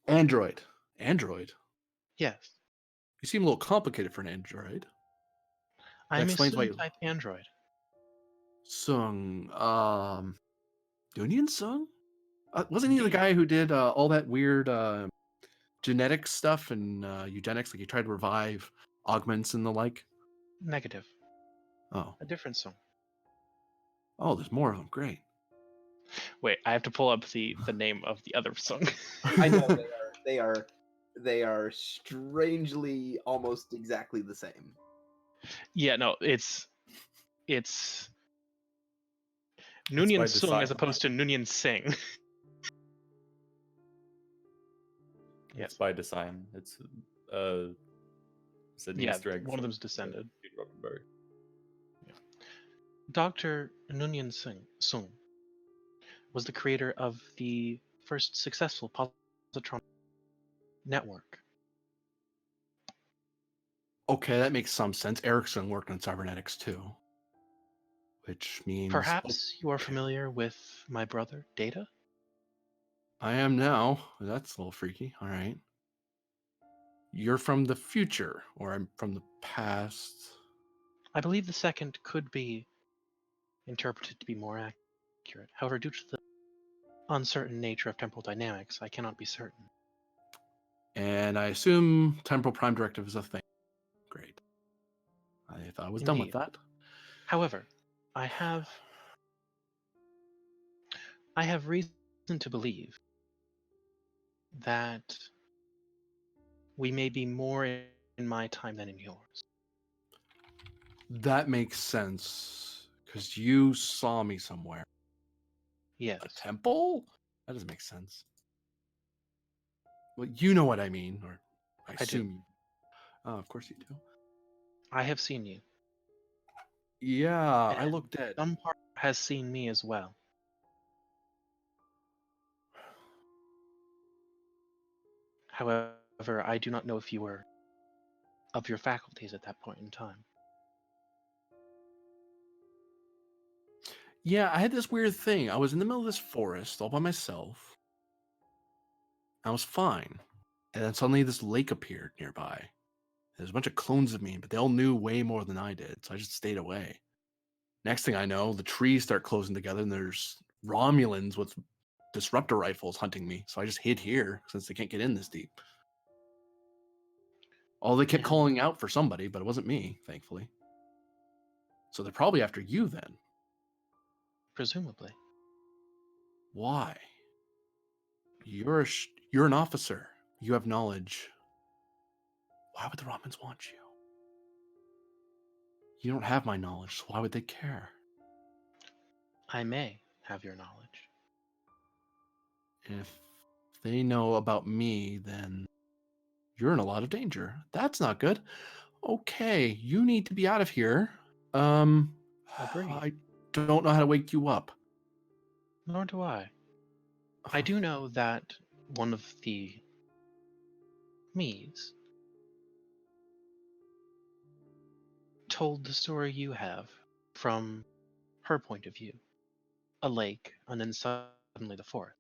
Android. Android. Yes. You seem a little complicated for an android. I'm a Sung-type android. Sung. Dunian Sung? Wasn't he the guy who did all that weird genetic stuff and eugenics? Like he tried to revive augments and the like? Negative. Oh. A different Sung. Oh, there's more of them. Great. Wait, I have to pull up the name of the other song. I know they are strangely almost exactly the same. Yeah, no, it's Noonien Sung as opposed to Noonien Sing. It's by design. It's an Easter egg. One of them's descended. Yeah. Dr. Noonien Sung was the creator of the first successful positron network. Okay, that makes some sense. Erickson worked on cybernetics too, which means Perhaps you are familiar with my brother, Data? I am now. That's a little freaky. All right. You're from the future, or I'm from the past. I believe the second could be interpreted to be more accurate. However, due to the uncertain nature of temporal dynamics, I cannot be certain. And I assume temporal prime directive is a thing. Great. I thought I was done with that. However, I have reason to believe that we may be more in my time than in yours. That makes sense, because you saw me somewhere. Yes. A temple? That doesn't make sense. Well, you know what I mean, or I assume you. Oh, of course you do. I have seen you. Yeah, And I look dead. Some part has seen me as well. However, I do not know if you were of your faculties at that point in time. Yeah, I had this weird thing. I was in the middle of this forest all by myself. I was fine. And then suddenly this lake appeared nearby. There's a bunch of clones of me, but they all knew way more than I did, so I just stayed away. Next thing I know, the trees start closing together, and there's Romulans with disruptor rifles hunting me, so I just hid here since they can't get in this deep. They kept calling out for somebody, but it wasn't me, thankfully. So they're probably after you then. Presumably. Why? You're an officer. You have knowledge. Why would the Romans want you? You don't have my knowledge, so why would they care? I may have your knowledge. If they know about me, then you're in a lot of danger. That's not good. Okay, you need to be out of here. Agreed. I don't know how to wake you up. Nor do I. I do know that one of the me's told the story you have from her point of view. A lake, and then suddenly the forest.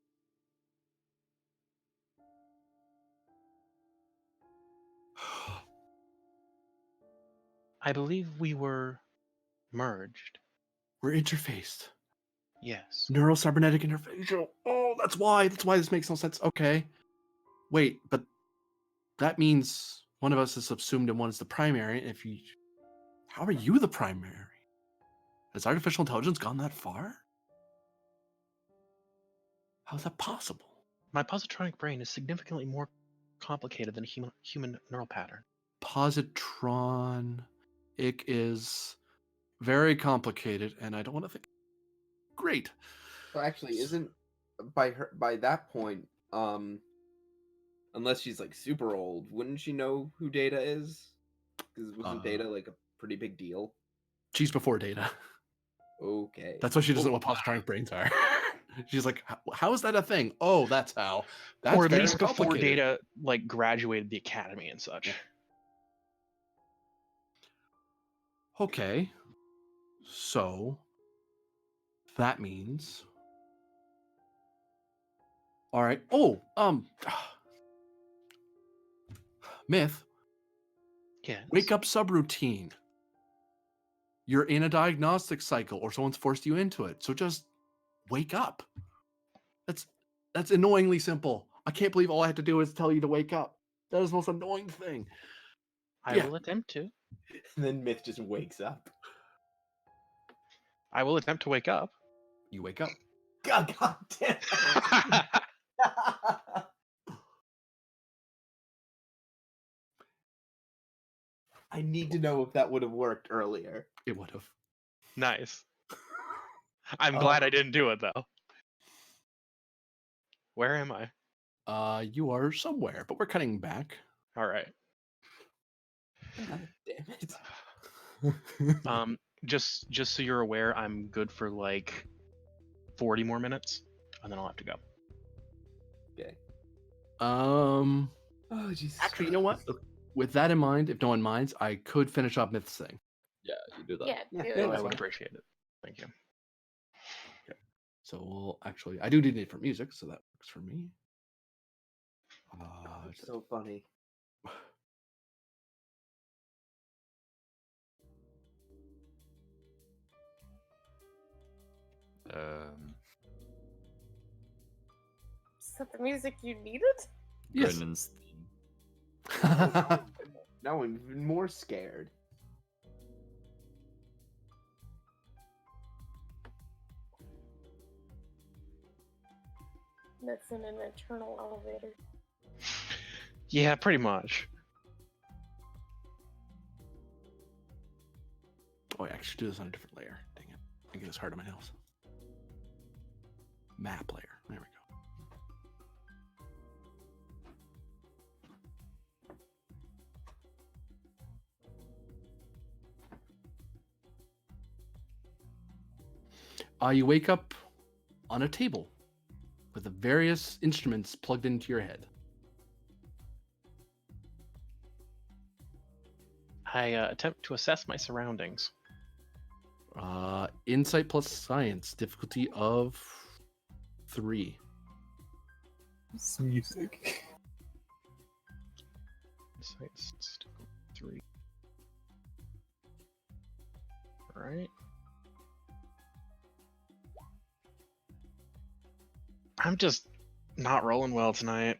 I believe we were merged. We're interfaced. Yes. Neurocybernetic interfacial. Oh, that's why. That's why this makes no sense. Okay. Wait, but that means one of us is subsumed and one is the primary. How are you the primary? Has artificial intelligence gone that far? How is that possible? My positronic brain is significantly more complicated than a human neural pattern. Positron. It is very complicated, and I don't want to think. Great. Well, actually, isn't by that point, unless she's like super old, wouldn't she know who Data is? Because wasn't Data like a pretty big deal? She's before Data. Okay. That's why she doesn't know what positronic brains are. She's like, how is that a thing? Oh, that's how. That's or at least before complicated. Data like graduated the academy and such. Okay. So that means all right. Oh, Myth. Yes. Wake up subroutine. You're in a diagnostic cycle or someone's forced you into it. So just wake up. That's annoyingly simple. I can't believe all I had to do is tell you to wake up. That is the most annoying thing. I will attempt to. And then Myth just wakes up. I will attempt to wake up. You wake up. God damn it. I need to know if that would have worked earlier. It would have. Nice. I'm glad I didn't do it though. Where am I? You are somewhere, but we're cutting back. All right. God damn it. Just so you're aware, I'm good for like 40 more minutes, and then I'll have to go. Okay. Um. Oh, Jesus. Actually, you know what? With that in mind, if no one minds, I could finish up Myth's thing. Yeah, you do that. Yeah, Yeah, do yeah, it. I that's would fine. appreciate it. Thank you. So we'll actually, I do need different music, so that works for me. It's so funny. Is that the music you needed? Yes. Brennan's theme. Now I'm even more scared. That's in an eternal elevator. Yeah, pretty much. Oh, I actually do this on a different layer. Dang it. I get this hard on my nails. Map layer. There we go. You wake up on a table with the various instruments plugged into your head. I attempt to assess my surroundings. Insight plus science, difficulty of 3. It's music. Insight's 3. All right. I'm just not rolling well tonight.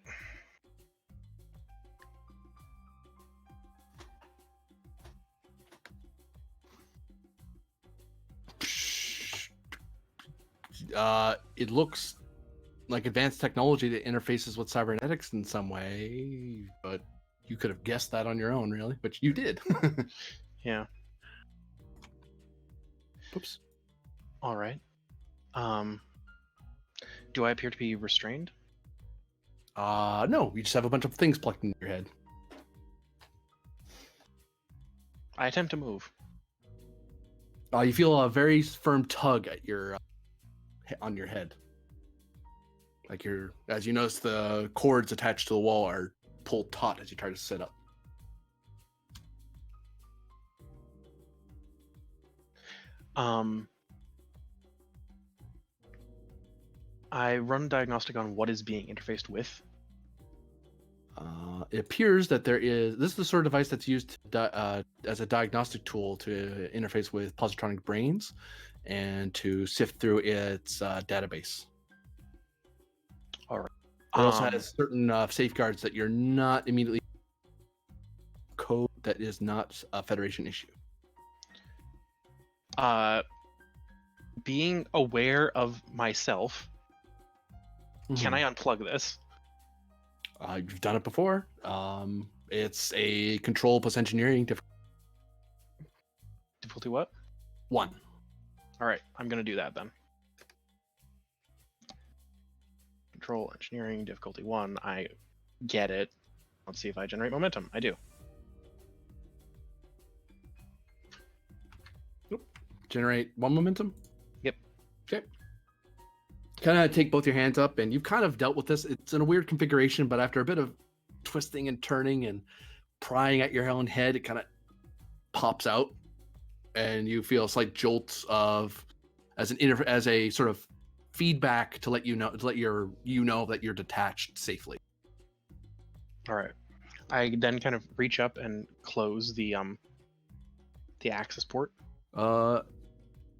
It looks like advanced technology that interfaces with cybernetics in some way, but you could have guessed that on your own, really, but you did. Yeah. Oops. All right. Do I appear to be restrained? No, you just have a bunch of things plugged into your head. I attempt to move. You feel a very firm tug at your on your head. Like as you notice, the cords attached to the wall are pulled taut as you try to sit up. I run a diagnostic on what is being interfaced with. It appears that this is the sort of device that's used as a diagnostic tool to interface with positronic brains and to sift through its database. All right. It also has certain safeguards that you're not immediately code that is not a Federation issue. Being aware of myself, can I unplug this? You've done it before. It's a control plus engineering Difficulty what? 1. All right, I'm gonna do that then. Control engineering difficulty 1. I get it. Let's see if I generate momentum. I do. Generate 1 momentum? Yep. Okay. Kind of take both your hands up, and you've kind of dealt with this. It's in a weird configuration, but after a bit of twisting and turning and prying at your own head, it kind of pops out, and you feel a slight jolt as a sort of feedback to let you know that you're detached safely. All right. I then kind of reach up and close the access port.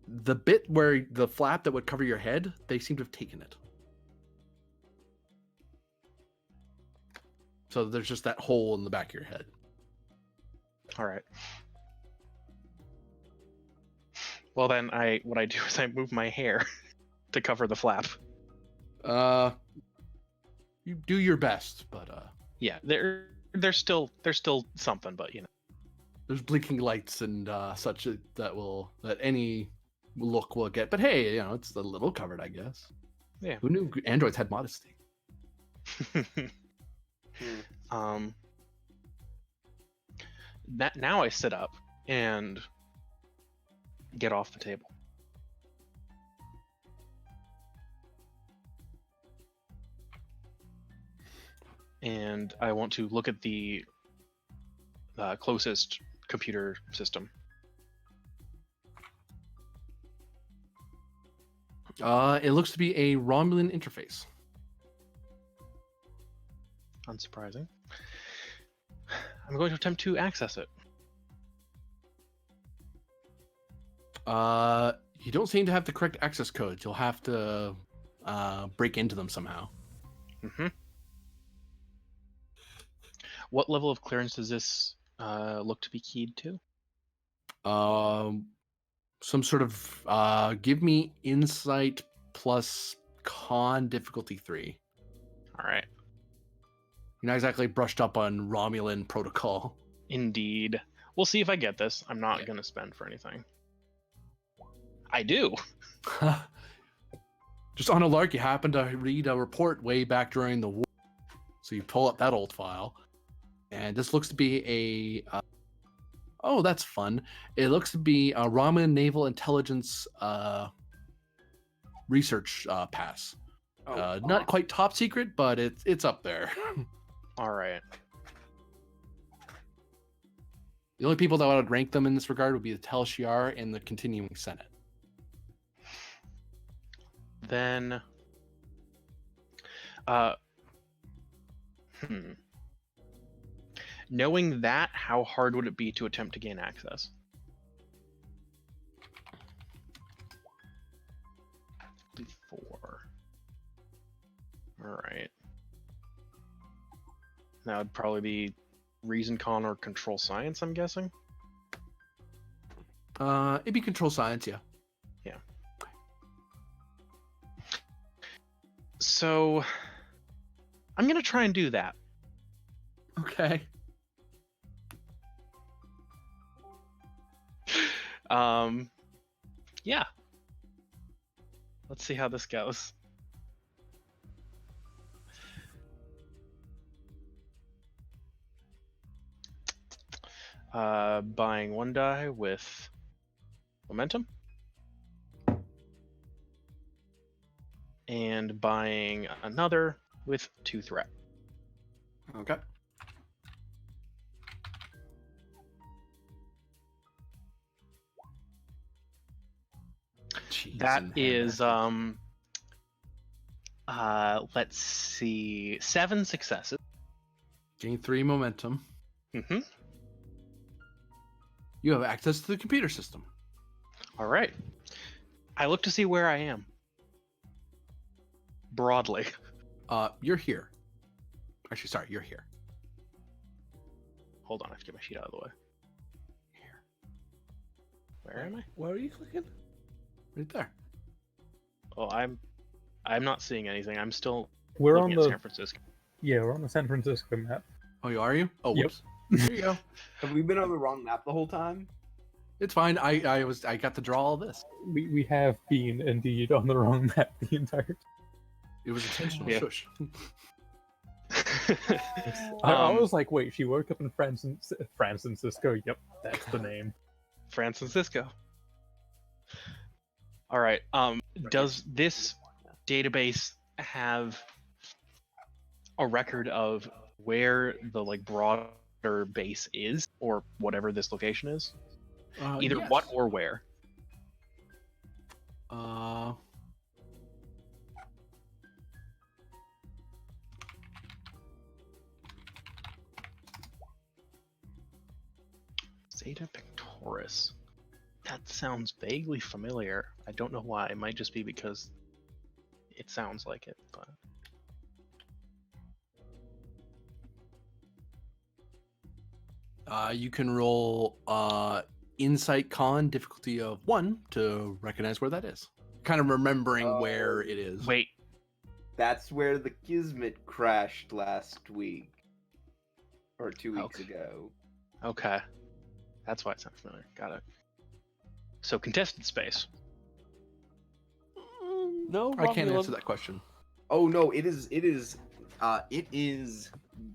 The bit where the flap that would cover your head, they seem to have taken it. So there's just that hole in the back of your head. All right. Well, then what I do is I move my hair to cover the flap. You do your best, but Yeah, there's still something, but there's blinking lights and such that any look will get. But hey, it's a little covered, I guess. Yeah. Who knew androids had modesty? Now I sit up and get off the table. And I want to look at the closest computer system. It looks to be a Romulan interface. Unsurprising. I'm going to attempt to access it. You don't seem to have the correct access codes. You'll have to break into them somehow. Mm-hmm. What level of clearance does this look to be keyed to? Some sort of give me insight plus con difficulty 3. All right. You're not exactly brushed up on Romulan protocol. Indeed. We'll see if I get this. I'm not going to spend for anything. I do. Just on a lark, you happen to read a report way back during the war. So you pull up that old file. And this looks to be a... oh, that's fun. It looks to be a Romulan Naval Intelligence research pass. Not quite top secret, but it's up there. All right. The only people that would rank them in this regard would be the Tel Shiar and the Continuing Senate. Then, knowing that, how hard would it be to attempt to gain access? Four. All right. That would probably be Reason Con or Control Science, I'm guessing. It'd be Control Science, yeah. Yeah. So, I'm gonna try and do that. Okay. Yeah. Let's see how this goes. Buying 1 die with momentum. And buying another with 2 threat. Okay. Jeez, That is let's see, 7 successes. Gain 3 momentum. Mm-hmm. You have access to the computer system. All right. I look to see where I am. Broadly. You're here. Actually, sorry, you're here. Hold on, I have to get my sheet out of the way. Here. Where am I? Where are you clicking? Right there. Oh, I'm not seeing anything. I'm still We're looking on at the San Francisco. Yeah, we're on the San Francisco map. Oh, are you? Oh, Yep. whoops. There you go. Have we been on the wrong map the whole time? It's fine. I got to draw all this. We have been indeed on the wrong map the entire time. It was intentional. Yeah. Shush. I was like, wait, she woke up in Francisco. Yep, that's the name. Francisco. All right. Does this database have a record of where the broader base is, or whatever this location is? Either yes. what or where? Zeta Pictoris. That sounds vaguely familiar. I don't know why. It might just be because it sounds like it, but... You can roll Insight Con difficulty of 1 to recognize where that is. kind of remembering where it is. Wait. That's where the Kismet crashed last week. Or 2 weeks ago. Okay. That's why it sounds familiar. Got it. So contested space. No, I can't Romulan. answer that question. Oh no, it is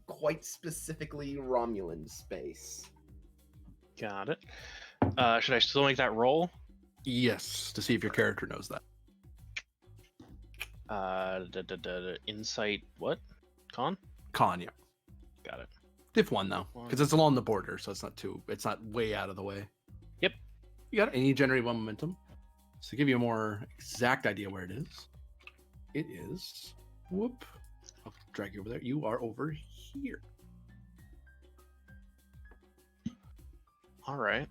quite specifically Romulan space. Got it. Should I still make that roll? Yes, to see if your character knows that. Insight what? Con? Con, yeah. Got it. Diff 1 though, because it's along the border, so it's not way out of the way. Yep. You got it. And you generate 1 momentum. So to give you a more exact idea where it is, whoop, I'll drag you over there. You are over here. All right.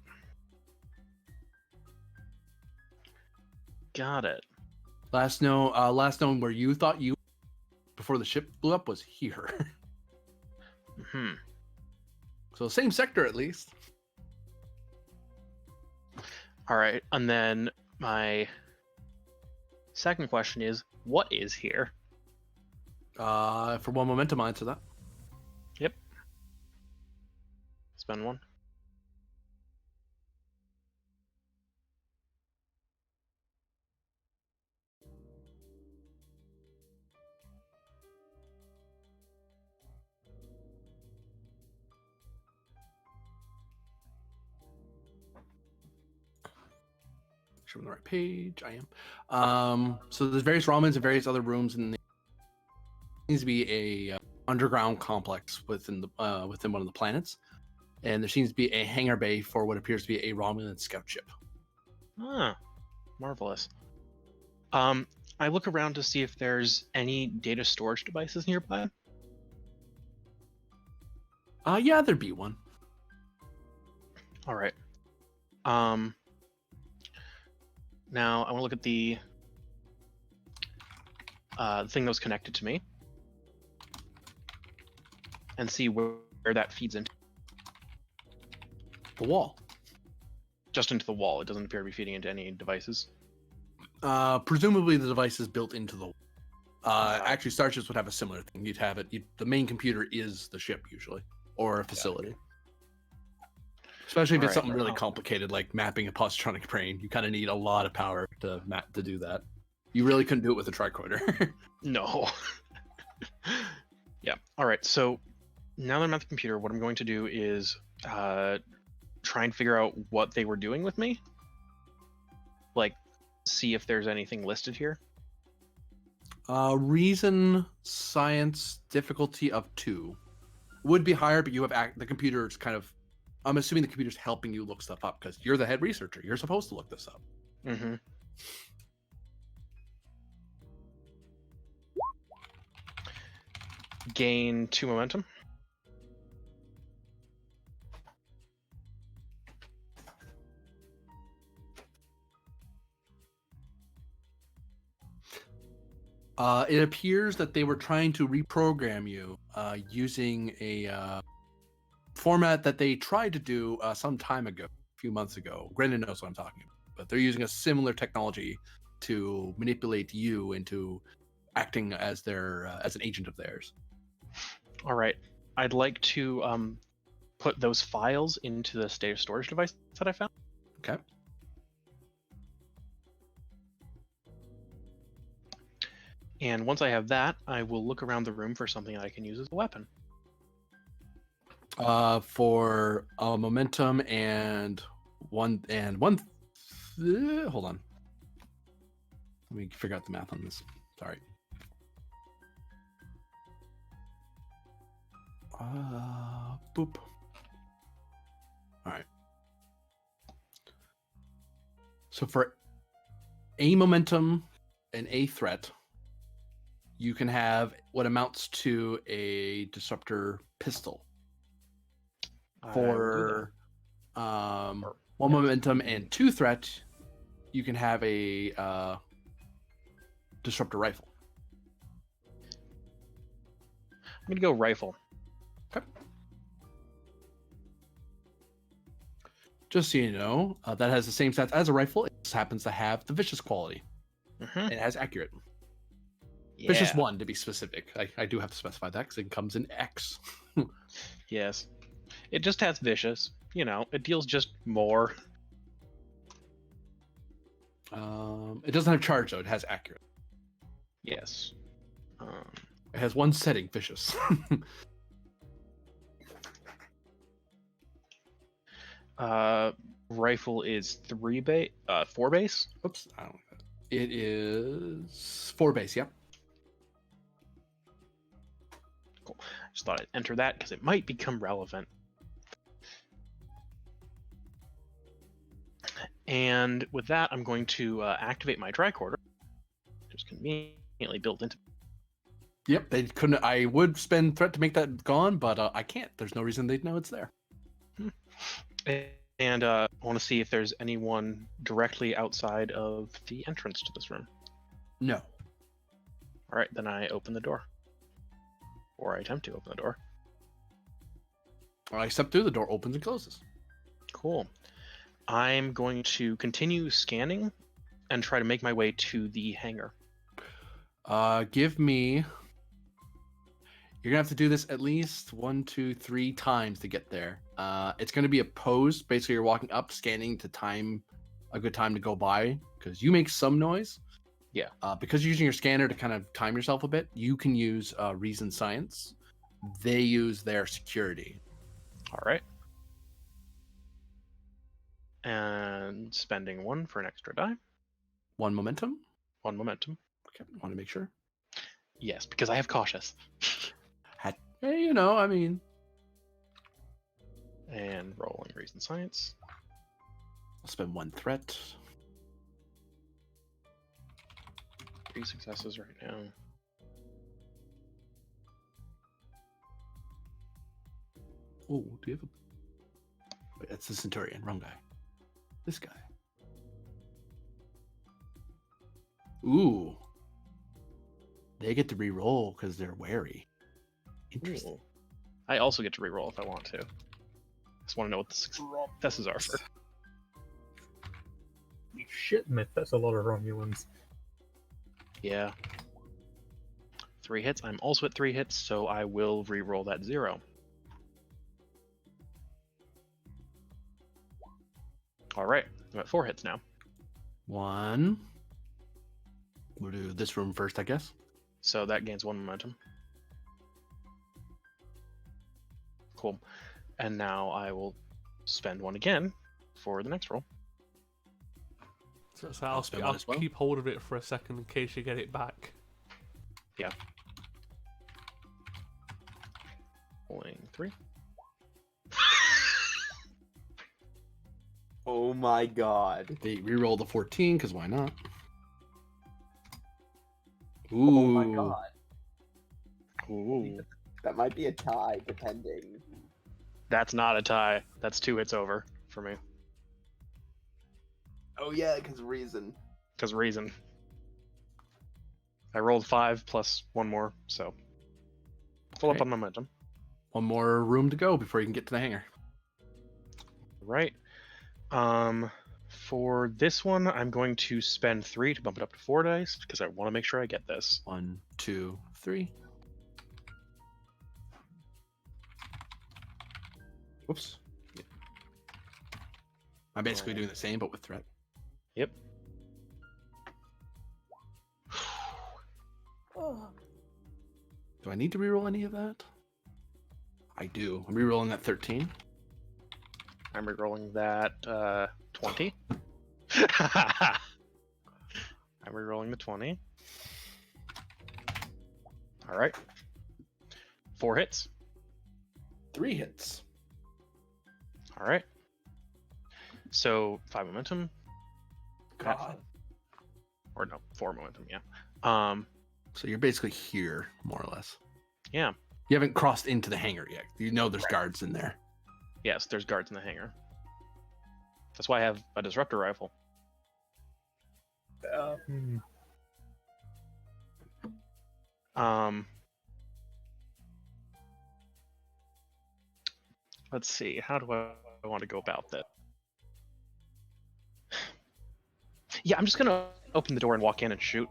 Got it. Last known where you thought you before the ship blew up was here. So same sector at least. All right, and then my second question is, what is here? For 1 momentum, I'll answer that. Yep. Spend 1. Sure, I'm on the right page. I am. So there's various ramens and various other rooms, and there needs to be a underground complex within one of the planets, and there seems to be a hangar bay for what appears to be a Romulan scout ship. Ah, marvelous. I look around to see if there's any data storage devices nearby. Yeah, there'd be one. All right. Now I want to look at the thing that was connected to me and see where that feeds into. The wall. Just into the wall. It doesn't appear to be feeding into any devices. Presumably the device is built into the wall. Actually, starships would have a similar thing. You'd have it. The main computer is the ship usually, or a facility. Especially if it's something really complicated like mapping a positronic brain. You kind of need a lot of power to do that. You really couldn't do it with a tricorder. No. Yeah. All right. So now that I'm at the computer, what I'm going to do is try and figure out what they were doing with me. Like, see if there's anything listed here. Reason, science, difficulty of 2 would be higher, but you have the computer's kind of. I'm assuming the computer's helping you look stuff up because you're the head researcher. You're supposed to look this up. Mm-hmm. Gain 2 momentum. It appears that they were trying to reprogram you using a format that they tried to do some time ago, a few months ago. Brendan knows what I'm talking about, but they're using a similar technology to manipulate you into acting as as an agent of theirs. All right. I'd like to put those files into the data storage device that I found. Okay. And once I have that, I will look around the room for something that I can use as a weapon. For momentum and one. Hold on. Let me figure out the math on this. Sorry. Boop. All right. So for a momentum and a threat, you can have what amounts to a disruptor pistol. For 1 momentum and 2 threat, you can have a disruptor rifle. I'm gonna go rifle. Okay. Just so you know, that has the same stats as a rifle. It just happens to have the vicious quality. It has accurate. Yeah. Vicious 1 to be specific. I do have to specify that because it comes in X. Yes. It just has vicious. You know, it deals just more. It doesn't have charge though. It has accurate. Yes. It has one setting, vicious. Rifle is 4 base. Oops, I don't like that. It is 4 base. Yep. Cool. Just thought I'd enter that because it might become relevant. And with that, I'm going to activate my tricorder, just conveniently built into. Yep. They couldn't. I would spend threat to make that gone, but I can't. There's no reason they'd know it's there. And I want to see if there's anyone directly outside of the entrance to this room. No. All right, then I open the door. Or I attempt to open the door. I step through, the door opens and closes. Cool. I'm going to continue scanning and try to make my way to the hangar. Give me. You're gonna have to do this at least 1, 2, 3 times to get there. It's gonna be opposed. Basically, you're walking up, scanning to time a good time to go by because you make some noise. Yeah. Because you're using your scanner to kind of time yourself a bit, you can use reason science. They use their security. All right. And spending 1 for an extra die. 1 momentum. 1 momentum. Okay, want to make sure. Yes, because I have cautious. Hey, you know, I mean. And rolling reason science. I'll spend 1 threat. 3 successes right now. Oh, do you have a... Wait, that's the Centurion. Wrong guy. This guy. Ooh. They get to re-roll because they're wary. Interesting. Ooh. I also get to reroll if I want to. Just want to know what the successes are for. Shit, myth. That's a lot of Romulans. Yeah. 3 hits. I'm also at 3 hits, so I will re-roll that 0. All right, I'm at 4 hits now. 1. We'll do this room first, I guess. So that gains 1 momentum. Cool. And now I will spend 1 again for the next roll. So I'll spend 1 as well. keep hold of it for a second in case you get it back. Yeah. Rolling 3. Oh my god. They re-roll the 14, because why not? Ooh. Oh my god. Ooh. That might be a tie, depending. That's not a tie. That's 2 hits over for me. Oh yeah, because reason. Because reason. I rolled 5 plus 1 more, so full up Okay. on momentum. 1 more room to go before you can get to the hangar. Right. For this one, I'm going to spend 3 to bump it up to 4 dice because I want to make sure I get this. 1, 2, 3. Whoops. Yeah. I'm basically doing the same, but with threat. Yep. Do I need to reroll any of that? I do. I'm rerolling that 13. I'm rerolling that 20. I'm rerolling the 20. All right. 4 hits. 3 hits. All right. So 5 momentum. God. Or no, 4 momentum. Yeah. So you're basically here, more or less. Yeah. You haven't crossed into the hangar yet. You know there's guards in there. Yes, there's guards in the hangar. That's why I have a disruptor rifle. Let's see. How do I want to go about that? Yeah, I'm just gonna open the door and walk in and shoot.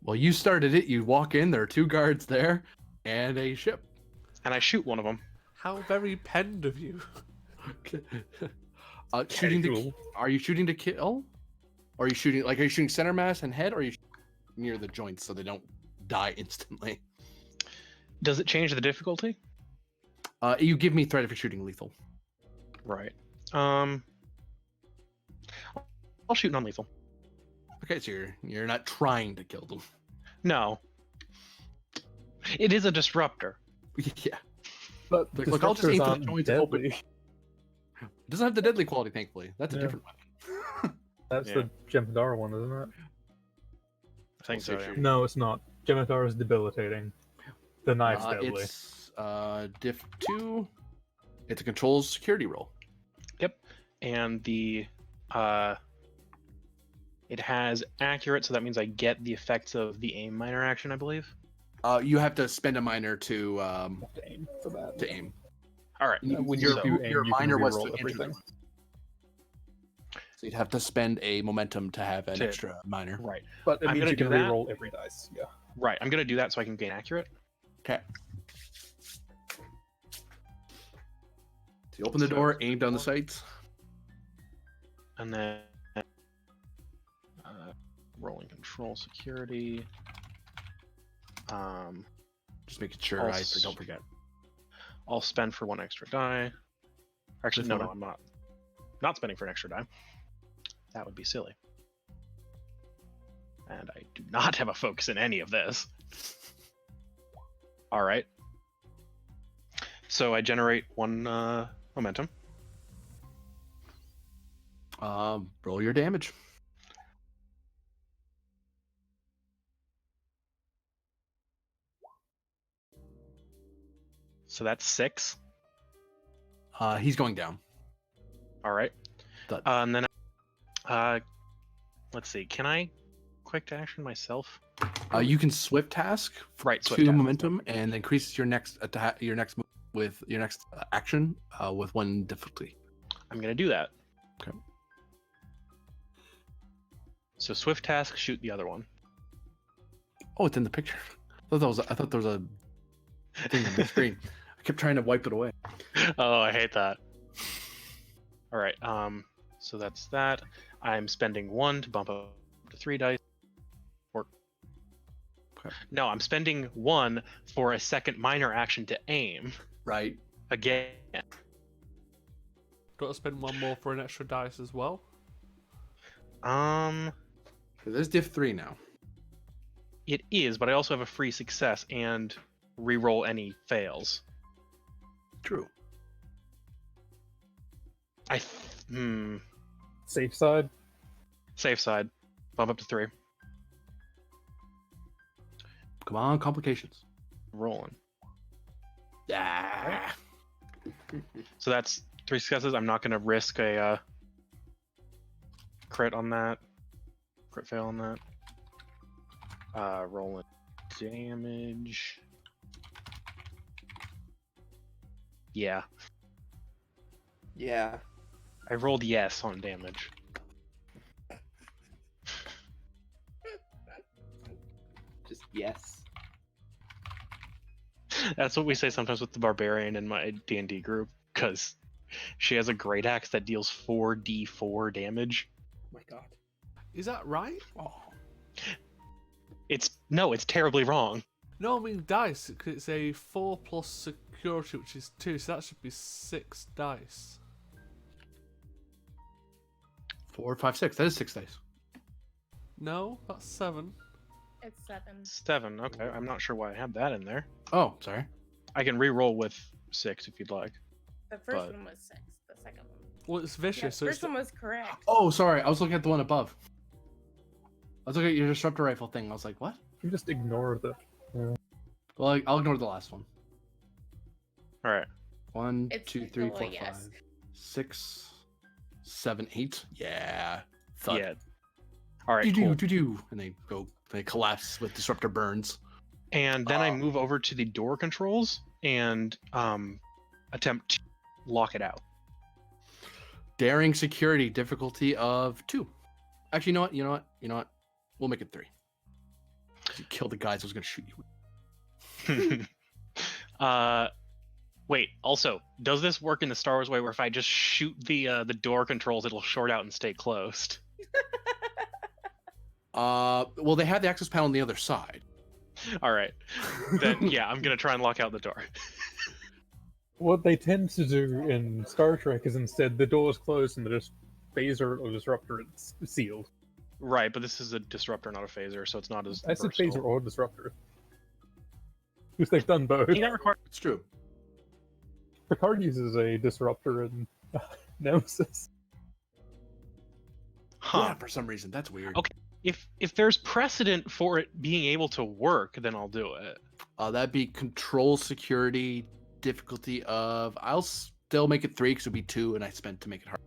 Well, you started it. You walk in. There are 2 guards there, and a ship. And I shoot one of them. How very penned of you. Shooting to. Casual. Are you shooting to kill? Or are you shooting Are you shooting center mass and head, or are you near the joints so they don't die instantly? Does it change the difficulty? You give me threat if you're shooting lethal. Right. I'll shoot non-lethal. Okay, so you're not trying to kill them. No. It is a disruptor. Yeah. But Look, I'll just aim disruptors for the aren't joints open. deadly. It doesn't have the deadly quality, thankfully. That's a Yeah. different weapon. That's Yeah. the Jemadar one, isn't it? I think so, yeah. No, it's not. Jemadar is debilitating. The knife's deadly. It's diff 2. It's a controls security roll. Yep. And the it has accurate, so that means I get the effects of the aim minor action, I believe. You have to spend a minor to Aim for that. to aim. All right. When Your, you aim, your you can minor was reroll to enter the everything. room. So you'd have to spend a momentum to have an To- extra minor. Right. But it I'm means gonna you can do that. reroll every dice. Yeah. Right. I'm gonna do that so I can gain accurate. Okay. So you open the door, aim down the sights. And then rolling control security. Just making sure I'll I don't forget. I'll spend for 1 extra die. Actually, This no, one? I'm not. Not spending for an extra die. That would be silly. And I do not have a focus in any of this. All right. So I generate 1 momentum. Roll your damage. So that's 6. He's going down. All right. Done. And then, let's see. Can I quick to action myself? You can swift task for Right. So 2 momentum and increases your next attack, with your next action with 1 difficulty. I'm gonna do that. Okay. So swift task, shoot the other one. Oh, it's in the picture. I thought there was a thing on the screen. I kept trying to wipe it away. Oh, I hate that. All right. So that's that. I'm spending 1 to bump up to 3 dice. Or Okay. no, I'm spending 1 for a second minor action to aim Right. again. Got to spend 1 more for an extra dice as well. So there's diff 3 now. It is, but I also have a free success and reroll any fails. True. Safe side. Safe side. Bump up to 3. Come on, complications. Rolling. Yeah. So that's 3 successes. I'm not going to risk a crit on that. Crit fail on that. Rolling damage. Yeah. Yeah. I rolled yes on damage. Just yes. That's what we say sometimes with the barbarian in my D&D group, because she has a great axe that deals 4d4 damage. Oh my god. Is that right? Oh. It's terribly wrong. No, I mean dice. It's a 4 plus security, which is 2, so that should be 6 dice. 4, 5, 6. That is 6 dice. No, that's 7. It's 7. 7. Okay, I'm not sure why I had that in there. Oh, sorry. I can re-roll with 6 if you'd like. The first But- one was 6. The second one. Well, it's Yeah, vicious. the so first it's one was correct. Oh, sorry. I was looking at the one above. I was looking at your disruptor rifle thing. I was like, what? You just ignore the. Well, I'll ignore the last one. All right. 1, It's 2, 3, still a 4, yes. 5, 6, 7, 8. Yeah. Thud. Yeah. All right. Do Cool. do. And they collapse with disruptor burns. And then I move over to the door controls and attempt to lock it out. Daring security difficulty of 2. Actually, you know what? We'll make it 3. You killed the guys I was going to shoot you. Wait. Also, does this work in the Star Wars way, where if I just shoot the door controls, it'll short out and stay closed? Well, they have the access panel on the other side. All right. Then yeah, I'm gonna try and lock out the door. What they tend to do in Star Trek is instead the door is closed and the phaser or disruptor is sealed. Right, but this is a disruptor, not a phaser, so it's not as. I said versatile. phaser or disruptor. Because they've done both. It's true. Picard uses a disruptor in Nemesis. Huh. Yeah, for some reason that's weird. Okay. If there's precedent for it being able to work, then I'll do it. That'd be control security difficulty of. I'll still make it 3 because it'd be 2, and I spent to make it hard.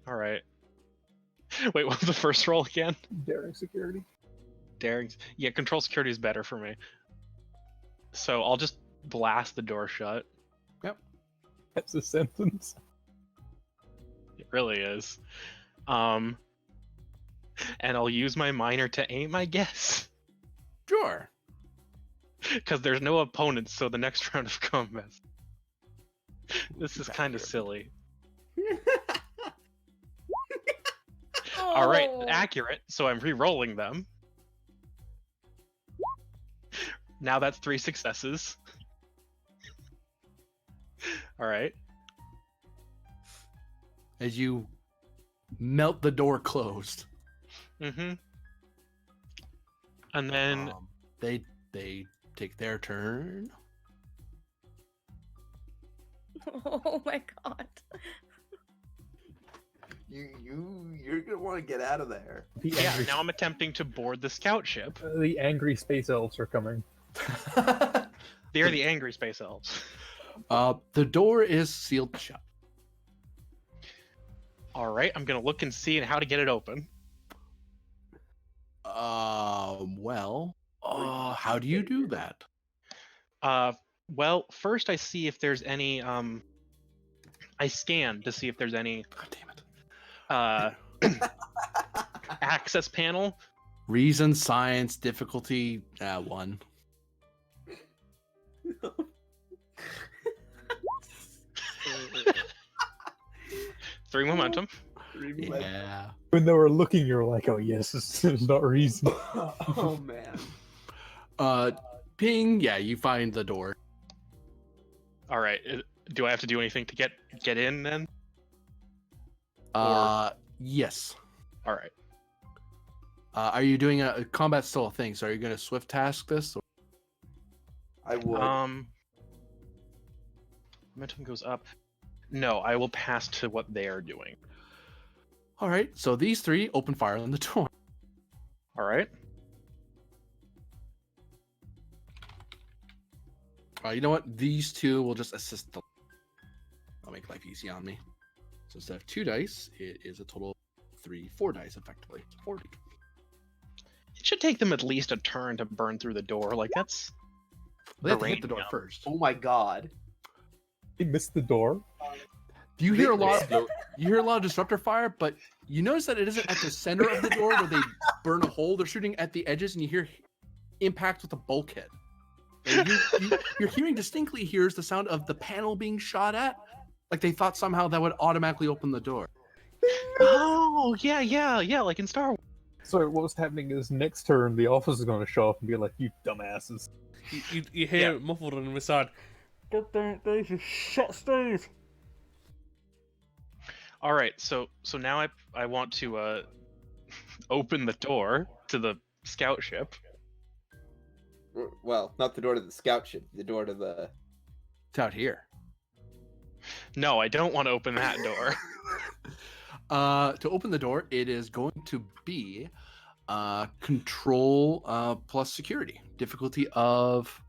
All right. Wait, what was the first roll again? Daring security. Daring. Yeah, control security is better for me. So I'll just blast the door shut. That's a sentence. It really is. And I'll use my minor to aim, I guess. Sure. Because there's no opponents, so the next round of combat. This is kind of silly. All right, accurate. So I'm re-rolling them. Now that's 3 successes. All right. As you melt the door closed. Mm-hmm. And then they take their turn. Oh my god. You're gonna want to get out of there. yeah, now I'm attempting to board the scout ship. The angry space elves are coming. They're the angry space elves. The door is sealed shut. All right, I'm gonna look and see how to get it open. Well, how do you do that? Well, first I see if there's any. I scan to see if there's any. God damn it. Access panel. Reason, science, difficulty, 1. 3 momentum. Yeah. When they were looking, you're like, oh yes, this is not reason. Oh man. Ping, yeah, you find the door. All right. Do I have to do anything to get in then? Yes. All right. Are you doing a combat still a thing? So are you going to swift task this? Or? I would. Momentum goes up. No, I will pass to what they are doing. All right. So these 3 open fire on the door. All right. You know what? These 2 will just assist. I'll make life easy on me. So instead of 2 dice, it is a total of 4 dice effectively. It's 40. It should take them at least a turn to burn through the door. Like that's. They have to hit the door first. Oh my god. They missed the door. You hear a lot of disruptor fire, but you notice that it isn't at the center of the door where they burn a hole. They're shooting at the edges, and you hear impact with the bulkhead. And you're hearing distinctly here's the sound of the panel being shot at. Like they thought somehow that would automatically open the door. Oh yeah, like in Star Wars. So what was happening is next turn the officer is going to show up and be like, "You dumbasses." You hear it muffled on the side. God damn it, Dave! You shot Steve. All right, so now I want to open the door to the scout ship. Well, not the door to the scout ship, the door to the... It's out here. No, I don't want to open that door. To open the door, it is going to be control plus security. Difficulty of...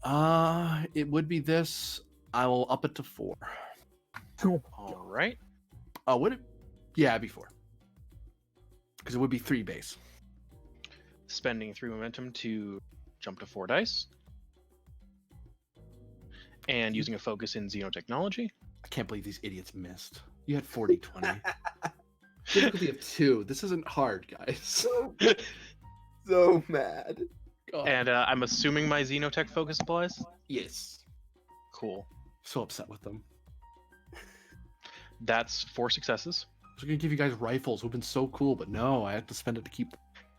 it would be this. I will up it to 4. All right. Would it? Yeah, it'd be 4. Because it would be 3 base. Spending 3 momentum to jump to 4 dice. And using a focus in xenotechnology. I can't believe these idiots missed. You had 40-20. Difficulty of 2. This isn't hard, guys. So mad. God. And I'm assuming my Xenotech focus applies? Yes. Cool. So upset with them. That's 4 successes. I was gonna give you guys rifles. Would have been so cool, but no, I had to spend it to keep the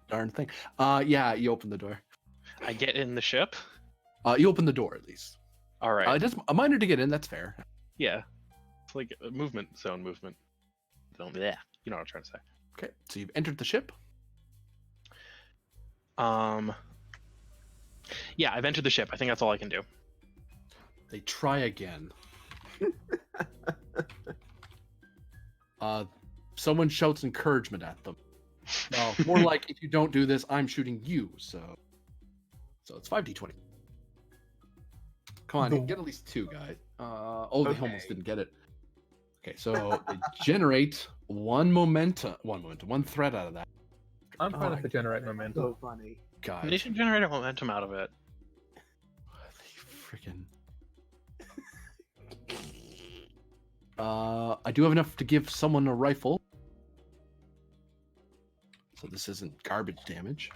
darn thing. Yeah, you open the door. I get in the ship. You open the door at least. All right. It is a minor to get in. That's fair. Yeah. It's like a movement zone movement. Yeah. You know what I'm trying to say. Okay, so you've entered the ship. Yeah, I've entered the ship. I think that's all I can do. They try again. Someone shouts encouragement at them. No, more like, if you don't do this, I'm shooting you. So it's 5d20. Come on, you get at least 2, guys. They almost didn't get it. Okay, so they generate one threat out of that. I'm trying to generate momentum. So funny. God, They should generate a momentum out of it. freaking. I do have enough to give someone a rifle. So this isn't garbage damage.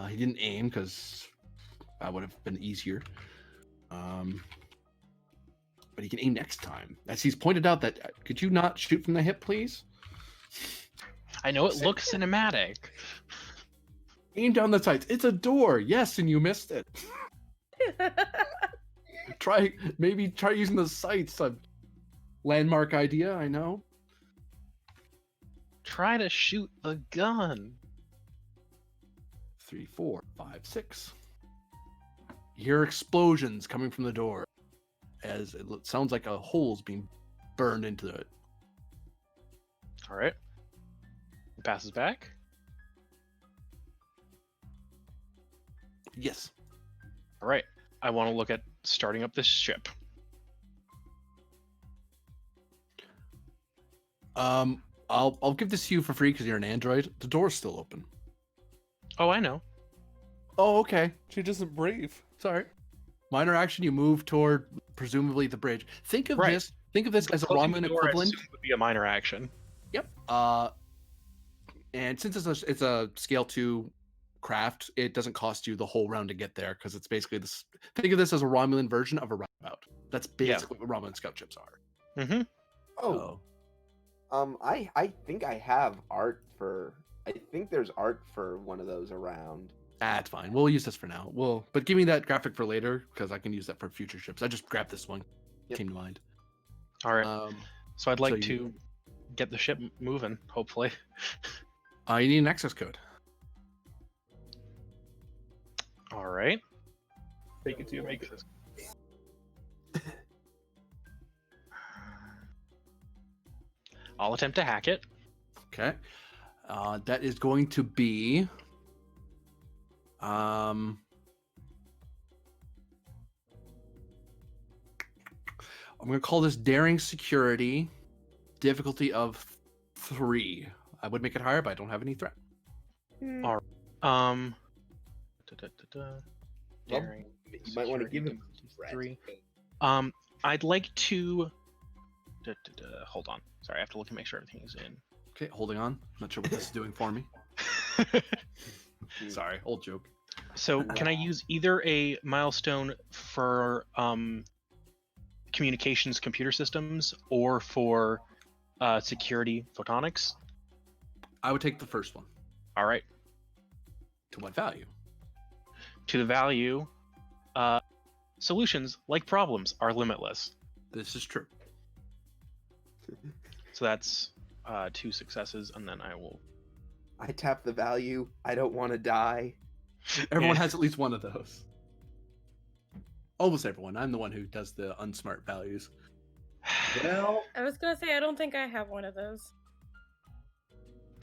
He didn't aim because that would have been easier. But he can aim next time. As he's pointed out that, could you not shoot from the hip, please? I know it looks cinematic. Aim down the sights. It's a door. Yes, and you missed it. Try using the sights. A landmark idea, I know. Try to shoot the gun. 3, 4, 5, 6. You hear explosions coming from the door as it sounds like a hole's being burned into it. All right. It passes back. Yes. All right. I want to look at starting up this ship. I'll give this to you for free because you're an android. The door's still open. Oh, I know. Oh, okay. She doesn't breathe. Sorry. Minor action. You move toward presumably the bridge. Think of Right. this. Think of this as a Closing Romulan the door, I equivalent. assume, would be a minor action. Yep. And since it's a scale 2 craft, it doesn't cost you the whole round to get there because it's basically this. Think of this as a Romulan version of a roundabout. That's basically what Romulan scout ships are. Mm-hmm. Oh, I think I have art for. I think there's art for one of those around. It's fine. We'll use this for now. But give me that graphic for later because I can use that for future ships. I just grabbed this one. Yep. Came to mind. All right. So I'd like so you- to get the ship moving, hopefully. You need an access code. All right. Take it to your maker. I'll attempt to hack it. Okay. That is going to be. I'm going to call this daring security, difficulty of 3. I would make it higher, but I don't have any threat. All right. Well, Daring you might want to give him security, 3. I'd like to. Hold on. Sorry, I have to look and make sure everything is in. Okay, holding on. Not sure what this is doing for me. Sorry, old joke. So, can I use either a milestone for communications computer systems or for security photonics? I would take the first one. All right. To what value? To the value, solutions like problems are limitless. This is true. So that's 2 successes, and then I will. I tap the value. I don't want to die. Everyone has at least one of those. Almost everyone. I'm the one who does the unsmart values. Well, I was gonna say I don't think I have one of those.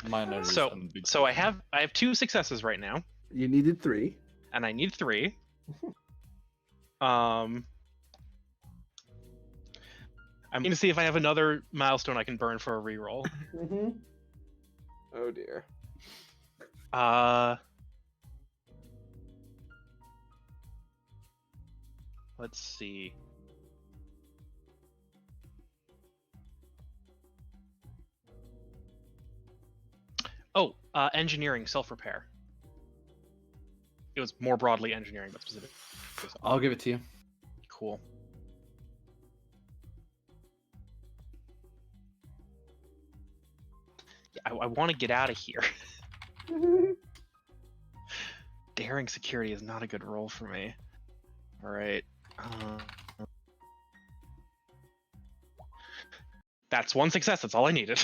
Mine are So unbig- I have 2 successes right now, You needed 3. and I need 3. I'm going to see if I have another milestone I can burn for a reroll. Oh dear. Let's see. Engineering, self-repair. It was more broadly engineering, but specific. I'll give it to you. Cool. Yeah, I want to get out of here. Daring security is not a good role for me. All right. That's one success. That's all I needed.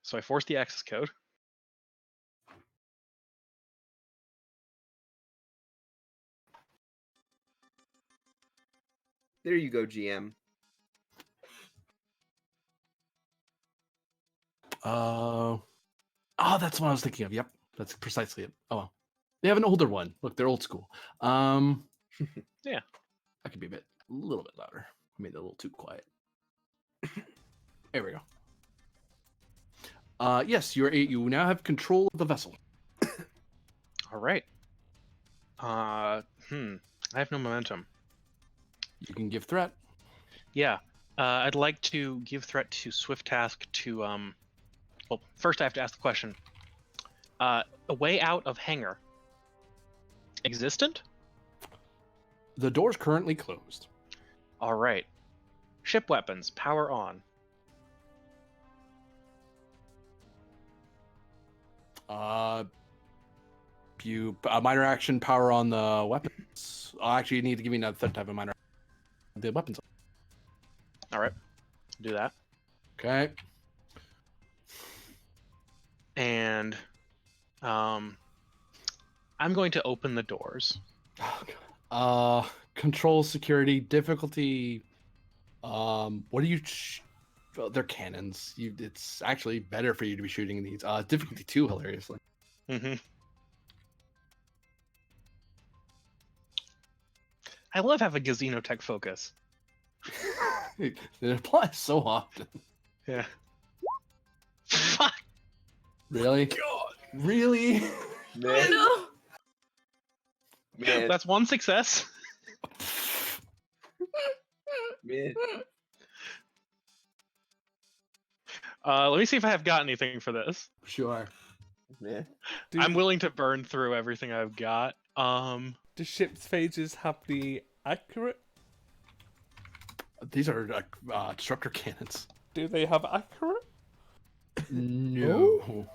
So I forced the access code. There you go, GM. Oh, that's what I was thinking of. Yep, that's precisely it. Oh, well. They have an older one. Look, they're old school. Yeah. I could be a little bit louder. I made it a little too quiet. There we go. Yes, you now have control of the vessel. All right. I have no momentum. You can give threat. Yeah. I'd like to give threat to Swift Task to well, first I have to ask the question. A way out of hangar. Existent? The door's currently closed. All right. Ship weapons, power on. Minor action, power on the weapons. Actually, you need to give me another third type of minor. The weapons. All right. Do that. Okay. And I'm going to open the doors. Control security difficulty. What do you? Well, they're cannons. It's actually better for you to be shooting these. Difficulty 2, hilariously. Mm-hmm. I love having a Xenotech focus. It applies so often. Yeah. Fuck. Really? God. Really? Man. Oh, Man. That's one success. Man. Let me see if I have got anything for this. Sure. Man. I'm willing to burn through everything I've got. Do ship's phages have the accurate? These are disruptor cannons. Do they have accurate? No.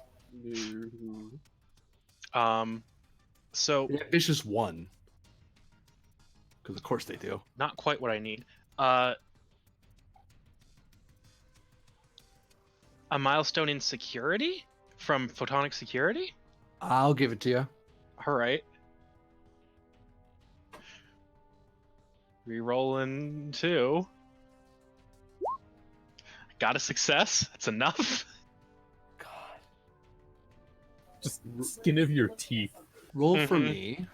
So Yeah, vicious 1. Because of course they do. not quite what I need. A milestone in security from Photonic Security? I'll give it to you. All right. Rerolling 2. Got a success. That's enough. God. Just skin of your teeth. Roll for me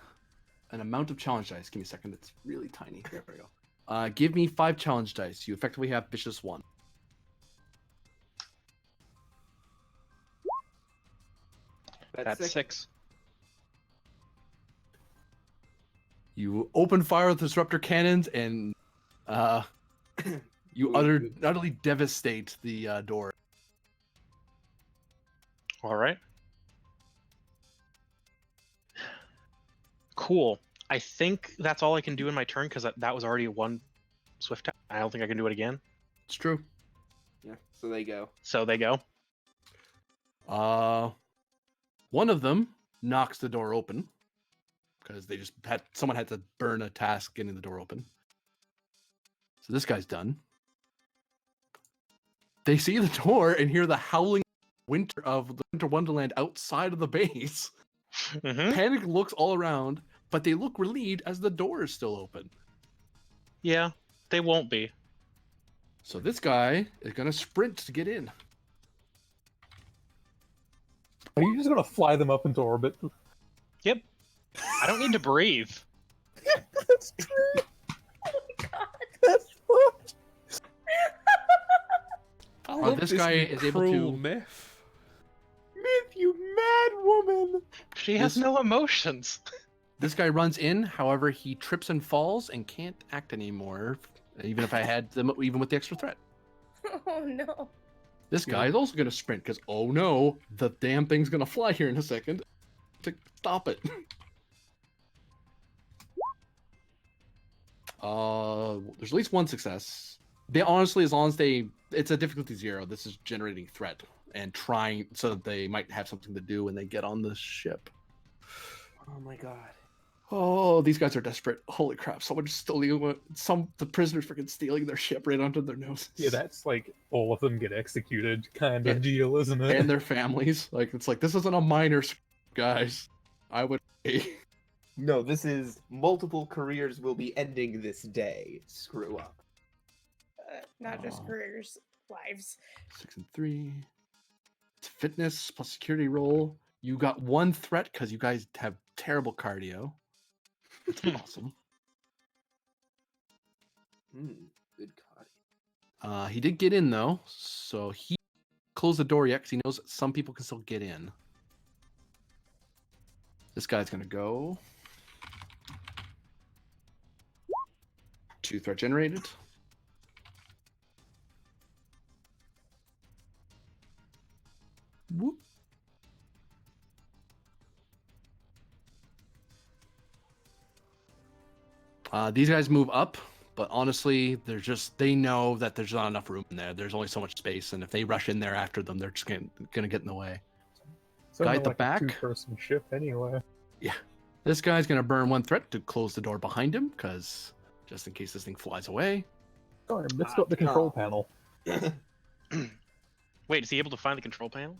an amount of challenge dice. Give me a second. It's really tiny. There we go. Give me 5 challenge dice. You effectively have vicious 1. That's 6. You open fire with disruptor cannons, and you utterly devastate the door. All right. Cool. I think that's all I can do in my turn because that was already a 1 swift attack. I don't think I can do it again. It's true. Yeah, so they go. So they go. One of them knocks the door open because they just someone had to burn a task getting the door open. So this guy's done. They see the door and hear the howling of the Winter Wonderland outside of the base. Panic looks all around, but they look relieved as the door is still open. Yeah, they won't be. So this guy is going to sprint to get in. Are you just gonna fly them up into orbit? Yep. I don't need to breathe. That's true. oh God. That's fucked. I love this this guy is able cruel to- myth. Myth, you mad woman! She has no emotions. This guy runs in, however, he trips and falls and can't act anymore, even if I had them, even with the extra threat. Oh no. This guy is also going to sprint because, oh no, the damn thing's going to fly here in a second to stop it. There's at least one success. They honestly, as long as it's a difficulty 0. This is generating threat and trying so that they might have something to do when they get on the ship. Oh my god. Oh, these guys are desperate. Holy crap! Someone's stealing the prisoners freaking stealing their ship right onto their noses. Yeah, that's like all of them get executed kind of deal, isn't it? And their families. Like it's like this isn't a minor, guys. I would. No, this is multiple careers will be ending this day. Screw up. Not just careers, lives. 6 and 3. It's fitness plus security roll. You got 1 threat because you guys have terrible cardio. That's awesome. Good God. He did get in though, so he closed the door yet because he knows that some people can still get in. This guy's gonna go. 2 threat generated. Whoop. These guys move up, but honestly, they know that there's not enough room in there. There's only so much space, and if they rush in there after them, they're just gonna get in the way. So Guy at the like back. a 2-person ship anyway. Yeah, this guy's gonna burn 1 threat to close the door behind him, because just in case this thing flies away. Sorry, mixed up the control panel. Wait, is he able to find the control panel?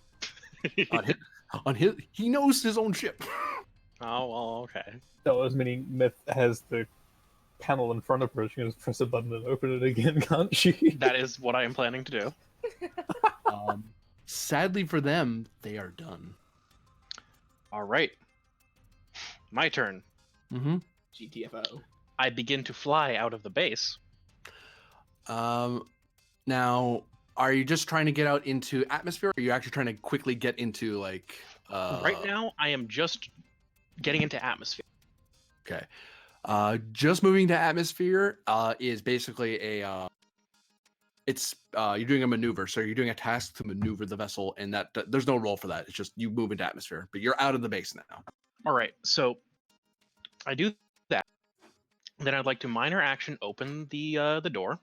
He knows his own ship. Oh, well, okay. No, as meaning Myth has the panel in front of her. She can just press a button and open it again, can't she? That is what I am planning to do. Sadly for them, they are done. All right. My turn. Mm-hmm. GTFO. I begin to fly out of the base. Now, are you just trying to get out into atmosphere, or are you actually trying to quickly get into, like... Right now, I am just getting into atmosphere. Okay. Just moving to atmosphere is basically you're doing a maneuver, so you're doing a task to maneuver the vessel, and that there's no roll for that. It's just you move into atmosphere, but you're out of the base now. All right, so I do that. Then I'd like to minor action open the door.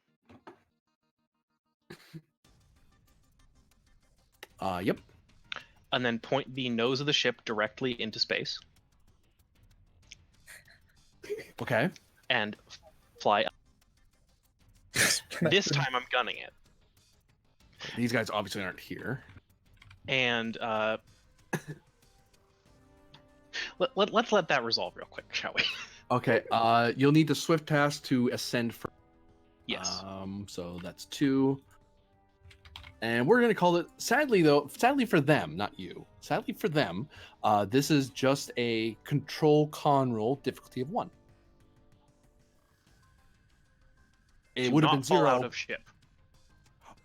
Yep. And then point the nose of the ship directly into space. Okay. And fly up. This time I'm gunning it. These guys obviously aren't here. And let's let that resolve real quick, shall we? Okay. You'll need the swift task to ascend for. Yes. So that's 2. And we're gonna call it. Sadly for them, not you. Sadly for them, this is just a control con roll, difficulty of 1. It would have been 0 out of ship.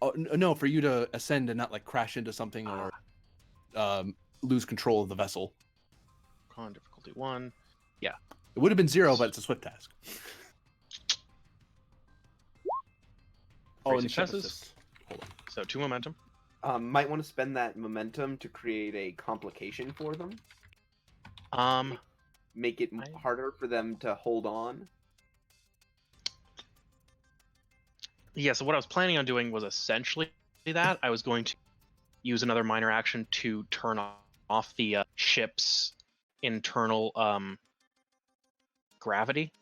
Oh no, for you to ascend and not like crash into something or lose control of the vessel. Con difficulty 1. Yeah. It would have been 0, but it's a swift task. And successes. Hold on. So 2 momentum. Might want to spend that momentum to create a complication for them. Make it harder for them to hold on. Yeah, so what I was planning on doing was essentially that. I was going to use another minor action to turn off the ship's internal gravity.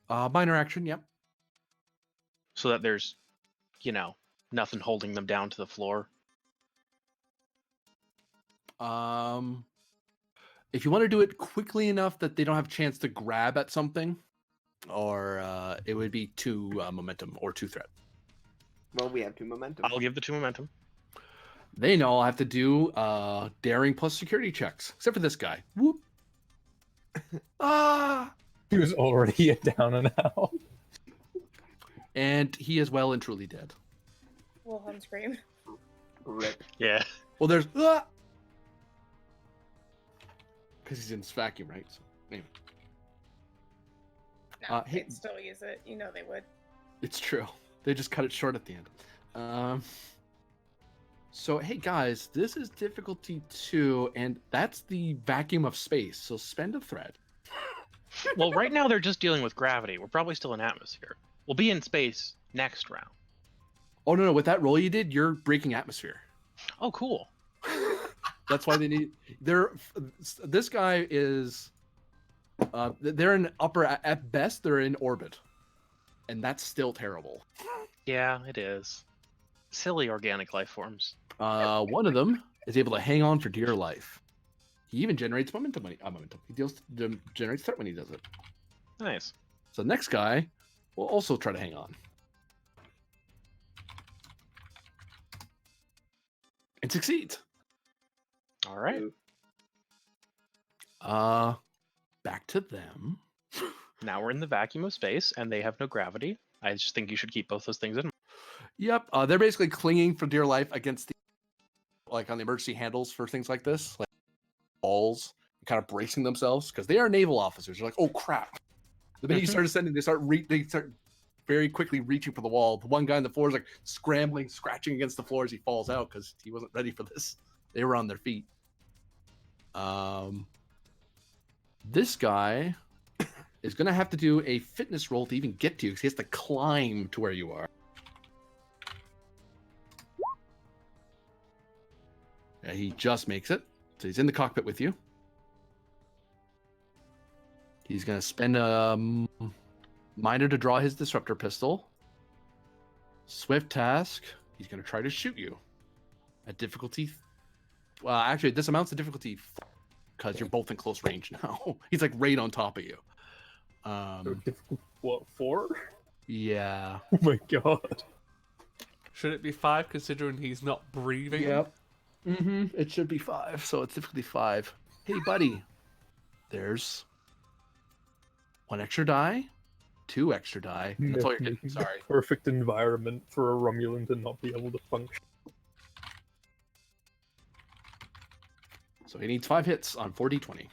Minor action, yep. So that there's, nothing holding them down to the floor. If you want to do it quickly enough that they don't have a chance to grab at something, or it would be 2 momentum or 2 threat. Well, we have 2 momentum. I'll give the 2 momentum. They know I'll have to do daring plus security checks, except for this guy. Whoop. He was already down and out. And he is well and truly dead. Wilhelm scream. Rip. Yeah. Well, there's because he's in this vacuum, right? So anyway. No, they'd still use it. You know they would. It's true. They just cut it short at the end. So, hey guys, this is difficulty 2, and that's the vacuum of space. So spend a threat. Well, right now they're just dealing with gravity. We're probably still in atmosphere. We'll be in space next round. Oh no, with that roll you did, you're breaking atmosphere. Oh, cool. That's why they need. This guy is. They're in upper. At best, they're in orbit, and that's still terrible. Yeah, it is. Silly organic life forms. One of them is able to hang on for dear life. He even generates momentum when he generates threat when he does it. Nice. So the next guy will also try to hang on. And succeeds. All right. Back to them. Now we're in the vacuum of space, and they have no gravity. I just think you should keep both those things in mind. Yep. They're basically clinging for dear life against the, like on the emergency handles for things like this, like walls, kind of bracing themselves because they are naval officers. They're like, oh crap. The minute you start ascending, they start very quickly reaching for the wall. The one guy on the floor is like scrambling, scratching against the floor as he falls out because he wasn't ready for this. They were on their feet. This guy is going to have to do a fitness roll to even get to you because he has to climb to where you are. Yeah, he just makes it. So he's in the cockpit with you. He's going to spend a minor to draw his disruptor pistol. Swift task. He's going to try to shoot you. At difficulty... Well, actually, this amounts to difficulty because you're both in close range now. He's like right on top of you. So difficult, what, 4? Yeah. Oh my god. Should it be 5 considering he's not breathing? Yep. It should be 5, so it's difficulty 5. Hey, buddy. There's 1 extra die, 2 extra die. And that's all you're getting. Sorry. Perfect environment for a Romulan to not be able to function. So he needs 5 hits on 4d20.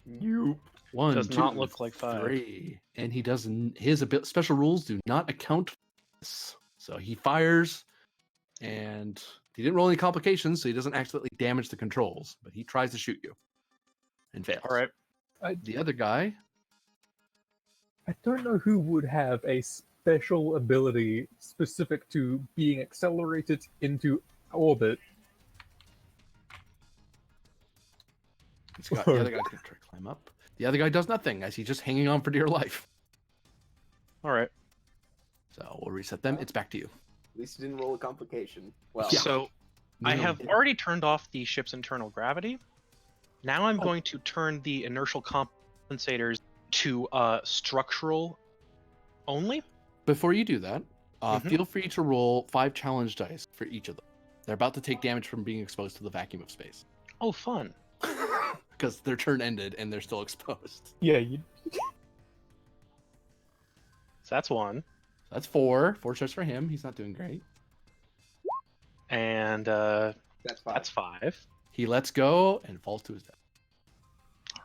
You 1, Does 2, not look like 5. 3. And he doesn't. His special rules do not account for this. So he fires, and he didn't roll any complications, so he doesn't accidentally damage the controls. But he tries to shoot you, and fails. All right. The other guy. I don't know who would have a special ability specific to being accelerated into orbit. The other guy's gonna try to climb up. The other guy does nothing as he's just hanging on for dear life. All right. So we'll reset them. It's back to you. At least you didn't roll a complication. Well, Yeah. So I have already turned off the ship's internal gravity. Now I'm going to turn the inertial compensators to structural only. Before you do that, feel free to roll 5 challenge dice for each of them. They're about to take damage from being exposed to the vacuum of space. Oh, fun. Because their turn ended and they're still exposed. Yeah, So that's 1. So that's 4. 4 starts for him. He's not doing great. And that's 5. He lets go and falls to his death.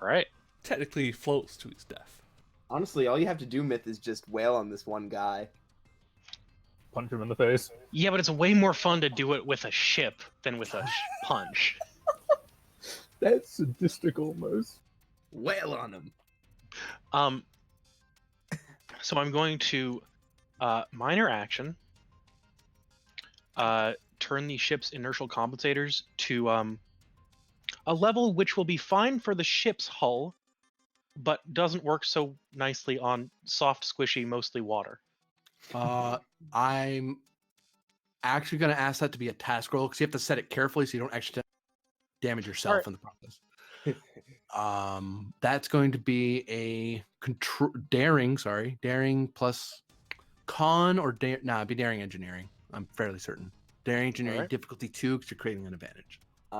All right. Technically, he floats to his death. honestly, all you have to do, Myth, is just wail on this one guy. punch him in the face. Yeah, but it's way more fun to do it with a ship than with a punch. That's sadistic almost. Wail on him. So I'm going to minor action. Turn the ship's inertial compensators to a level which will be fine for the ship's hull, but doesn't work so nicely on soft, squishy, mostly water. I'm actually going to ask that to be a task roll because you have to set it carefully so you don't actually damage yourself in the process. That's going to be a daring plus con or it'd be daring engineering. I'm fairly certain. Daring engineering difficulty 2 because you're creating an advantage.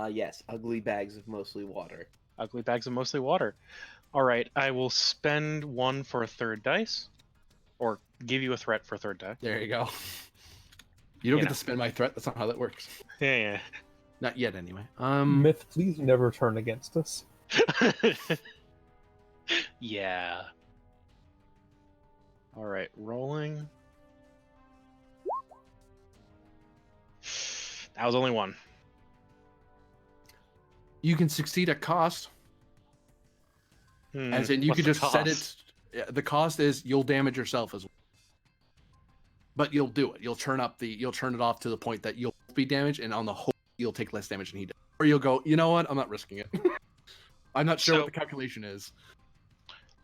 Yes, ugly bags of mostly water. Ugly bags of mostly water. All right, I will spend 1 for a third dice, or give you a threat for a third die. There you go. You don't get to spend my threat. That's not how that works. Yeah. Not yet, anyway. Myth, please never turn against us. Yeah. All right, rolling. That was only one. You can succeed at cost. As in, you What's could the just set cost? it. The cost is you'll damage yourself as well. But you'll do it. You'll turn it off to the point that you'll be damaged, and on the whole, you'll take less damage than he does. Or you'll go, you know what? I'm not risking it. I'm not sure what the calculation is.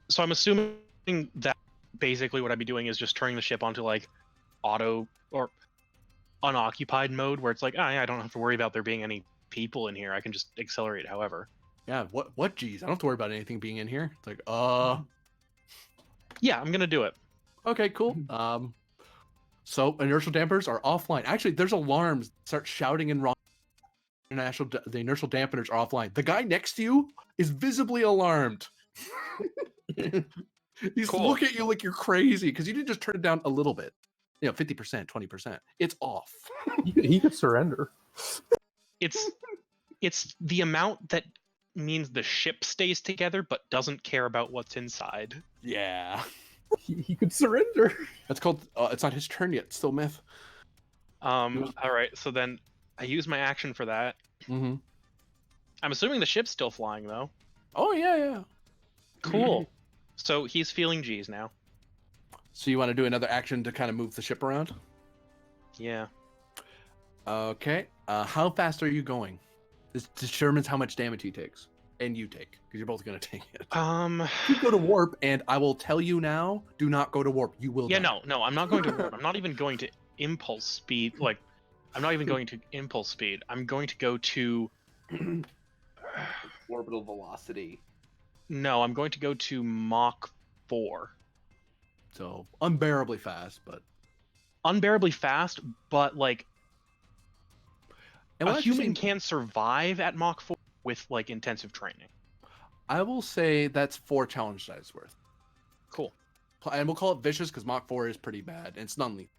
So I'm assuming that basically what I'd be doing is just turning the ship onto like auto or unoccupied mode, where it's like, oh yeah, I don't have to worry about there being any people in here. I can just accelerate however. Yeah. What? Geez, I don't have to worry about anything being in here. It's like, Yeah, I'm gonna do it. Okay, cool. So inertial dampers are offline. Actually, there's alarms that start shouting in wrong. The inertial dampeners are offline. The guy next to you is visibly alarmed. He's Cool. looking at you like you're crazy because you didn't just turn it down a little bit. 50%, 20%. It's off. He could surrender. It's the amount that means the ship stays together but doesn't care about what's inside. Yeah. He could surrender. That's called. It's not his turn yet. It's still myth. All right. So then I use my action for that. Mm-hmm. I'm assuming the ship's still flying though. Oh yeah. Cool. So he's feeling G's now. So you want to do another action to kind of move the ship around? Yeah. Okay. How fast are you going? This determines how much damage he takes, and you take, because you're both going to take it. You go to warp, and I will tell you now: do not go to warp. You will. Yeah. die. No. I'm not going to warp. I'm not even going to impulse speed. Like, I'm not even going to impulse speed. I'm going to go to Orbital velocity. No, I'm going to go to Mach 4. So unbearably fast, but like and a human can survive at Mach 4 with like intensive training. I will say that's 4 challenge dice worth. Cool. And we'll call it vicious because Mach 4 is pretty bad, and it's non-lethal.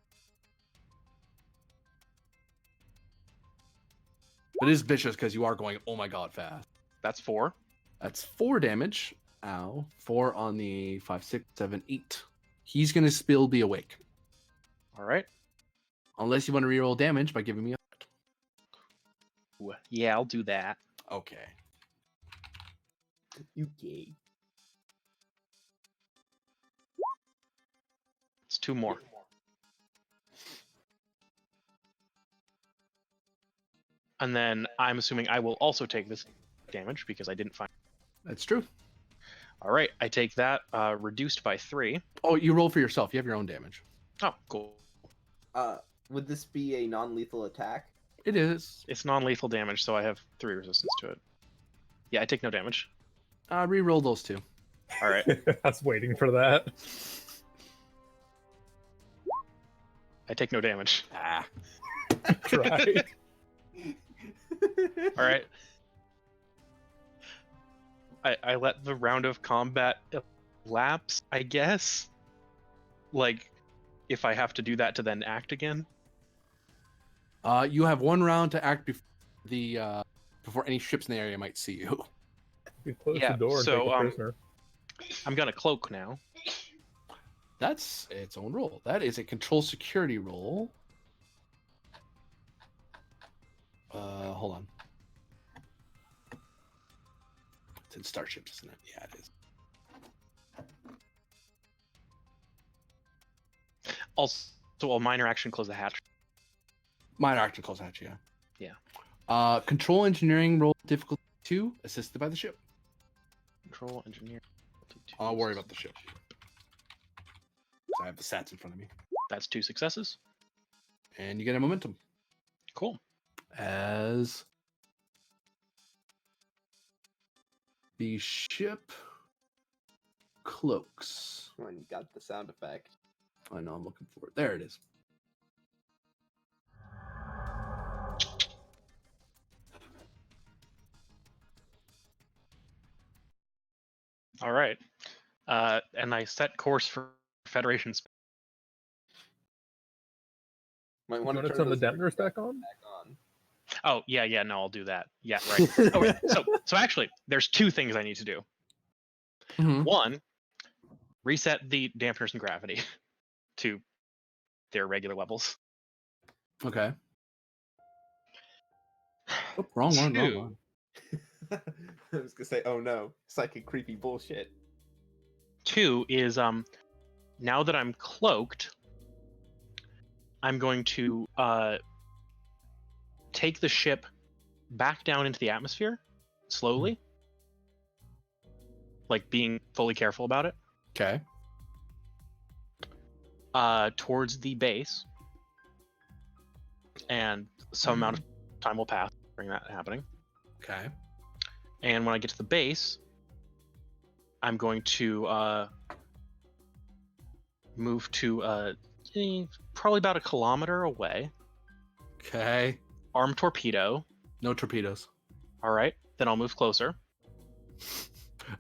It is vicious because you are going, oh my god, fast. That's 4. That's 4 damage. Ow. 4 on the 5, 6, 7, 8. He's going to still be awake. All right. Unless you want to reroll damage by giving me a threat. Yeah, I'll do that. Okay. Okay. It's 2 more. And then I'm assuming I will also take this damage because I didn't find. That's true. All right, I take that reduced by 3. Oh, you roll for yourself. You have your own damage. Oh, cool. Would this be a non-lethal attack? It is. It's non-lethal damage, so I have 3 resistance to it. Yeah, I take no damage. Re-roll those 2. All right. I was waiting for that. I take no damage. Try. All right. I let the round of combat lapse, I guess. Like, if I have to do that to then act again. You have 1 round to act before any ships in the area might see you. You close the door and take a prisoner. I'm gonna cloak now. That's its own roll. That is a control security roll. Hold on. It's in Starships, isn't it? Yeah, it is. Also, a minor action, close the hatch. Minor action, close the hatch, yeah. Yeah. Control engineering roll difficulty 2, assisted by the ship. Control engineering. I'll worry about the ship. I have the stats in front of me. That's 2 successes. And you get a momentum. Cool. As the ship cloaks. When you got the sound effect. I know, I'm looking for it. There it is. All right. And I set course for Federation space. Might want to turn the dampeners back on? Oh, yeah, no, I'll do that. Yeah, right. Okay, so actually, there's 2 things I need to do. Mm-hmm. 1, reset the dampeners and gravity to their regular levels. Okay. Oh, wrong one. Two. I was gonna say, oh no, psychic creepy bullshit. 2 is now that I'm cloaked, I'm going to take the ship back down into the atmosphere slowly, like being fully careful about it, Okay. towards the base, and some amount of time will pass during that happening. Okay. And when I get to the base, I'm going to move to probably about 1 kilometer away. Okay. Arm torpedo. No torpedoes. All right. Then I'll move closer.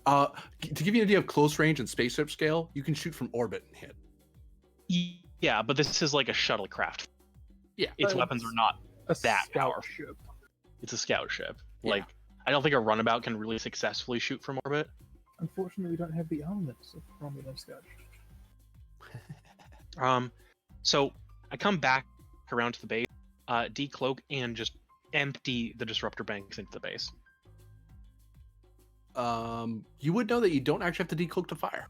To give you an idea of close range and spaceship scale, you can shoot from orbit and hit. Yeah, but this is like a shuttlecraft. Yeah. Its weapons are not A that scout powerful. ship. It's a scout ship. Yeah. Like, I don't think a runabout can really successfully shoot from orbit. Unfortunately, we don't have the elements of Romulan scout. So I come back around to the base, decloak, and just empty the disruptor banks into the base. You would know that you don't actually have to decloak to fire.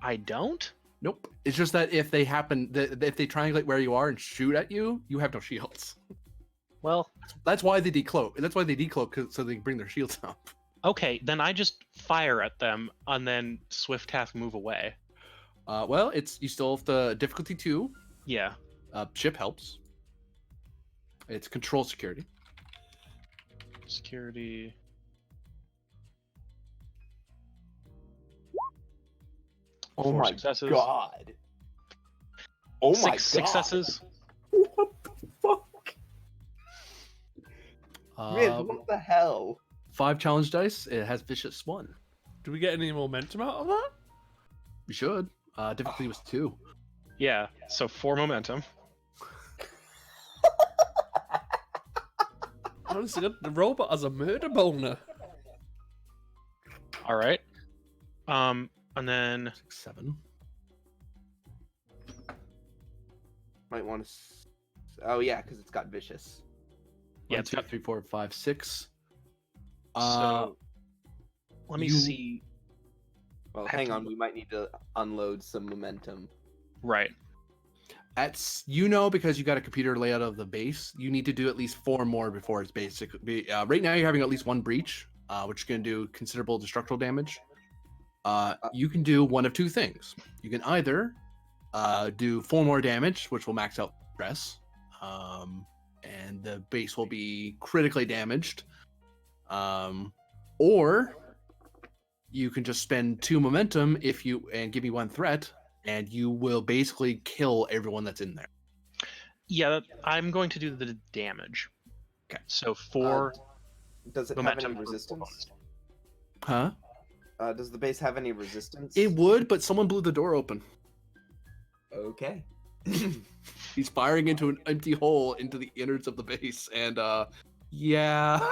I don't? Nope. It's just that if they if they triangulate where you are and shoot at you, you have no shields. Well, That's why they decloak. That's why they decloak, so they can bring their shields up. okay, then I just fire at them and then swift task move away. Well, you still have the difficulty 2. Yeah. Ship helps. It's control security. Security. Oh 4 my successes. god. Oh my god. 6 successes. What the fuck? Man, Uh, what the hell? 5 challenge dice. It has vicious 1. Do we get any momentum out of that? You should. Difficulty was 2. Yeah, so 4 momentum. Honestly, the robot has a murder boner. All right. And then 6, 7. Might want to. Oh yeah, because it's got vicious. Yeah, 1, it's 2, got- 3, 4, 5, 6. so let me you- see. Well, I have hang to- on. We might need to unload some momentum. Right. Because you got a computer layout of the base, you need to do at least 4 more before it's basically. Right now, you're having at least 1 breach, which is going to do considerable destructible damage. You can do one of 2 things. You can either do 4 more damage, which will max out stress, and the base will be critically damaged, or you can just spend 2 momentum and give me 1 threat, and you will basically kill everyone that's in there. Yeah, I'm going to do the damage. Okay. So 4 Does it momentum have any for resistance? Huh? Does the base have any resistance? It would, but someone blew the door open. Okay. He's firing into an empty hole into the innards of the base, and yeah,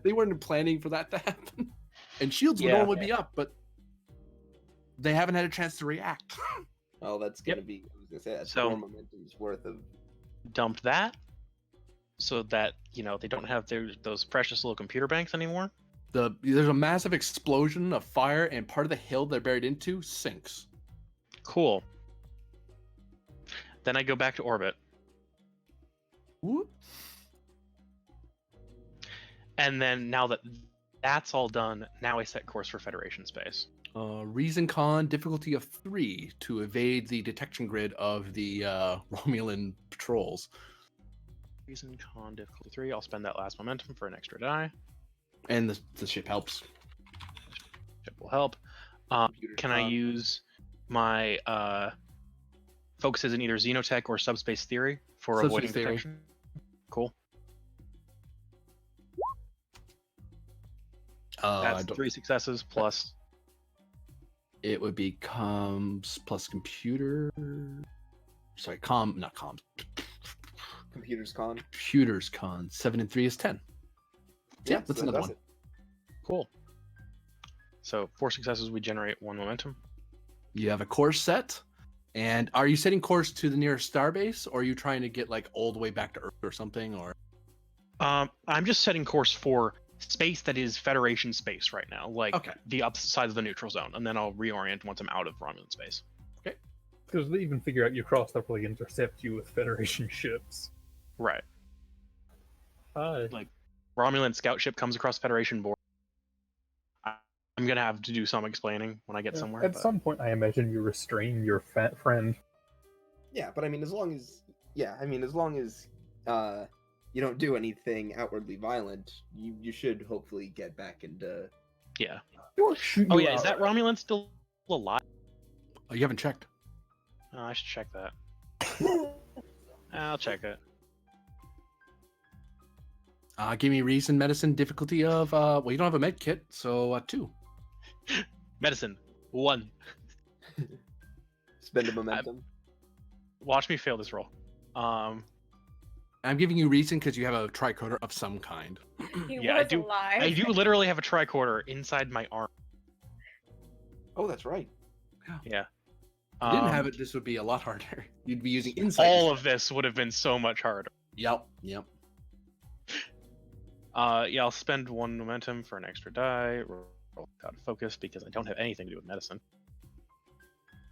they weren't planning for that to happen. And shields would Yeah. normally be up, but they haven't had a chance to react. Well, that's gonna be. I was gonna say that's So- 4 momentum's worth of. dumped that so that, they don't have those precious little computer banks anymore. There's a massive explosion of fire, and part of the hill they're buried into sinks. Cool. Then I go back to orbit. Whoop. And then now that that's all done, now I set course for Federation space. Reason con difficulty of 3 to evade the detection grid of the Romulan patrols. Reason con difficulty 3. I'll spend that last momentum for an extra die. And the ship helps. Ship will help. Computer Can I con. use my focuses in either Xenotech or Subspace Theory for Subspace avoiding Theory. detection? Cool. That's 3 successes plus. It would be comms plus computer. Sorry, not comms. Computers con. Computers con. 7 and 3 is 10. Yeah, so that's that another does one. it. Cool. So 4 successes, we generate 1 momentum. You have a course set. And are you setting course to the nearest starbase, or are you trying to get all the way back to Earth or something? Or I'm just setting course for space that is Federation space right now, like Okay. the upside of the neutral zone, and then I'll reorient once I'm out of Romulan space. Because they even figure out you crossed up, like intercept you with Federation ships. Right. Hi. Like Romulan scout ship comes across Federation border. I'm gonna have to do some explaining when I get somewhere. At some point, I imagine you restrain your fat friend. Yeah, but I mean, as long as you don't do anything outwardly violent, you should hopefully get back into. Yeah. Shoot Oh you yeah, is that outright. Romulan still alive? Oh, you haven't checked. Oh, I should check that. I'll check it. Give me reason, medicine, difficulty of well, you don't have a med kit, so 2. Medicine 1. Spend a momentum. Watch me fail this roll. I'm giving you reason because you have a tricorder of some kind. He Yeah, was I do. alive. I do literally have a tricorder inside my arm. Oh, that's right. Yeah. If you didn't have it, this would be a lot harder. You'd be using insight. All of this would have been so much harder. Yep. Yeah, I'll spend 1 momentum for an extra die. Roll out of focus because I don't have anything to do with medicine.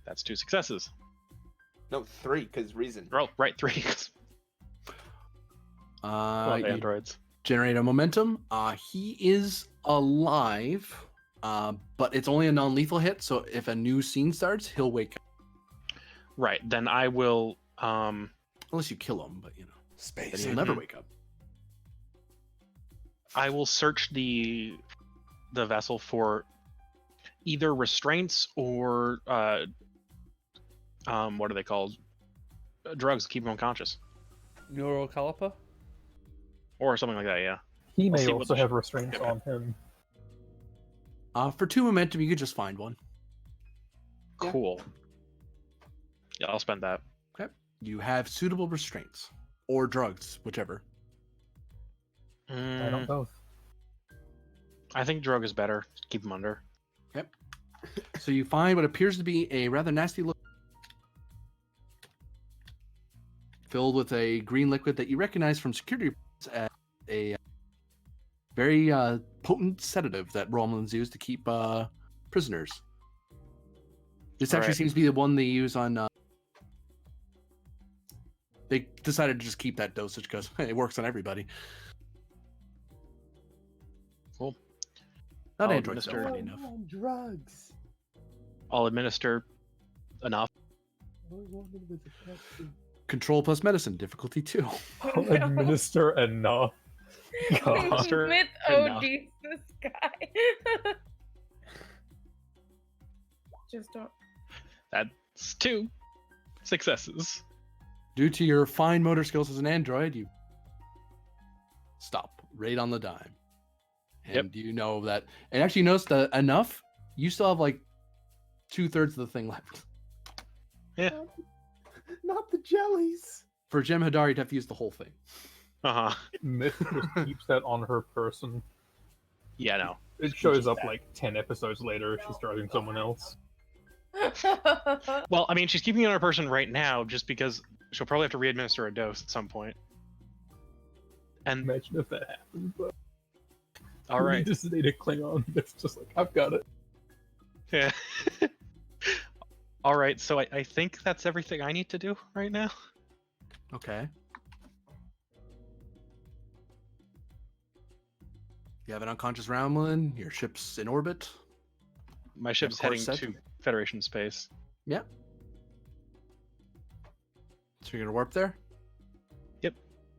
That's 2 successes. No, 3, because reason. Roll right 3. You Androids. generate a momentum. He is alive, but it's only a non-lethal hit. So if a new scene starts, he'll wake up. Right. Then I will. Unless you kill him, but then he'll never wake up. I will search the vessel for either restraints or what are they called? Drugs to keep him unconscious, Neurocaliper? or something like that. Yeah. He may see what also the have restraints on him. For 2 momentum, you could just find one. Yeah. Cool. Yeah, I'll spend that. Okay. You have suitable restraints or drugs, whichever. I don't both. I think drug is better. Keep him under. Yep. So you find what appears to be a rather nasty look filled with a green liquid that you recognize from security reports as a very potent sedative that Romulans use to keep prisoners. This actually Right. seems to be the one they use on. They decided to just keep that dosage because it works on everybody. Cool. Not I'll androids, though, administer- funny enough. Drugs. I'll administer enough. Control plus medicine, difficulty 2. I'll administer enough. God. Monster Smith enough. ODs this guy. Just don't. That's 2 successes. Due to your fine motor skills as an android, you stop right on the dime. And you know that. And actually, notice that enough, you still have like 2/3 of the thing left. Yeah. Not the jellies. For Gem Hadar, you'd have to use the whole thing. Uh huh. Myth just keeps that on her person. Yeah, no. It shows up like 10 episodes later if she's driving someone else. Well, I mean, she's keeping it on her person right now just because she'll probably have to re-administer a dose at some point. And Imagine if that happens. But all right. You just need a Klingon that's just like, I've got it. Yeah. All right. So I think that's everything I need to do right now. Okay. You have an unconscious Romulan. Your ship's in orbit. My ship's of course, heading to Federation space. Yeah. So you're gonna warp there? Yep.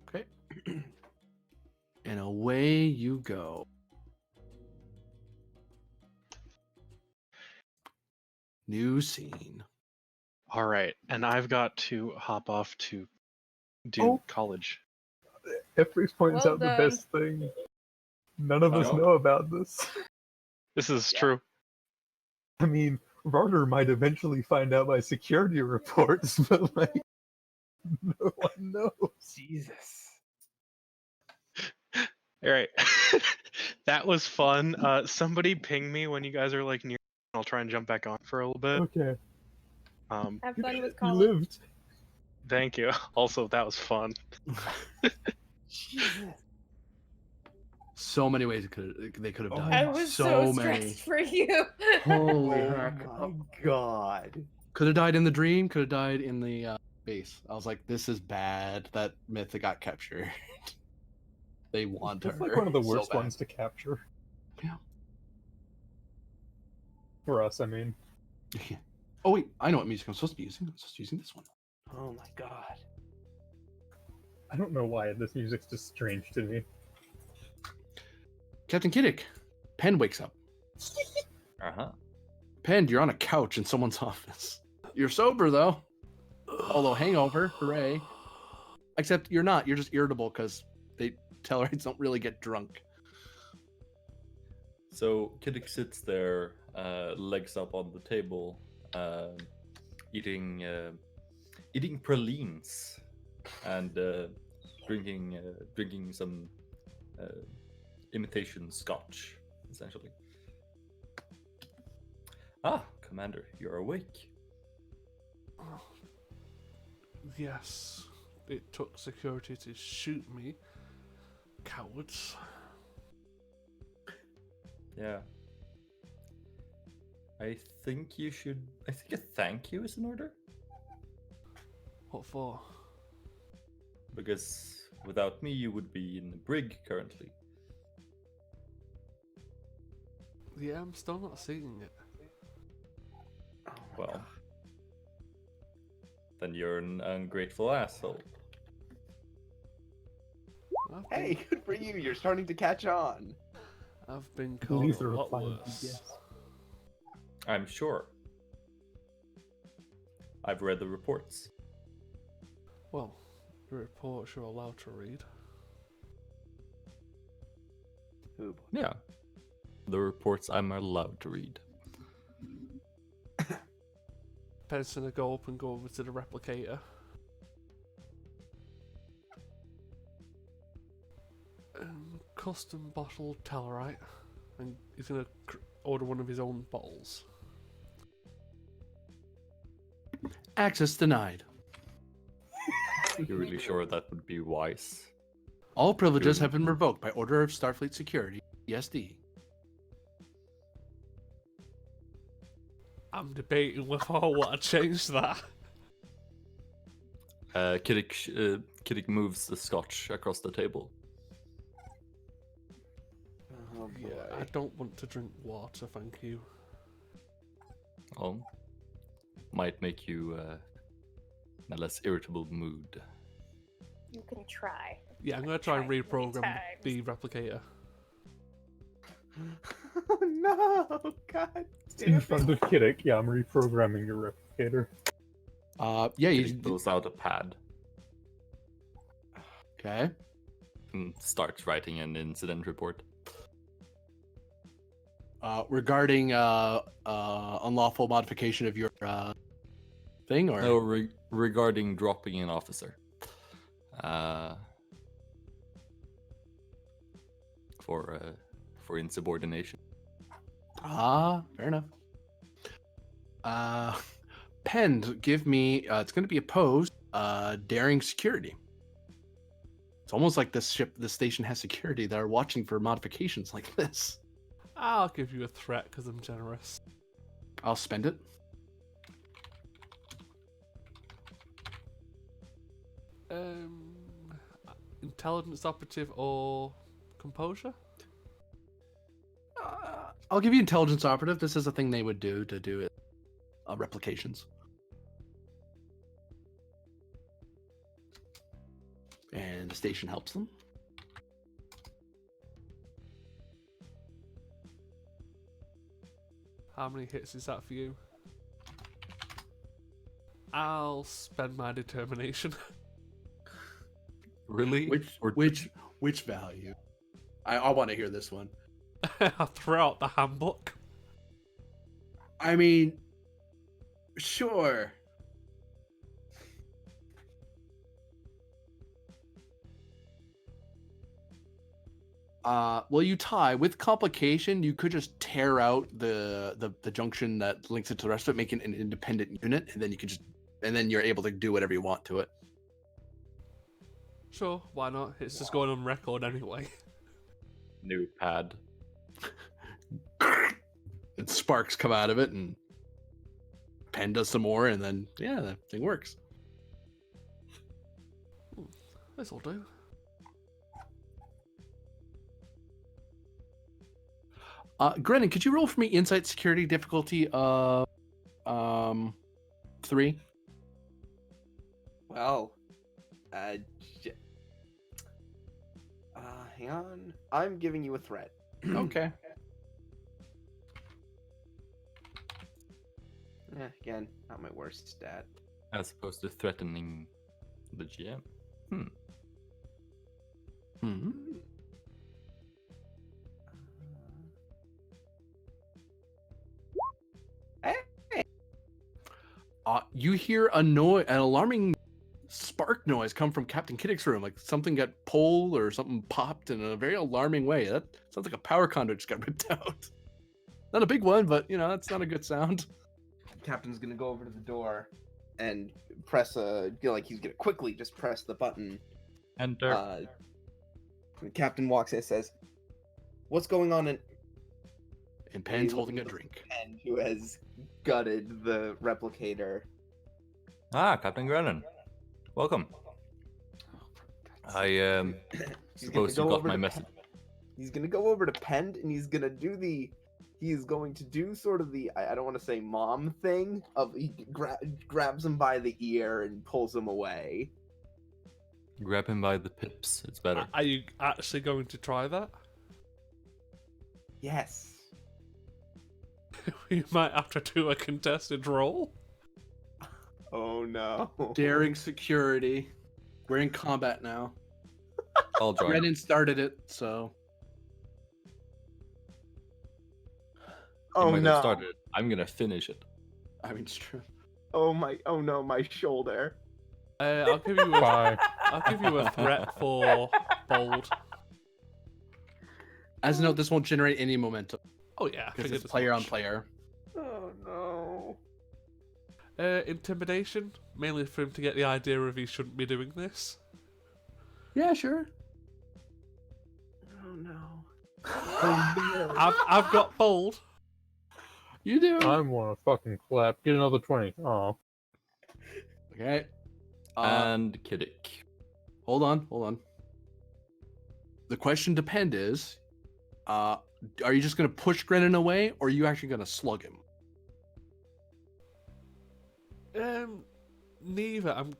Okay. And away you go. New scene. All right, and I've got to hop off to do college. Efrees points Well out the done. best thing. None of us Oh. know about this. This is true. I mean, Varder might eventually find out by security reports, but like, no one knows. Jesus. All right. That was fun. Somebody ping me when you guys are like near. I'll try and jump back on for a little bit. Okay. Have fun with You college. lived. Thank you. Also, that was fun. Jesus. So many ways they could have died. I was so stressed for you. Holy Oh heck! my god. Could have died in the dream. Could have died in the base. I was like, this is bad. That myth got captured. They want her. It's like one of the so worst bad. ones to capture. Yeah. For us, I mean. Oh wait, I know what music I'm supposed to be using. I'm supposed to be using this one. Oh my god. I don't know why this music's just strange to me. Captain Kiddick, Penn wakes up. Penn, you're on a couch in someone's office. You're sober though. Although hangover, hooray. Except you're not. You're just irritable because they Tellarites don't really get drunk. So Kiddick sits there, legs up on the table, eating pralines and drinking some imitation scotch, essentially. Ah, Commander, you're awake. Yes, it took security to shoot me. Cowards. Yeah. I think a thank you is in order. What for? Because without me, you would be in the brig currently. Yeah, I'm still not seeing it. Well, then you're an ungrateful asshole. Hey, good for you. You're starting to catch on. I've been called Please a lot reply with worse. yes. I'm sure. I've read the reports. Well, the reports you're allowed to read. Oh boy. Yeah. The reports I'm allowed to read. Penn's gonna go up and go over to the replicator. Custom bottled Tellarite, and he's gonna order one of his own bottles. Access denied. You're really sure that would be wise? All privileges Good. have been revoked by order of Starfleet Security, ESD. I'm debating whether I want to change that. Kiddick moves the scotch across the table. Oh boy. Yeah, I don't want to drink water, thank you. Oh, might make you in a less irritable mood. You can try. Yeah, I'm gonna try and Try reprogram many the replicator. Oh no! God damn In it. front of Kiddick, yeah, I'm reprogramming your replicator. Yeah, Kiddick you pulls out a pad okay. and starts writing an incident report. Regarding unlawful modification of your thing, or No, regarding dropping an officer. For insubordination. Fair enough. Penn, give me. It's going to be opposed. Daring security. It's almost like this station has security that are watching for modifications like this. I'll give you a threat because I'm generous. I'll spend it. Intelligence operative or composure? I'll give you intelligence operative. This is a thing they would do to do it. Replications. And the station helps them. How many hits is that for you? I'll spend my determination. Really? Which value? I want to hear this one. I'll throw out the handbook. I mean, sure. Well, you tie with complication. You could just tear out the junction that links it to the rest of it, make it an independent unit, and then you can then you're able to do whatever you want to it. Sure, why not? It's just going on record anyway. New pad. And sparks come out of it, and Penn does some more, and then yeah, the thing works. This'll do. Grennan, could you roll for me insight security difficulty of 3? Well, j- hang on. I'm giving you a threat. Okay. Again, not my worst stat. As opposed to threatening the GM. Hmm. You hear an alarming spark noise come from Captain Kiddick's room, like something got pulled or something popped in a very alarming way. That sounds like a power conduit just got ripped out. Not a big one, but that's not a good sound. Captain's gonna go over to the door and press he's gonna quickly just press the button. Enter. The captain walks in and says, "What's going on?" And Penn's holding a drink. Penn, who has gutted the replicator. Captain Grennan. Welcome. I suppose you got my message. He's gonna go over to Penn and he's going to do sort of the, I don't want to say mom thing, of he grabs him by the ear and pulls him away. Grab him by the pips. It's better. Are you actually going to try that? Yes. We might have to do a contested roll. Oh no. Daring security. We're in combat now. I'll join. Brennan started it, so. Oh no. Started it. I'm gonna finish it. I mean, it's true. Oh no, my shoulder. I'll give you Bye. I'll give you a threat for bold. As a note, this won't generate any momentum Oh yeah, because figured it's as player on much. player. Oh no. Intimidation, mainly for him to get the idea of he shouldn't be doing this. Yeah, sure. Oh no. I've got bold. You do. I want to fucking clap. Get another 20. Oh. Okay. And Kiddick. Hold on. The question is, are you just going to push Grennan away, or are you actually going to slug him? Neither. I'm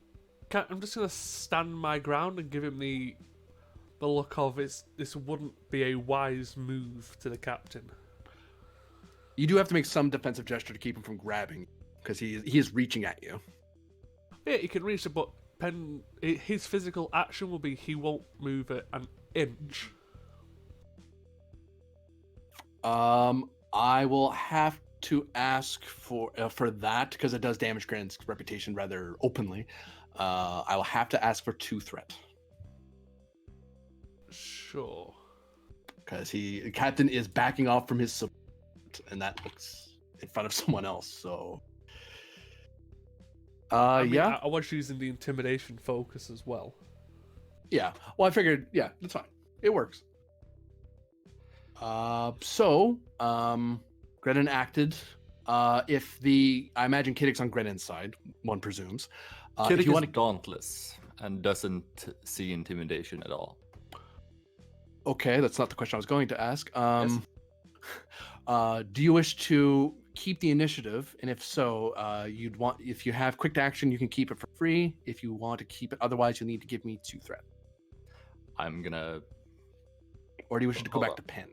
just gonna stand my ground and give him the look of this wouldn't be a wise move to the captain. You do have to make some defensive gesture to keep him from grabbing, because he is reaching at you. Yeah, he can reach it, but his physical action will be he won't move it an inch. I will have to ask for that because it does damage Grant's reputation rather openly. I will have to ask for 2 threat Sure. because Captain is backing off from his support, and that looks in front of someone else. So, I yeah, was using the intimidation focus as well. yeah. Well, I figured, yeah, that's fine. It works. Grennan acted. I imagine Kiddick's on Grennan's side, one presumes. Kiddick is dauntless and doesn't see intimidation at all. Okay, that's not the question I was going to ask. Yes. Do you wish to keep the initiative? And if so, if you have quick action, you can keep it for free. If you want to keep it, otherwise you'll need to give me 2 threat. I'm gonna. Or do you wish to go Hold back on. to Penn?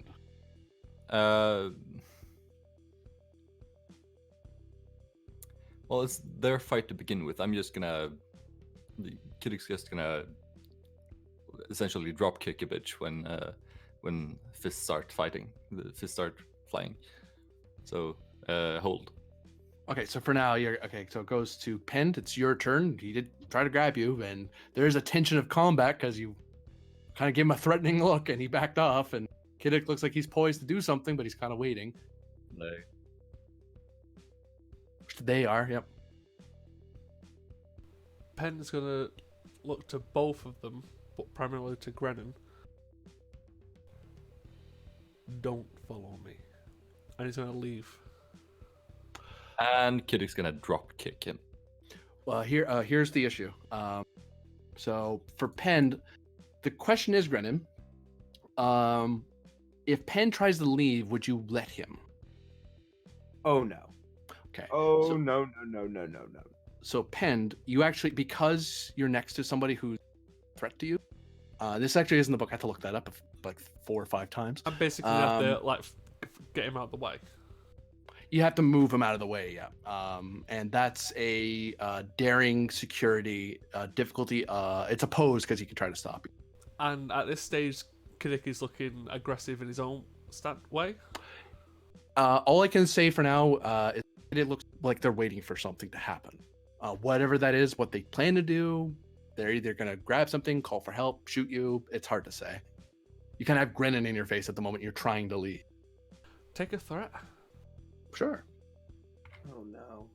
Well, it's their fight to begin with. I'm just gonna. The Kiddick's just gonna essentially drop kick a bitch when fists start fighting. The fists start flying. So hold. Okay, so for now, so it goes to Penn. It's your turn. He did try to grab you, and there's a tension of combat because you kind of gave him a threatening look, and he backed off, and Kiddick looks like he's poised to do something, but he's kind of waiting. They are, yep. Penn's gonna look to both of them, but primarily to Grennan. don't follow me. And he's going to leave. And Kiddick's gonna drop kick him. Well, here's the issue. So for Penn, the question is, Grennan, if Penn tries to leave, would you let him? Oh no. Okay. Oh so, no. So Penn, you actually, because you're next to somebody who's a threat to you, this actually isn't the book. I had to look that up like 4 or 5 times. And basically have to like get him out of the way. You have to move him out of the way, yeah. And that's a daring security difficulty. It's opposed because he can try to stop you. And at this stage, Kiddick is looking aggressive in his own way. All I can say for now is it looks like they're waiting for something to happen. Whatever that is, what they plan to do, they're either going to grab something, call for help, shoot you. It's hard to say. You kind of have grinning in your face at the moment you're trying to leave. Take a threat. Sure. Oh no.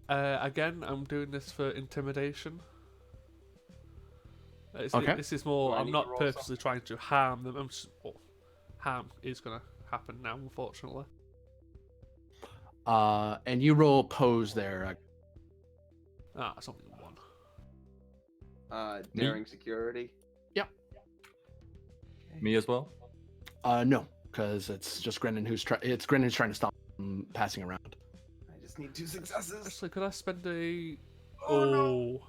Again, I'm doing this for intimidation. Okay. This is more. Do I I'm need not to roll purposely trying to harm them. Harm is going to happen now, unfortunately. And you roll pose there. It's only 1. Daring security. Yep. Me as well? No, because it's just Grennan who's trying to stop him passing around. I just need 2 successes. Actually, could I spend a? Oh, no.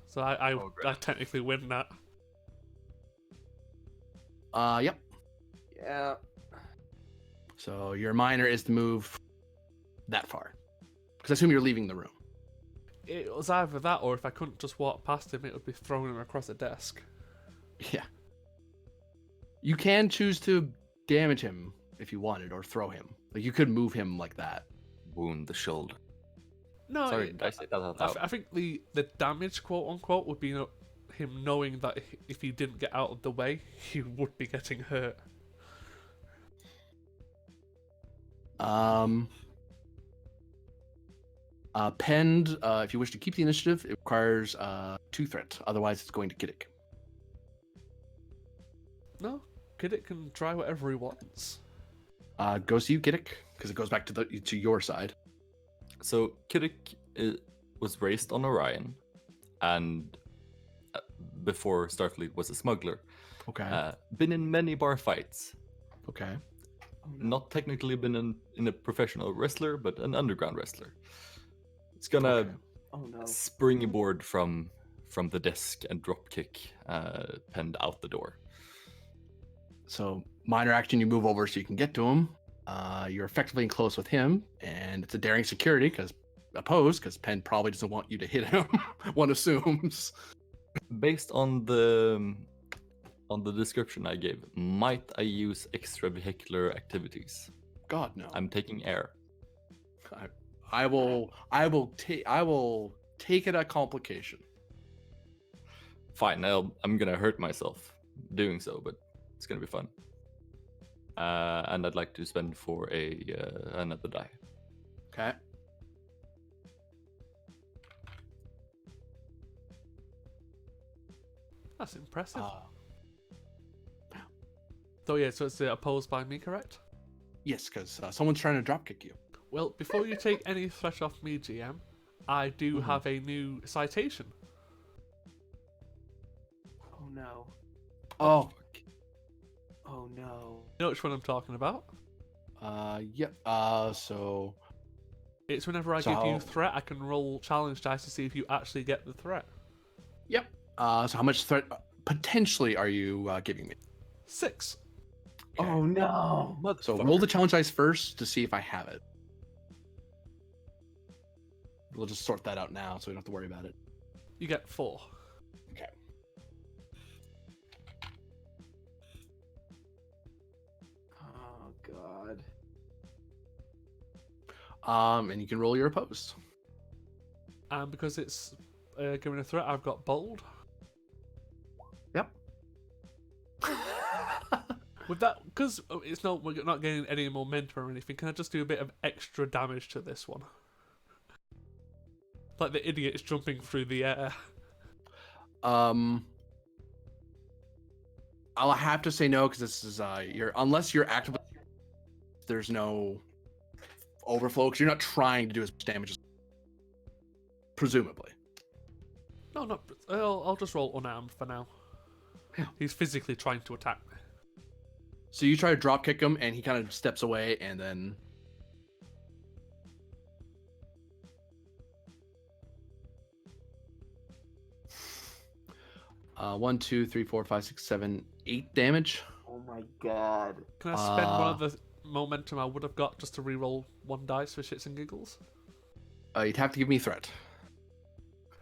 So I technically win that. Yep. Yeah. So your minor is to move that far, because I assume you're leaving the room. It was either that, or if I couldn't just walk past him, it would be throwing him across a desk. Yeah. You can choose to damage him if you wanted, or throw him. Like you could move him like that. Wound the shoulder. No, Sorry, did I say that out loud? I think the damage, quote unquote, would be him knowing that if he didn't get out of the way, he would be getting hurt. Penned, if you wish to keep the initiative, it requires 2 threats. Otherwise, it's going to Kiddick. No, Kiddick can try whatever he wants. Goes to you, Kiddick, because it goes back to your side. So Kiddick was raised on Orion, and before Starfleet was a smuggler. Okay. Been in many bar fights. Okay. Not technically been in a professional wrestler, but an underground wrestler. It's gonna springboard from the desk and drop kick Penned out the door. So minor action, you move over so you can get to him. You're effectively in close with him, and it's a daring security because Penn probably doesn't want you to hit him. One assumes. Based on the description I gave, might I use extravehicular activities? God no. I'm taking air. I will take it a complication. Fine, I'm gonna hurt myself doing so, but it's gonna be fun. And I'd like to spend for another die. Okay. That's impressive. So yeah, so it's opposed by me, correct? Yes, because someone's trying to dropkick you. Well, before you take any threat off me, GM, I do have a new citation. Oh no. Oh. Oh no. You know which one I'm talking about? Yep. So it's whenever I give you a threat, I can roll challenge dice to see if you actually get the threat. Yep. So how much threat potentially are you giving me? 6. Okay. Oh no. So roll the challenge dice first to see if I have it. We'll just sort that out now, so we don't have to worry about it. You get 4. Okay. Oh god. And you can roll your opposed. And because it's given a threat, I've got bold. Yep. With that, because we're not getting any momentum or anything, can I just do a bit of extra damage to this one? Like the idiot's jumping through the air. I'll have to say no because this is unless you're actively there's no overflow because you're not trying to do as much damage as presumably. No, no. I'll just roll unarmed for now. Yeah. He's physically trying to attack me. So you try to drop kick him, and he kind of steps away, and then 1, 2, 3, 4, 5, 6, 7, 8 damage. Oh my god. Can I spend one of the momentum I would have got just to reroll 1 dice for shits and giggles? You'd have to give me a threat.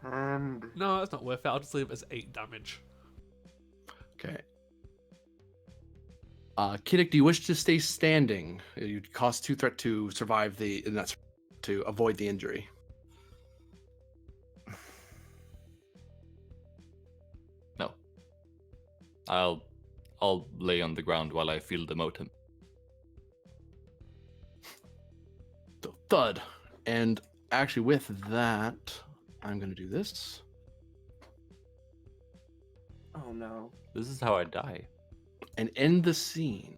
And No, that's not worth it. I'll just leave it as 8 damage. Okay. Kiddick, do you wish to stay standing? You'd cost 2 threat to survive to avoid the injury. No. I'll lay on the ground while I feel the motum. So thud. And actually with that, I'm going to do this. oh no. This is how I die. And end the scene.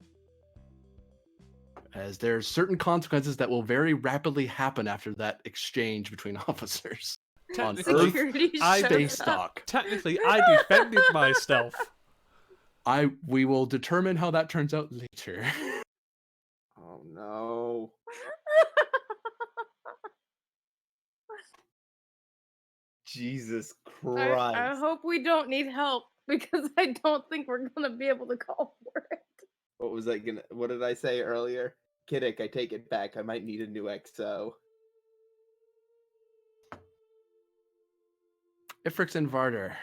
As there's certain consequences that will very rapidly happen after that exchange between officers. On Technically, Earth, space dock. Technically, I defended myself. We will determine how that turns out later. Oh no. Jesus Christ. I hope we don't need help because I don't think we're gonna be able to call for it. What did I say earlier? Kiddick, I take it back. I might need a new XO. Ifrix and Varder.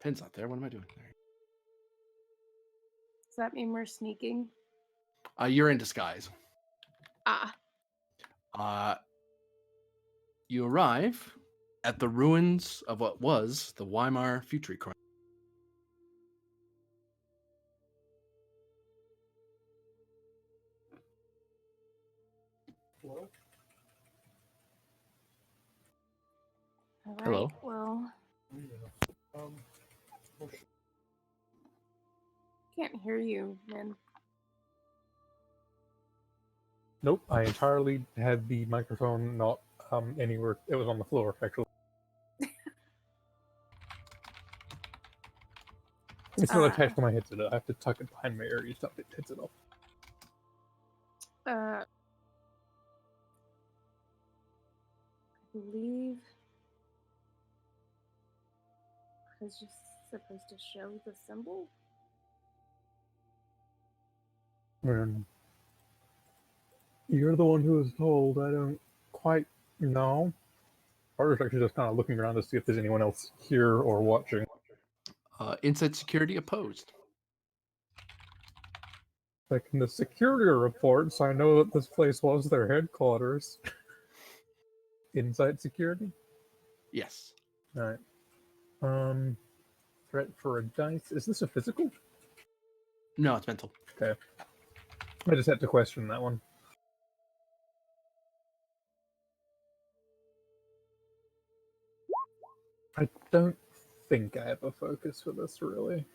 Pin's not there. What am I doing there? Does that mean we're sneaking? You're in disguise. Ah. You arrive at the ruins of what was the Weimar Futuri Crime. All right, Hello. Well, can't hear you, man. Nope, I entirely had the microphone not anywhere. It was on the floor, actually. It's not attached to my headset. I have to tuck it behind my ear. You tuck it headset off. I believe I was just supposed to show the symbol. You're the one who was told. I don't quite know. Carter's actually just kind of looking around to see if there's anyone else here or watching. Inside security opposed. Like in the security reports, I know that this place was their headquarters. Inside security? Yes. Alright. Threat for a dice. Is this a physical? No, it's mental. Okay. I just had to question that one. I don't think I have a focus for this, really.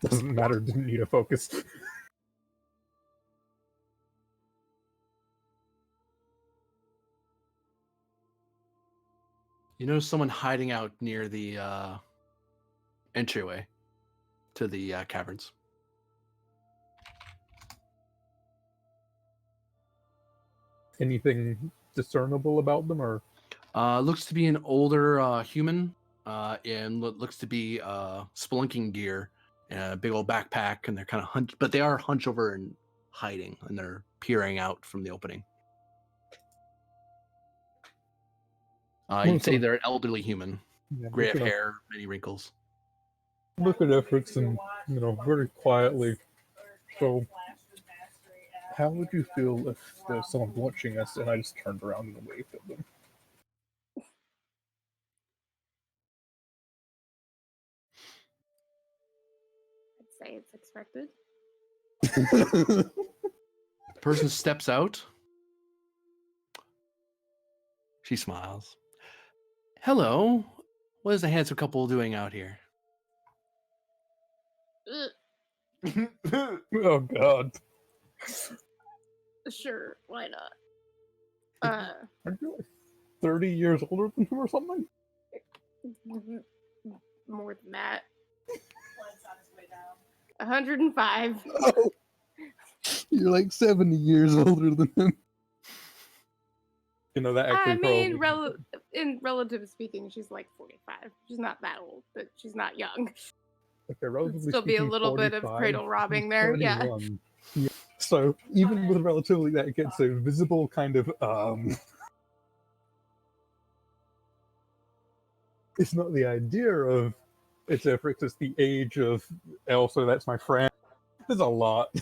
Doesn't matter, didn't need a focus. You notice someone hiding out near the entryway to the caverns. Anything discernible about them, or? Looks to be an older human, and looks to be spelunking gear and a big old backpack, and they're kind of but they are hunched over and hiding, and they're peering out from the opening. You'd say they're an elderly human, gray of hair, many wrinkles. Look at Efforts and, very quietly. So, how would you feel if there's someone watching us and I just turned around and waved at them? I'd say it's expected. The person steps out. She smiles. Hello. What is the handsome couple doing out here? Oh God. Sure, why not? Are you like 30 years older than him or something? More than that. 105. Oh, you're like 70 years older than him. You know, that actually I mean, probably... in relative speaking, she's like 45. She's not that old, but she's not young. Okay, relatively Still be a speaking, little bit of 45, cradle robbing he's there, yeah. 21. Yeah. So even with relatively that, it gets a visible kind of it's not the idea of it's efforts, it's the age of also that's my friend. There's a lot.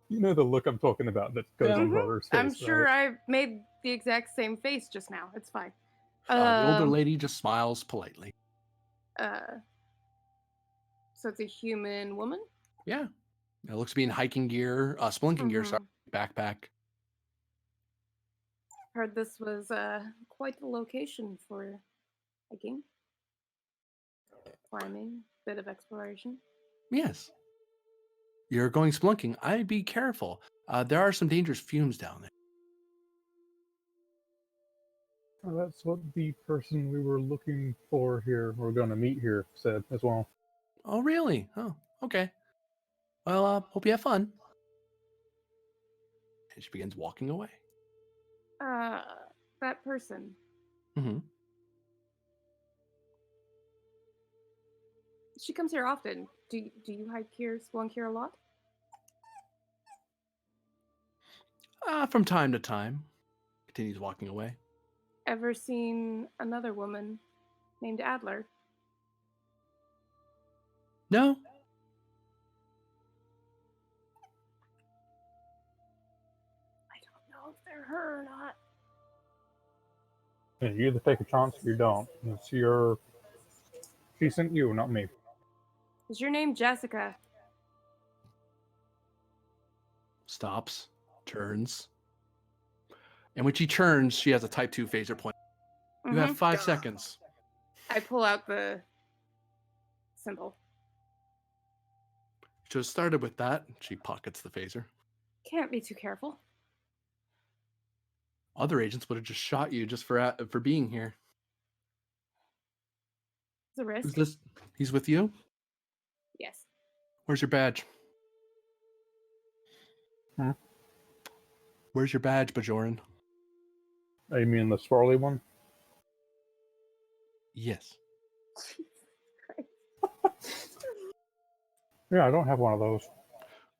You know the look I'm talking about that goes on Brother's face, I'm sure right? I made the exact same face just now. It's fine. The older lady just smiles politely. So it's a human woman? Yeah. It looks to be in hiking gear, spelunking gear, sorry, backpack. Heard this was quite the location for hiking, climbing, bit of exploration. Yes. You're going spelunking. I'd be careful. There are some dangerous fumes down there. Well, that's what the person we were looking for here, we're going to meet here, said as well. Oh, really? Oh, okay. Well, hope you have fun. And she begins walking away. That person. Mm-hmm. She comes here often. Do you hike here, spelunk here a lot? From time to time. Continues walking away. Ever seen another woman named Adler? No. I don't know if they're her or not. And you either take a chance or you don't. It's your... She sent you, not me. Is your name Jessica? Stops. Turns. And when she turns, she has a type 2 phaser point. You have 5 seconds. I pull out the symbol. Should have started with that. She pockets the phaser. Can't be too careful. Other agents would have just shot you just for being here. It's a risk. Who's this? He's with you? Yes. Where's your badge? Hmm? Where's your badge, Bajoran? Oh, you mean the swirly one? Yes. Yeah, I don't have one of those.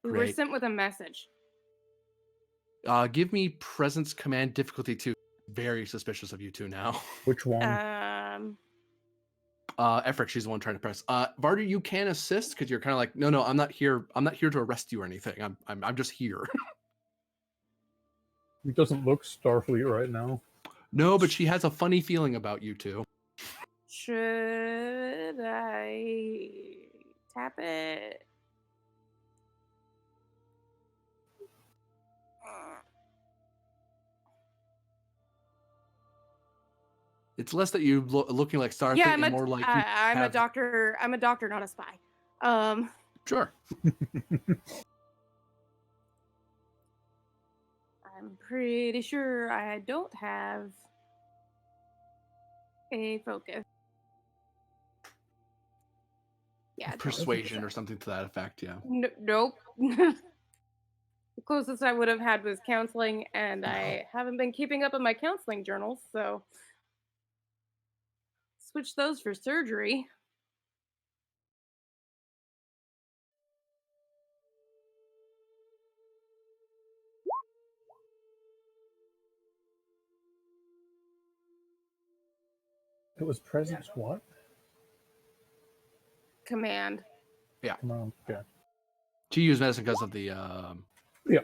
We were sent with a message. Give me presence command difficulty 2. Very suspicious of you two now. Which one? Efric, she's the one trying to press. Varda, you can assist because you're kind of like, no, I'm not here. I'm not here to arrest you or anything. I'm just here. He doesn't look Starfleet right now. No, but she has a funny feeling about you two. Should I tap it? It's less that you looking like Starfleet, Yeah, and more like I'm a doctor. I'm a doctor, not a spy. Sure. I'm pretty sure I don't have a focus. Yeah. Persuasion or something to that effect, yeah. Nope. The closest I would have had was counseling, and I haven't been keeping up in my counseling journals, so switch those for surgery. It was presence what? Command. Yeah. Command, okay. She used medicine because of the Yeah.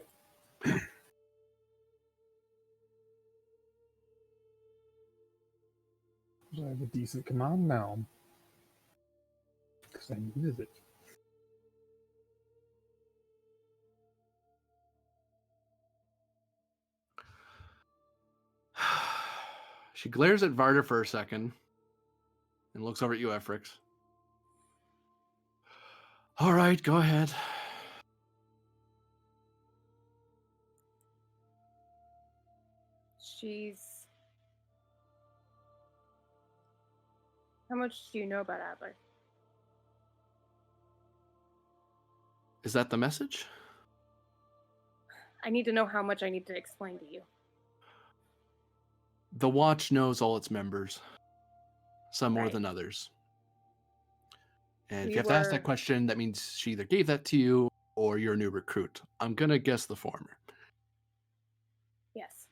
I have a decent command now. Because I needed it. She glares at Varda for a second and looks over at you, Efrix. All right, go ahead. How much do you know about Adler? Is that the message? I need to know how much I need to explain to you. The Watch knows all its members, some more Right. than others. And if We you have to ask were- that question, that means she either gave that to you or you're a new recruit. I'm going to guess the former. Yes.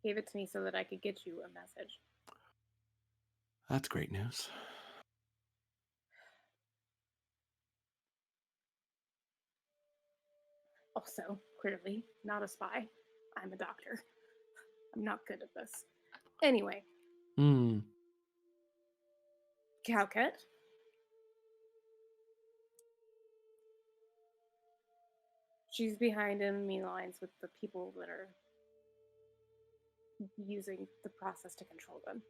Gave it to me so that I could get you a message. That's great news. Also, clearly, not a spy. I'm a doctor. I'm not good at this. Anyway, Calcat. She's behind enemy lines with the people that are using the process to control them.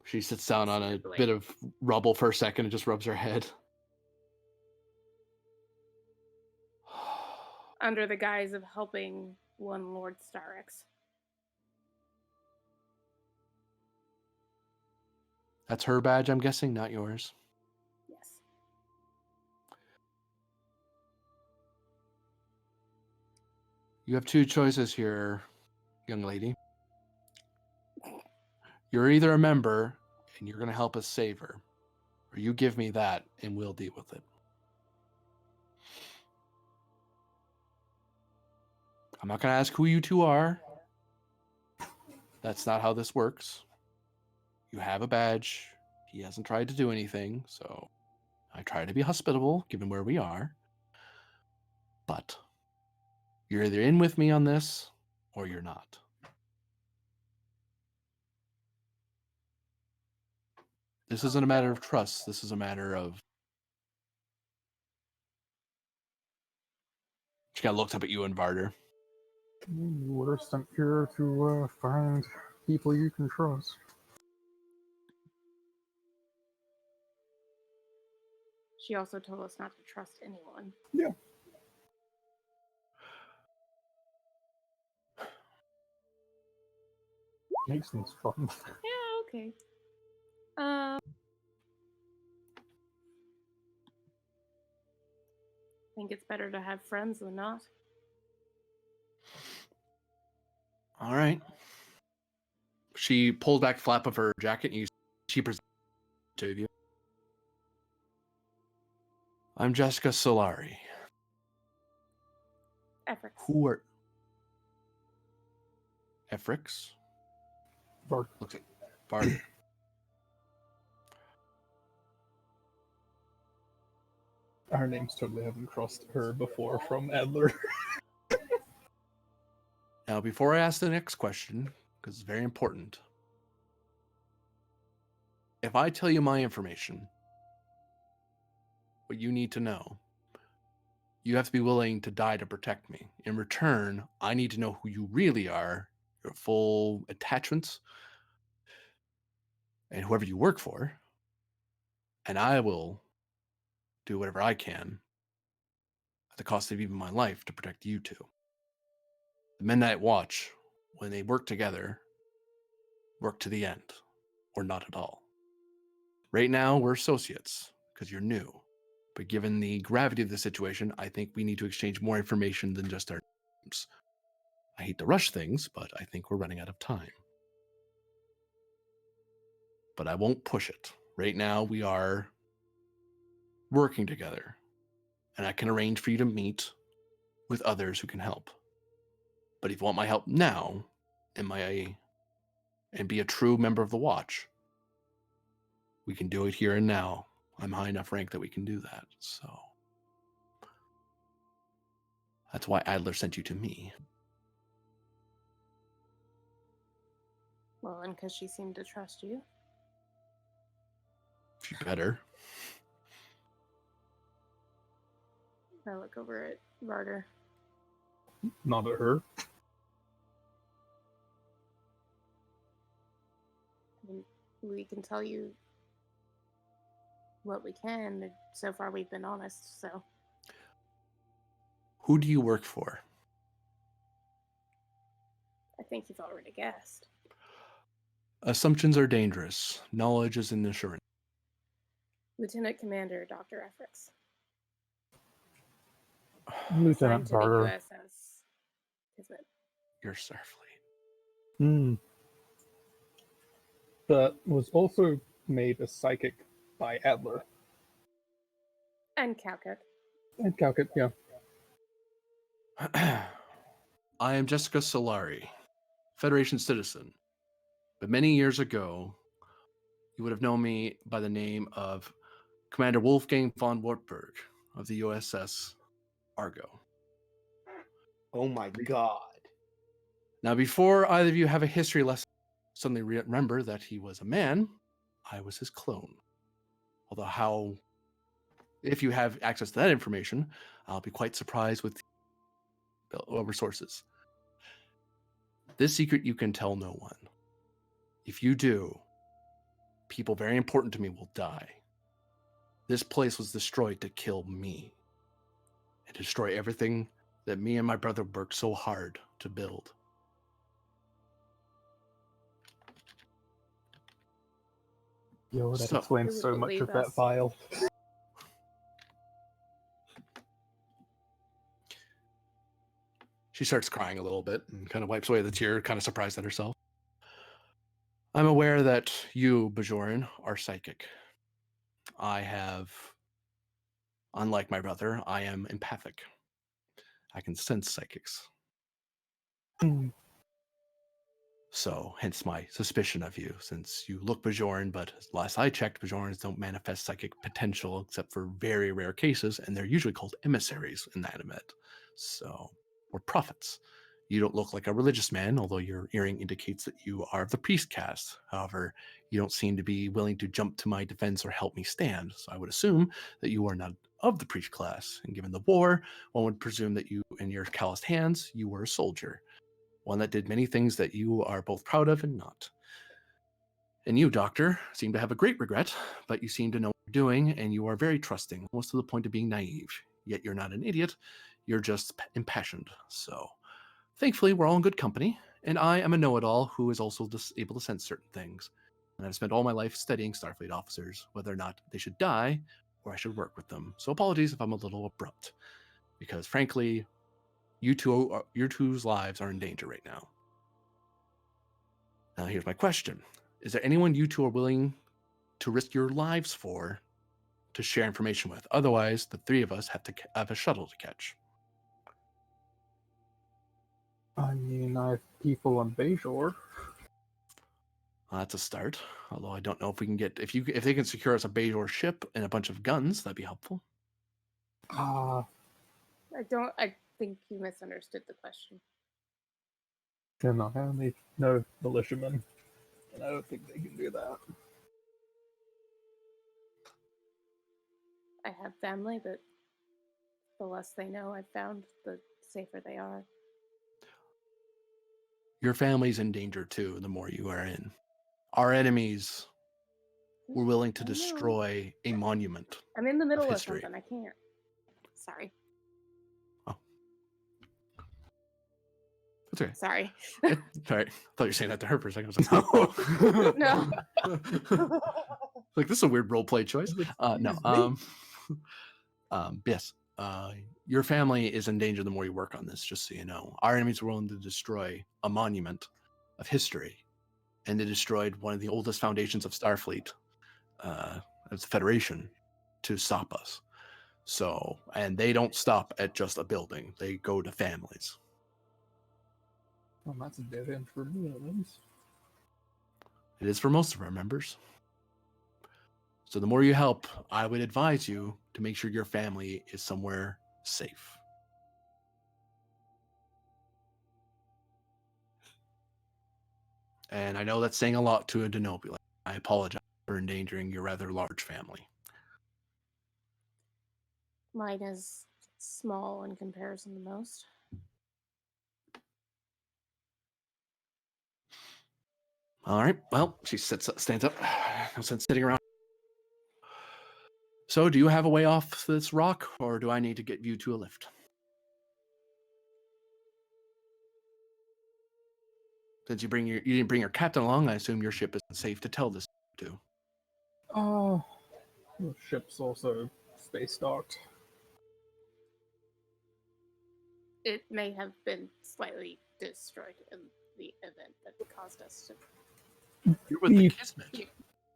She sits down on a Considerably. bit of rubble for a second and just rubs her head. Under the guise of helping one Lord Starix. That's her badge, I'm guessing, not yours. Yes. You have two choices here, young lady. You're either a member and you're going to help us save her, or you give me that and we'll deal with it. I'm not going to ask who you two are. That's not how this works. You have a badge. He hasn't tried to do anything, so I try to be hospitable given where we are. But you're either in with me on this or you're not. This isn't a matter of trust. This is a matter of... She kind of looked up at you and Varder. You were sent here to find people you can trust. She also told us not to trust anyone. Yeah. Makes things fun. Yeah, okay. Think it's better to have friends than not. All right. She pulled back the flap of her jacket and she presents to you. I'm Jessica Solari. Efrix. Who are... Efrix? Bard. Looks like Bard. Our names totally haven't crossed her before from Adler. Now, before I ask the next question, because it's very important, if I tell you my information, what you need to know, you have to be willing to die to protect me. In return, I need to know who you really are, your full attachments, and whoever you work for, and I will do whatever I can at the cost of even my life to protect you two. The Midnight Watch, when they work together, work to the end, or not at all. Right now, we're associates, because you're new. But given the gravity of the situation, I think we need to exchange more information than just our names. I hate to rush things, but I think we're running out of time. But I won't push it. Right now, we are working together, and I can arrange for you to meet with others who can help. But if you want my help now, and be a true member of the Watch, we can do it here and now. I'm high enough rank that we can do that, so... That's why Adler sent you to me. Well, and because she seemed to trust you. She better. I look over at Varder. Not at her. We can tell you what we can. So far, we've been honest, so. Who do you work for? I think you've already guessed. Assumptions are dangerous. Knowledge is an assurance. Lieutenant Commander Dr. Efforts. Lieutenant Assigned to the Carter. USS Kismet. Your Starfleet. But was also made a psychic by Adler. And Calcut. And Calcut, yeah. I am Jessica Solari, Federation citizen. But many years ago, you would have known me by the name of Commander Wolfgang von Wartburg of the USS Argo. Oh my god. Now, before either of you have a history lesson, suddenly remember that he was a man, I was his clone. Although if you have access to that information, I'll be quite surprised with resources. This secret you can tell no one. If you do, people very important to me will die. This place was destroyed to kill me and destroy everything that me and my brother worked so hard to build. Yo, that explains so much of that file. She starts crying a little bit and kind of wipes away the tear, kind of surprised at herself. I'm aware that you, Bajoran, are psychic. Unlike my brother, I am empathic. I can sense psychics. So, hence my suspicion of you, since you look Bajoran, but last I checked, Bajorans don't manifest psychic potential except for very rare cases, and they're usually called emissaries in Animate. So, or prophets. You don't look like a religious man, although your earring indicates that you are of the priest caste. However, you don't seem to be willing to jump to my defense or help me stand, so I would assume that you are not of the priest class, and given the war, one would presume that you, in your calloused hands, you were a soldier. One that did many things that you are both proud of and not. And you, Doctor, seem to have a great regret, but you seem to know what you're doing, and you are very trusting, almost to the point of being naive. Yet you're not an idiot, you're just impassioned. So, thankfully, we're all in good company, and I am a know-it-all who is also able to sense certain things. And I've spent all my life studying Starfleet officers, whether or not they should die, or I should work with them. So apologies if I'm a little abrupt, because frankly, your two's lives are in danger right now. Now, here's my question. Is there anyone you two are willing to risk your lives for to share information with? Otherwise, the three of us have to have a shuttle to catch. I mean, I have people on Bajor. That's a start. Although I don't know if we can get if they can secure us a Bajor ship and a bunch of guns, that'd be helpful. I think you misunderstood the question. No, I only know militiamen, and I don't think they can do that. I have family, but the less they know I've found, the safer they are. Your family's in danger too, the more you are in. Our enemies were willing to destroy a monument. I'm in the middle of history. something. I can't. Sorry. Oh. That's okay. Sorry. Sorry. I thought you were saying that to her for a second. I was like, no. Like, this is a weird role play choice. No. Yes. Your family is in danger the more you work on this, just so you know. Our enemies were willing to destroy a monument of history, and they destroyed one of the oldest foundations of Starfleet, as the Federation, to stop us. So, and they don't stop at just a building. They go to families. Well, that's a dead end for me, at least. It is for most of our members. So the more you help, I would advise you to make sure your family is somewhere safe. And I know that's saying a lot to a Denobulan. I apologize for endangering your rather large family. Mine is small in comparison to most. All right. Well, she stands up. No sense sitting around. So, do you have a way off this rock, or do I need to get you to a lift? Since you didn't bring your captain along, I assume your ship isn't safe to tell this to. Oh, the ship's also space docked. It may have been slightly destroyed in the event that caused us to. You're with the Kismet.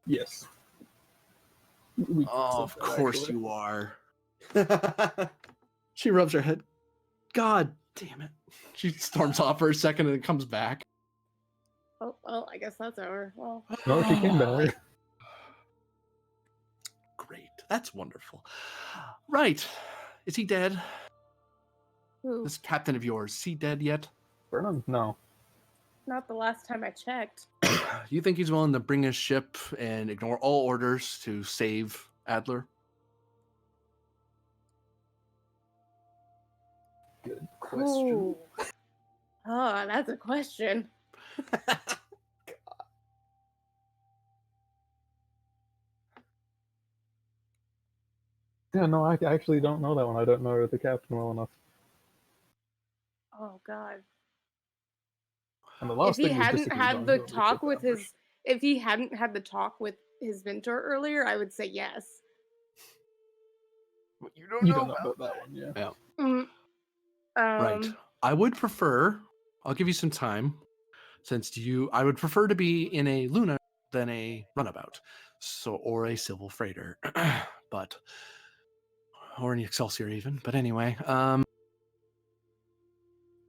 Yes. Of course you are. She rubs her head. God damn it. She storms off for a second and then comes back. Oh, well, I guess that's over. Well, No, she came back. Great. That's wonderful. Right. Is he dead? who? This captain of yours, is he dead yet? Burnham? No. Not the last time I checked. You think he's willing to bring his ship and ignore all orders to save Adler? Good question. Ooh. Oh, that's a question. Yeah, no, I actually don't know that one. I don't know the captain well enough. Oh God. And the If last he thing we hadn't disagreed had on the was the talk ship with ambush. if he hadn't had the talk with his mentor earlier, I would say yes. You You don't know about that one, yeah. Yeah. Mm, Right. I would prefer, I'll give you some time, I would prefer to be in a Luna than a runabout, or a civil freighter, or an Auxilliary even. But anyway,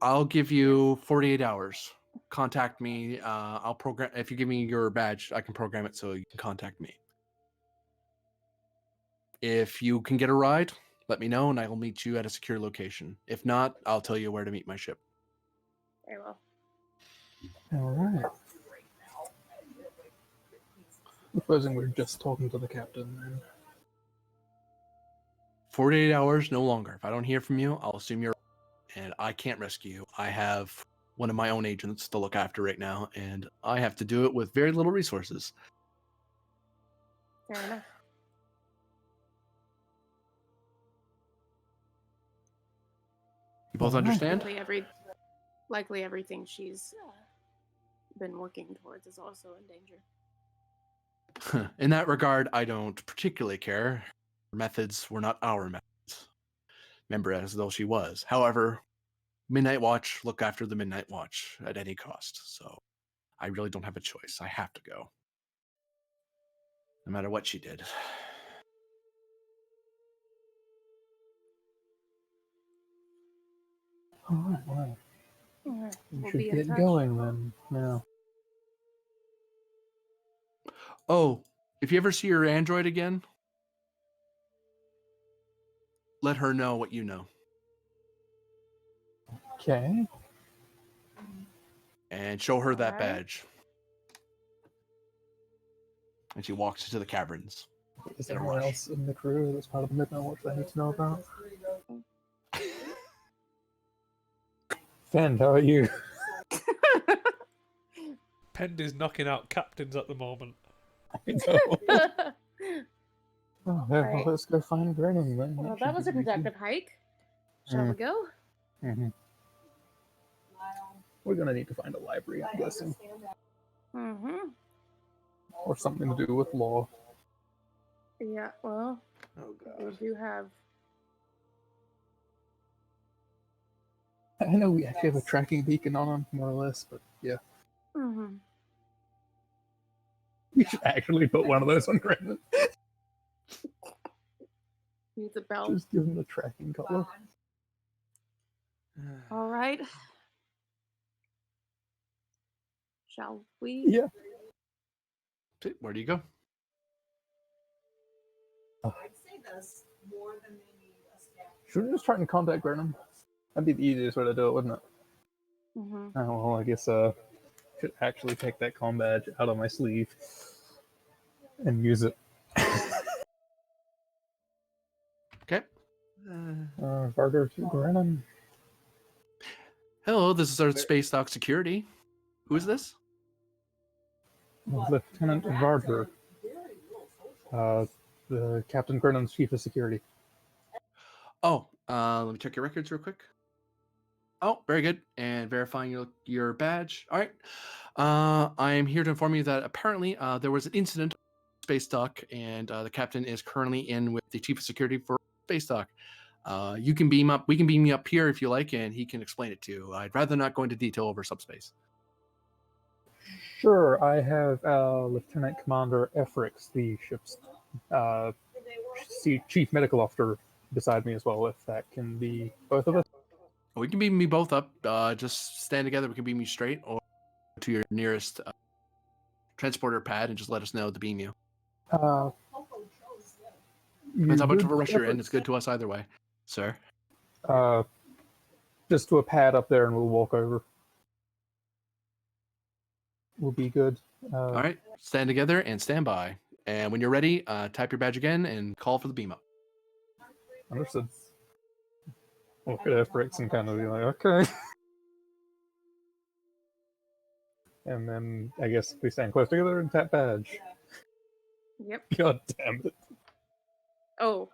I'll give you 48 hours. Contact me. I'll program. If you give me your badge, I can program it so you can contact me. If you can get a ride, let me know and I will meet you at a secure location. If not, I'll tell you where to meet my ship. very well. All right. Supposing we're just talking to the captain then. 48 hours, no longer. If I don't hear from you, I'll assume you're and I can't rescue you. I have one of my own agents to look after right now, and I have to do it with very little resources. Fair enough. You both understand? Likely everything she's been working towards is also in danger. In that regard, I don't particularly care. Her methods were not our methods. Remember, as though she was. However, Midnight Watch, look after the Midnight Watch at any cost. So I really don't have a choice. I have to go. No matter what she did. All right, well, Alright, we we'll should be in get touch. going then. Now. Oh, if you ever see your android again, let her know what you know. Okay. And show her that Alright. badge. And she walks into the caverns. Is there anyone else in the crew that's part of the Midnight Watch that I need to know about? Fend, how are you? Pendy's knocking out captains at the moment. I know. Oh, well, Right. let's go find Brennan then. Well, that was a productive hike. Shall we go? Mm-hmm. We're gonna need to find a library, I'm guessing. Mm-hmm. Or something to do with law. Yeah, well, Oh, we do have... I know we actually have a tracking beacon on them, more or less, but yeah. Mm-hmm. We should actually put one of those on Brennan. Needs a belt. Just give him the tracking color. All right. Shall we? Yeah. Where do you go? Should we just try and contact Brennan? That'd be the easiest way to do it, wouldn't it? Mm-hmm. Oh, well, I guess should actually take that comm badge out of my sleeve and use it. Okay. Varder to Brennan. Hello, this is our space dock security. Who is this? Lieutenant Varder, the Captain Grenon's chief of security. Oh, let me check your records real quick. Oh, very good. And verifying your badge. All right. I am here to inform you that apparently there was an incident on Space Dock, and the captain is currently in with the chief of security for Space Dock. You can beam up. We can beam you up here if you like, and he can explain it to you. I'd rather not go into detail over subspace. Sure, I have Lieutenant Commander Efrix, the ship's chief medical officer, beside me as well, if that can be both of us. We can beam me both up. Just stand together. We can beam you straight or to your nearest transporter pad and just let us know to beam you. Depends how much of a rush you're in. It's good to us either way, sir. Just to a pad up there and we'll walk over. We'll be good. All right, stand together and stand by. And when you're ready, type your badge again and call for the beam up. Understood. Look at Efrix and kind of be like, okay. And then I guess we stand close together and tap badge. Yep. God damn it. Oh,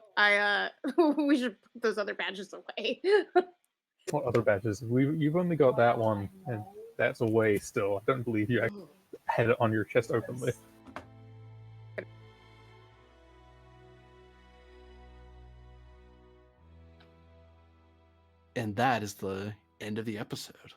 we should put those other badges away. What other badges? You've only got that one, and that's away still. I don't believe you actually had it on your chest openly. And that is the end of the episode.